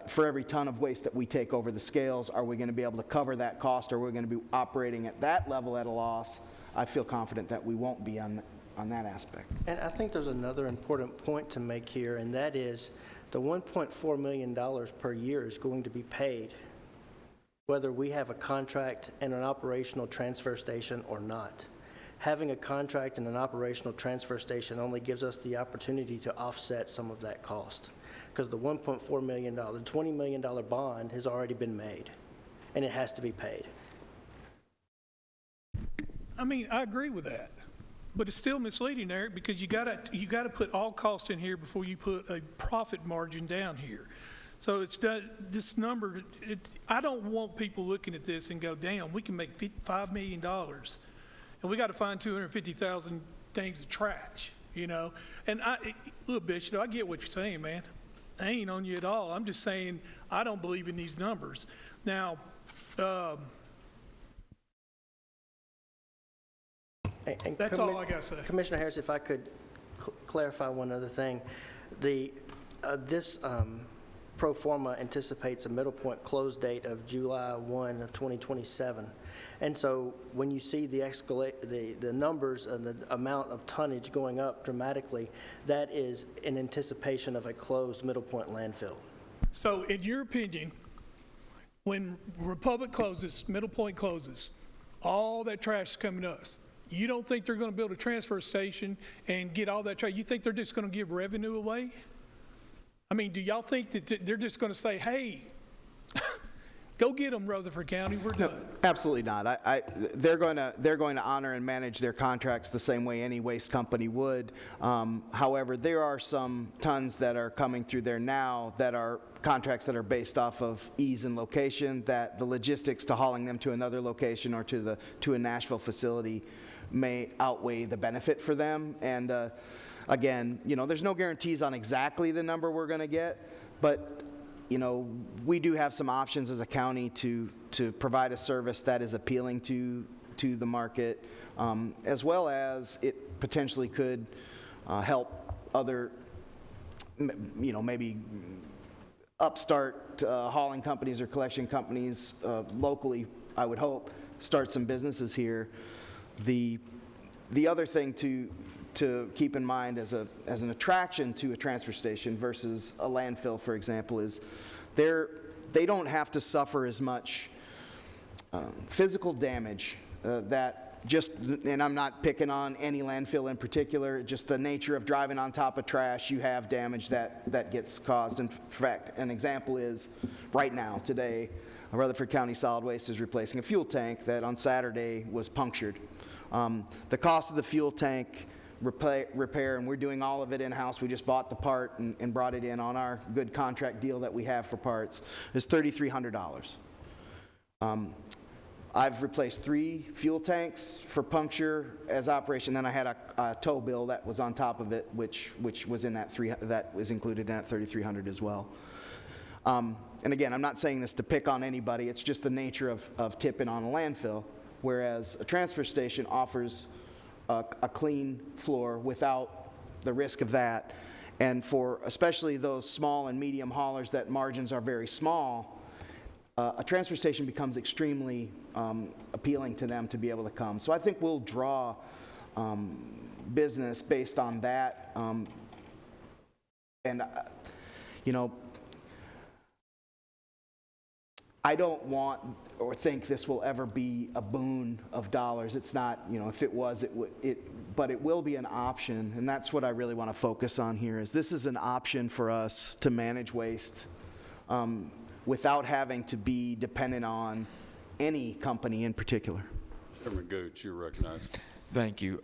for every ton of waste that we take over the scales, are we going to be able to cover that cost, or are we going to be operating at that level at a loss? I feel confident that we won't be on that aspect. And I think there's another important point to make here, and that is the $1.4 million per year is going to be paid whether we have a contract and an operational transfer station or not. Having a contract and an operational transfer station only gives us the opportunity to offset some of that cost, because the $1.4 million, $20 million bond has already been made, and it has to be paid. I mean, I agree with that, but it's still misleading, Eric, because you gotta put all cost in here before you put a profit margin down here. So it's done, this number, I don't want people looking at this and go, damn, we can make $5 million, and we got to find 250,000 things of trash, you know? And look, Bishop, I get what you're saying, man. I ain't on you at all. I'm just saying I don't believe in these numbers. Now, that's all I got to say. Commissioner Harris, if I could clarify one other thing. This pro forma anticipates a middle point close date of July 1 of 2027. And so when you see the numbers and the amount of tonnage going up dramatically, that is in anticipation of a closed middle point landfill. So in your opinion, when Republic closes, middle point closes, all that trash is coming to us. You don't think they're going to build a transfer station and get all that trash? You think they're just going to give revenue away? I mean, do y'all think that they're just going to say, hey, go get them, Rutherford County, we're done? No, absolutely not. They're going to honor and manage their contracts the same way any waste company would. However, there are some tons that are coming through there now that are contracts that are based off of ease and location, that the logistics to hauling them to another location or to a Nashville facility may outweigh the benefit for them. And again, you know, there's no guarantees on exactly the number we're going to get, but you know, we do have some options as a county to provide a service that is appealing to the market, as well as it potentially could help other, you know, maybe upstart hauling companies or collection companies locally, I would hope, start some businesses here. The other thing to keep in mind as an attraction to a transfer station versus a landfill, for example, is they don't have to suffer as much physical damage that just, and I'm not picking on any landfill in particular, just the nature of driving on top of trash, you have damage that gets caused. In fact, an example is right now, today, Rutherford County Solid Waste is replacing a fuel tank that on Saturday was punctured. The cost of the fuel tank repair, and we're doing all of it in-house. We just bought the part and brought it in on our good contract deal that we have for parts, is $3,300. I've replaced 3 fuel tanks for puncture as operation. Then I had a tow bill that was on top of it, which was in that was included in that $3,300 as well. And again, I'm not saying this to pick on anybody. It's just the nature of tipping on a landfill, whereas a transfer station offers a clean floor without the risk of that. And for especially those small and medium haulers that margins are very small, a transfer station becomes extremely appealing to them to be able to come. So I think we'll draw business based on that. And, you know, I don't want or think this will ever be a boon of dollars. It's not, you know, if it was, but it will be an option, and that's what I really want to focus on here, is this is an option for us to manage waste without having to be dependent on any company in particular. Chairman Gooch, you're recognized. Thank you,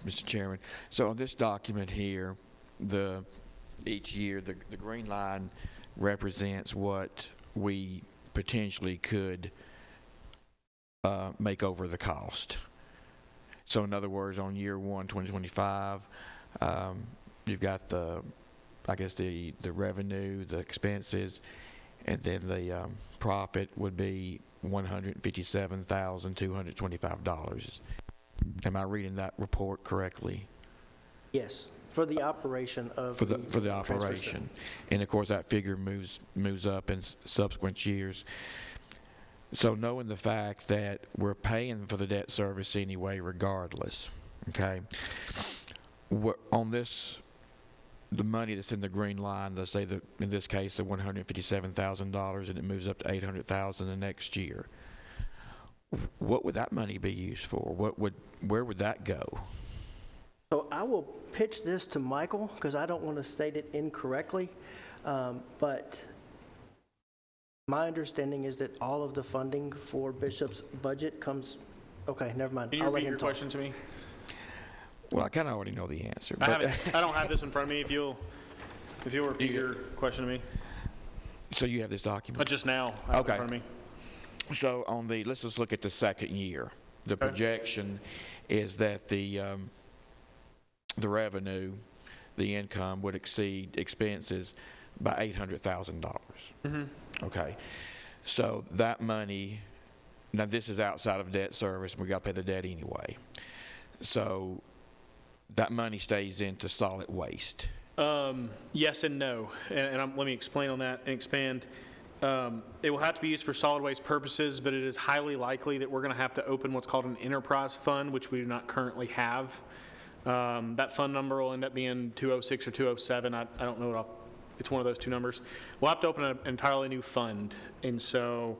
Mr. Chairman. So on this document here, each year, the green line represents what we potentially could make over the cost. So in other words, on year one, 2025, you've got the revenue, the expenses, and then the profit would be $157,225. Am I reading that report correctly? Yes, for the operation of For the transfer operation, station. and of course that figure moves up in subsequent years. So knowing the fact that we're paying for the debt service anyway, regardless, okay, on this, the money that's in the green line, let's say that in this case the $157,000, and it moves up to $800,000 the next year, what would that money be used for? Where would that go? So I will pitch this to Michael because I don't want to state it incorrectly, but my understanding is that all of the funding for Bishop's budget comes, okay, never mind. Can you I'll let repeat him your talk. question to me? Well, I kind of already know the answer. I don't have this in front of me. If you'll repeat your question to me. So you have this document? Just now. I have it in front of me. So let's just look at the second year. The projection is that the revenue, the income would exceed expenses by $800,000. Mm-hmm. Okay. So that money, now this is outside of debt service, and we got to pay the debt anyway. So that money stays into solid waste. Yes and no. And let me explain on that and expand. It will have to be used for solid waste purposes, but it is highly likely that we're going to have to open what's called an enterprise fund, which we do not currently have. That fund number will end up being 206 or 207. I don't know it's one of those two numbers. We'll have to open an entirely new fund. And so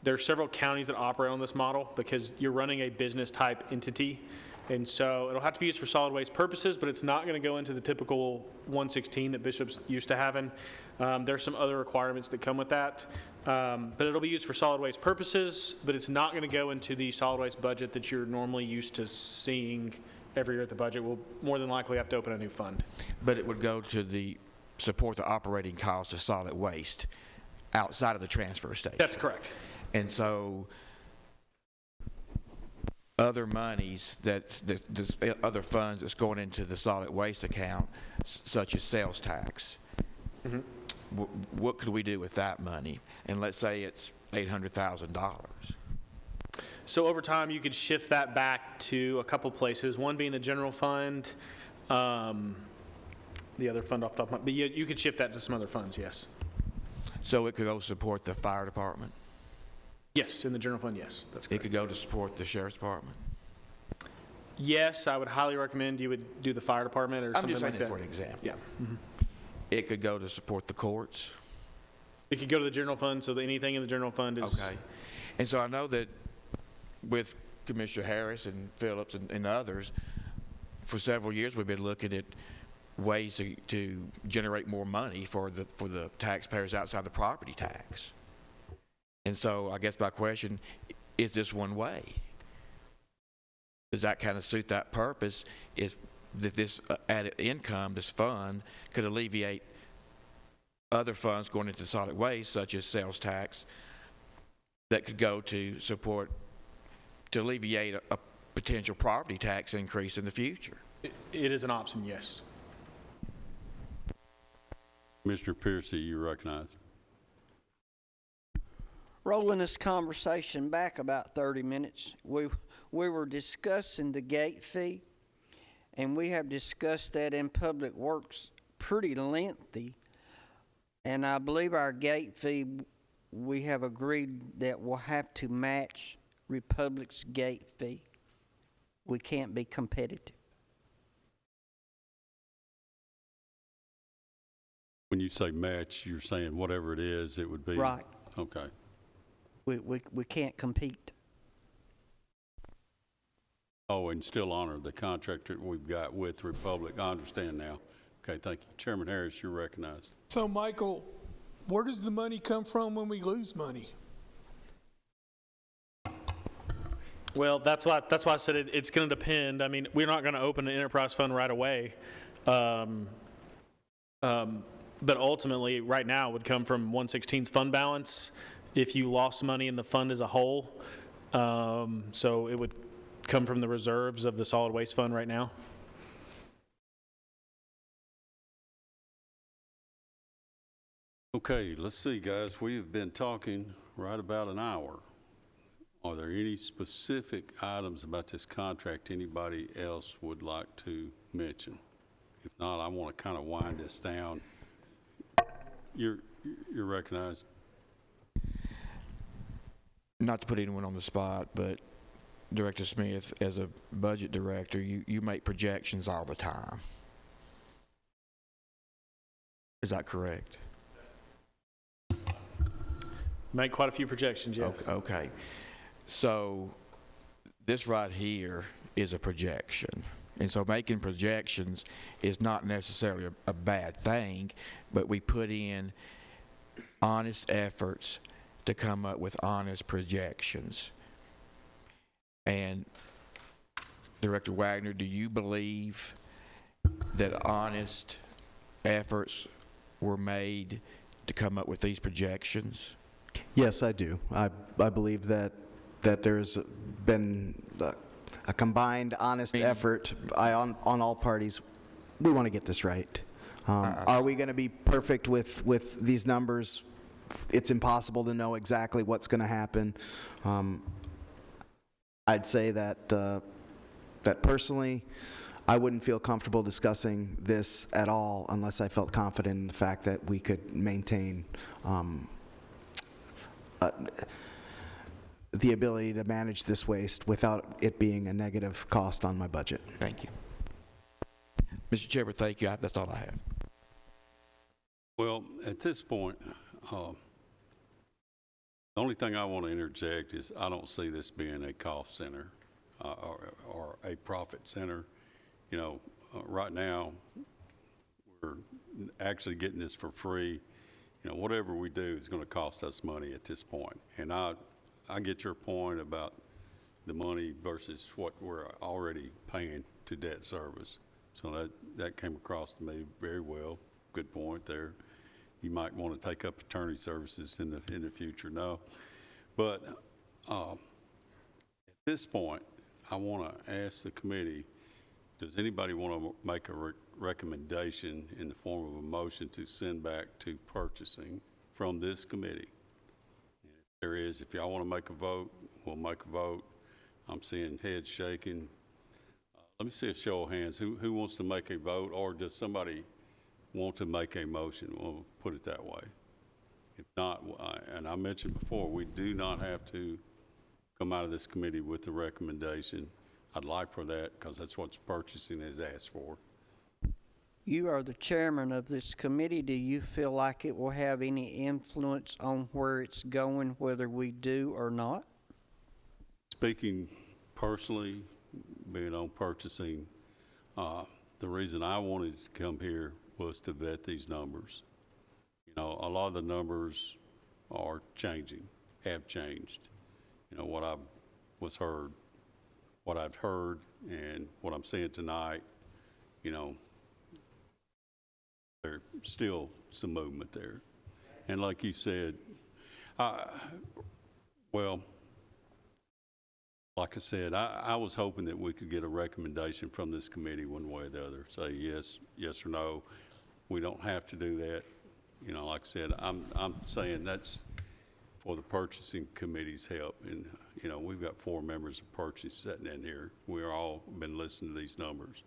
there are several counties that operate on this model because you're running a business type entity. And so it'll have to be used for solid waste purposes, but it's not going to go into the typical 116 that Bishop's used to having. There's some other requirements that come with that. But it'll be used for solid waste purposes, but it's not going to go into the solid waste budget that you're normally used to seeing every year at the budget. We'll more than likely have to open a new fund. But it would go to support the operating cost of solid waste outside of the transfer station. That's correct. And so other monies other funds that's going into the solid waste account, such as sales tax, Mm-hmm. what could we do with that money? And let's say it's $800,000. So over time, you could shift that back to a couple places, one being the general fund, the other fund off the top of my, but you could shift that to some other funds, yes. So it could go support the fire department? Yes, in the general fund, yes, that's correct. It could go to support the sheriff's department? Yes, I would highly recommend you would do the fire department or something like that. I'm just saying it for an example. Yeah. Mm-hmm. It could go to support the courts? It could go to the general fund, so that anything in the general fund is... Okay. And so I know that with Commissioner Harris and Phillips and others, for several years we've been looking at ways to generate more money for the taxpayers outside the property tax. And so I guess my question, is this one way? Does that kind of suit that purpose? Is that this added income, this fund, could alleviate other funds going into solid waste, such as sales tax, that could go to alleviate a potential property tax increase in the future? It is an option, yes. Mr. Piercy, you recognized. Rolling this conversation back about 30 minutes, we were discussing the gate fee, and we have discussed that in Public Works pretty lengthy. And I believe our gate fee, we have agreed that we'll have to match Republic's gate fee. We can't be competitive. When you say match, you're saying whatever it is, it would be? Right. Okay. We can't compete. Oh, and still honor the contract that we've got with Republic. I understand now. Okay, thank you. Chairman Harris, you're recognized. So, Michael, where does the money come from when we lose money? Well, that's why I said it's going to depend. I mean, we're not going to open an enterprise fund right away. But ultimately, right now, it would come from 116's fund balance. If you lost money in the fund as a whole, So it would come from the reserves of the solid waste fund right now. Okay, let's see, guys. We have been talking right about an hour. Are there any specific items about this contract anybody else would like to mention? If not, I want to kind of wind this down. You're recognized. Not to put anyone on the spot, but Director Smith, as a budget director, you make projections all the time. Is that correct? Make quite a few projections, yes. Okay. So this right here is a projection. And so making projections is not necessarily a bad thing, but we put in honest efforts to come up with honest projections. And Director Wagner, do you believe that honest efforts were made to come up with these projections? Yes, I do. I believe that there's been a combined, honest effort on all parties. We want to get this right. Are we going to be perfect with these numbers? It's impossible to know exactly what's going to happen. I'd say that personally, I wouldn't feel comfortable discussing this at all unless I felt confident in the fact that we could maintain the ability to manage this waste without it being a negative cost on my budget. Thank you. Mr. Chairman, thank you. That's all I have. Well, at this point, the only thing I want to interject is I don't see this being a cost center or a profit center. You know, right now, we're actually getting this for free. You know, whatever we do is going to cost us money at this point. And I get your point about the money versus what we're already paying to debt service. So that came across to me very well. Good point there. You might want to take up attorney services in the future. No, but at this point, I want to ask the committee: does anybody want to make a recommendation in the form of a motion to send back to purchasing from this committee? And if there is, if y'all want to make a vote, we'll make a vote. I'm seeing heads shaking. Let me see a show of hands. Who wants to make a vote, or does somebody want to make a motion? We'll put it that way. If not, and I mentioned before, we do not have to come out of this committee with a recommendation. I'd like for that because that's what purchasing is asked for. You are the chairman of this committee. Do you feel like it will have any influence on where it's going, whether we do or not? Speaking personally, being on purchasing, the reason I wanted to come here was to vet these numbers. You know, a lot of the numbers are changing, have changed. You know, what I've heard and what I'm seeing tonight, you know, there's still some movement there. And like you said, well, like I said, I was hoping that we could get a recommendation from this committee one way or the other. Say yes or no. We don't have to do that. You know, like I said, I'm saying that's for the purchasing committee's help. And, you know, we've got 4 members of purchase sitting in here. We're all been listening to these numbers.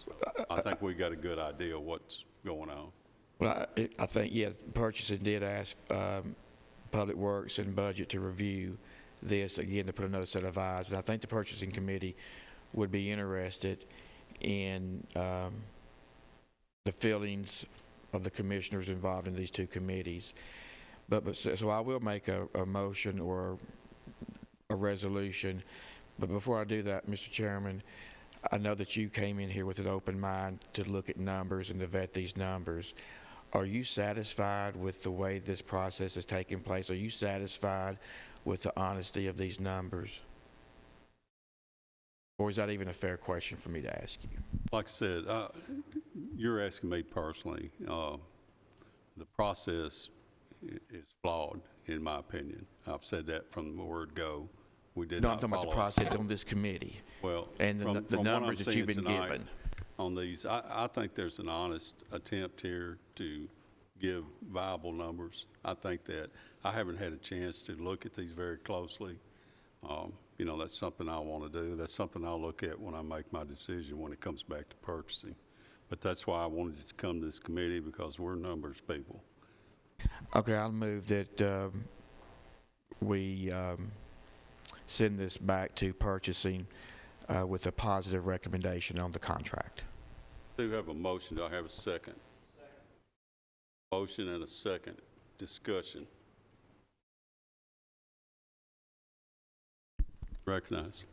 So I think we got a good idea of what's going on. Well, I think, yeah, purchasing did ask Public Works and Budget to review this again, to put another set of eyes. And I think the purchasing committee would be interested in the feelings of the commissioners involved in these 2 committees. So I will make a motion or a resolution. But before I do that, Mr. Chairman, I know that you came in here with an open mind to look at numbers and to vet these numbers. Are you satisfied with the way this process is taking place? Are you satisfied with the honesty of these numbers? Or is that even a fair question for me to ask you? Like I said, you're asking me personally. The process is flawed, in my opinion. I've said that from the word go. we did No, I'm not talking about the follow. process on this committee. Well, And from the what I'm numbers that seeing you've been tonight given. on these, I think there's an honest attempt here to give viable numbers. I think that I haven't had a chance to look at these very closely. You know, that's something I want to do. That's something I'll look at when I make my decision when it comes back to purchasing. But that's why I wanted to come to this committee, because we're numbers people. Okay, I'll move that we send this back to purchasing with a positive recommendation on the contract. Do have a motion. Do I have a second? Motion and a second. Discussion. Recognize.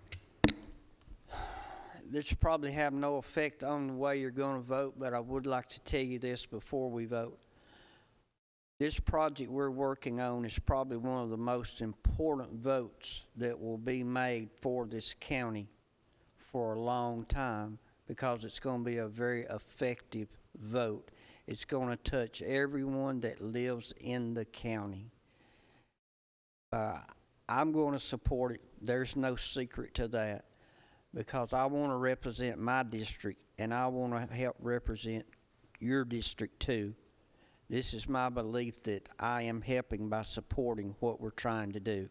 This will probably have no effect on the way you're going to vote, but I would like to tell you this before we vote. This project we're working on is probably one of the most important votes that will be made for this county for a long time, because it's going to be a very effective vote. It's going to touch everyone that lives in the county. I'm going to support it. There's no secret to that, because I want to represent my district, and I want to help represent your district too. This is my belief that I am helping by supporting what we're trying to do.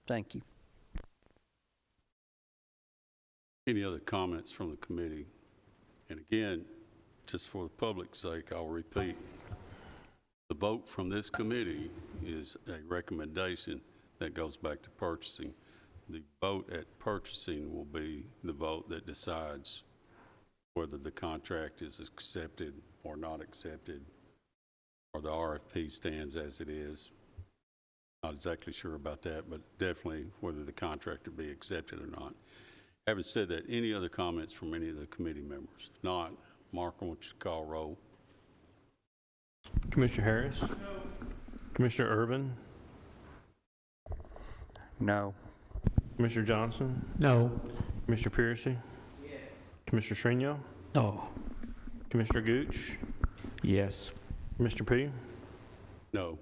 Thank you. Any other comments from the committee? And again, just for the public's sake, I'll repeat. The vote from this committee is a recommendation that goes back to purchasing. The vote at purchasing will be the vote that decides whether the contract is accepted or not accepted, or the RFP stands as it is. Not exactly sure about that, but definitely whether the contract will be accepted or not. Having said that, any other comments from any of the committee members? If not, Mark, I want you to call roll. Commissioner Harris? No. Commissioner Urban? No. Commissioner Johnson? No. Commissioner Piercy? Yes. Commissioner Shrino? No. Commissioner Gooch? Yes. Mr. P? No.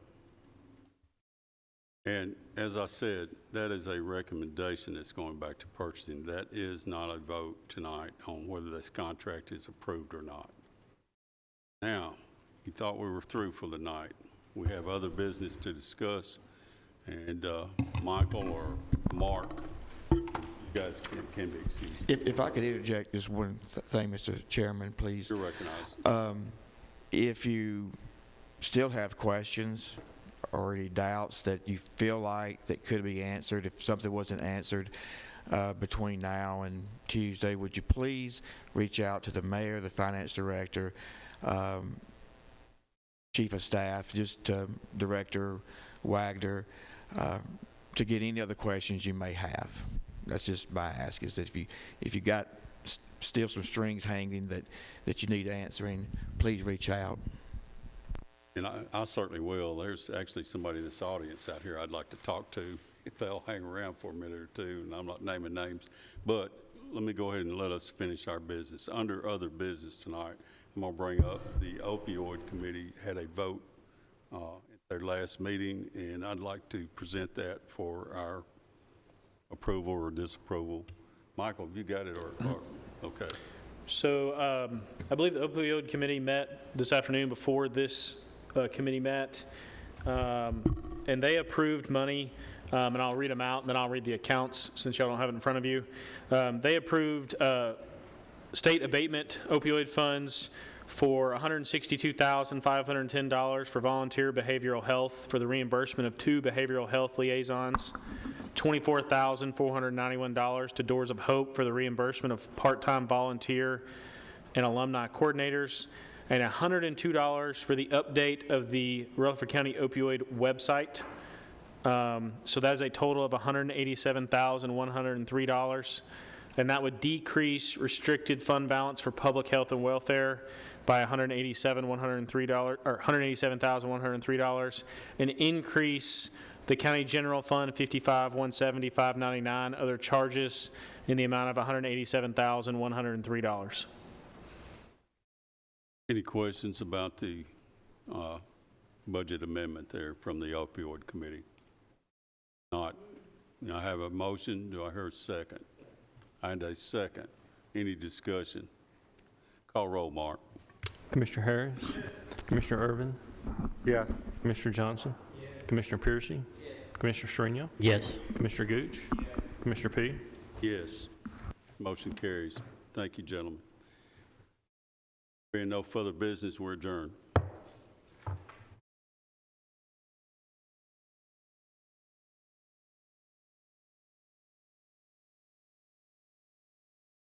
And as I said, that is a recommendation that's going back to purchasing. That is not a vote tonight on whether this contract is approved or not. Now, you thought we were through for the night. We have other business to discuss, and Michael or Mark, you guys can be excused. If I could interject just one thing, Mr. Chairman, please. You're recognized. If you still have questions or any doubts that you feel like that could be answered, if something wasn't answered between now and Tuesday, would you please reach out to the mayor, the finance director, chief of staff, just Director Wagner, to get any other questions you may have. That's just my ask, is that if you got still some strings hanging that you need answering, please reach out. And I certainly will. There's actually somebody in this audience out here I'd like to talk to, if they'll hang around for a minute or two, and I'm not naming names. But let me go ahead and let us finish our business. Under other business tonight, I'm going to bring up the opioid committee had a vote at their last meeting, and I'd like to present that for our approval or disapproval. Michael, have you got it? Or okay. So I believe the opioid committee met this afternoon before this committee met, and they approved money, and I'll read them out, and then I'll read the accounts since y'all don't have it in front of you. They approved state abatement opioid funds for $162,510 for volunteer behavioral health for the reimbursement of 2 behavioral health liaisons, $24,491 to Doors of Hope for the reimbursement of part-time volunteer and alumni coordinators, and $102 for the update of the Rutherford County opioid website. So that is a total of $187,103, and that would decrease restricted fund balance for public health and welfare by $187,103, and increase the county general fund 55,170,599 other charges in the amount of $187,103. Any questions about the budget amendment there from the opioid committee? Not, I have a motion. Do I hear a second? And a second. Any discussion? Call roll, Mark. Commissioner Harris? Yes. Commissioner Irvin? Yes. Commissioner Johnson? Yes. Commissioner Piercy? Yes. Commissioner Strino? Yes. Commissioner Gooch? Yes. Commissioner P? Yes. Motion carries. Thank you, gentlemen. Being no further business, we're adjourned.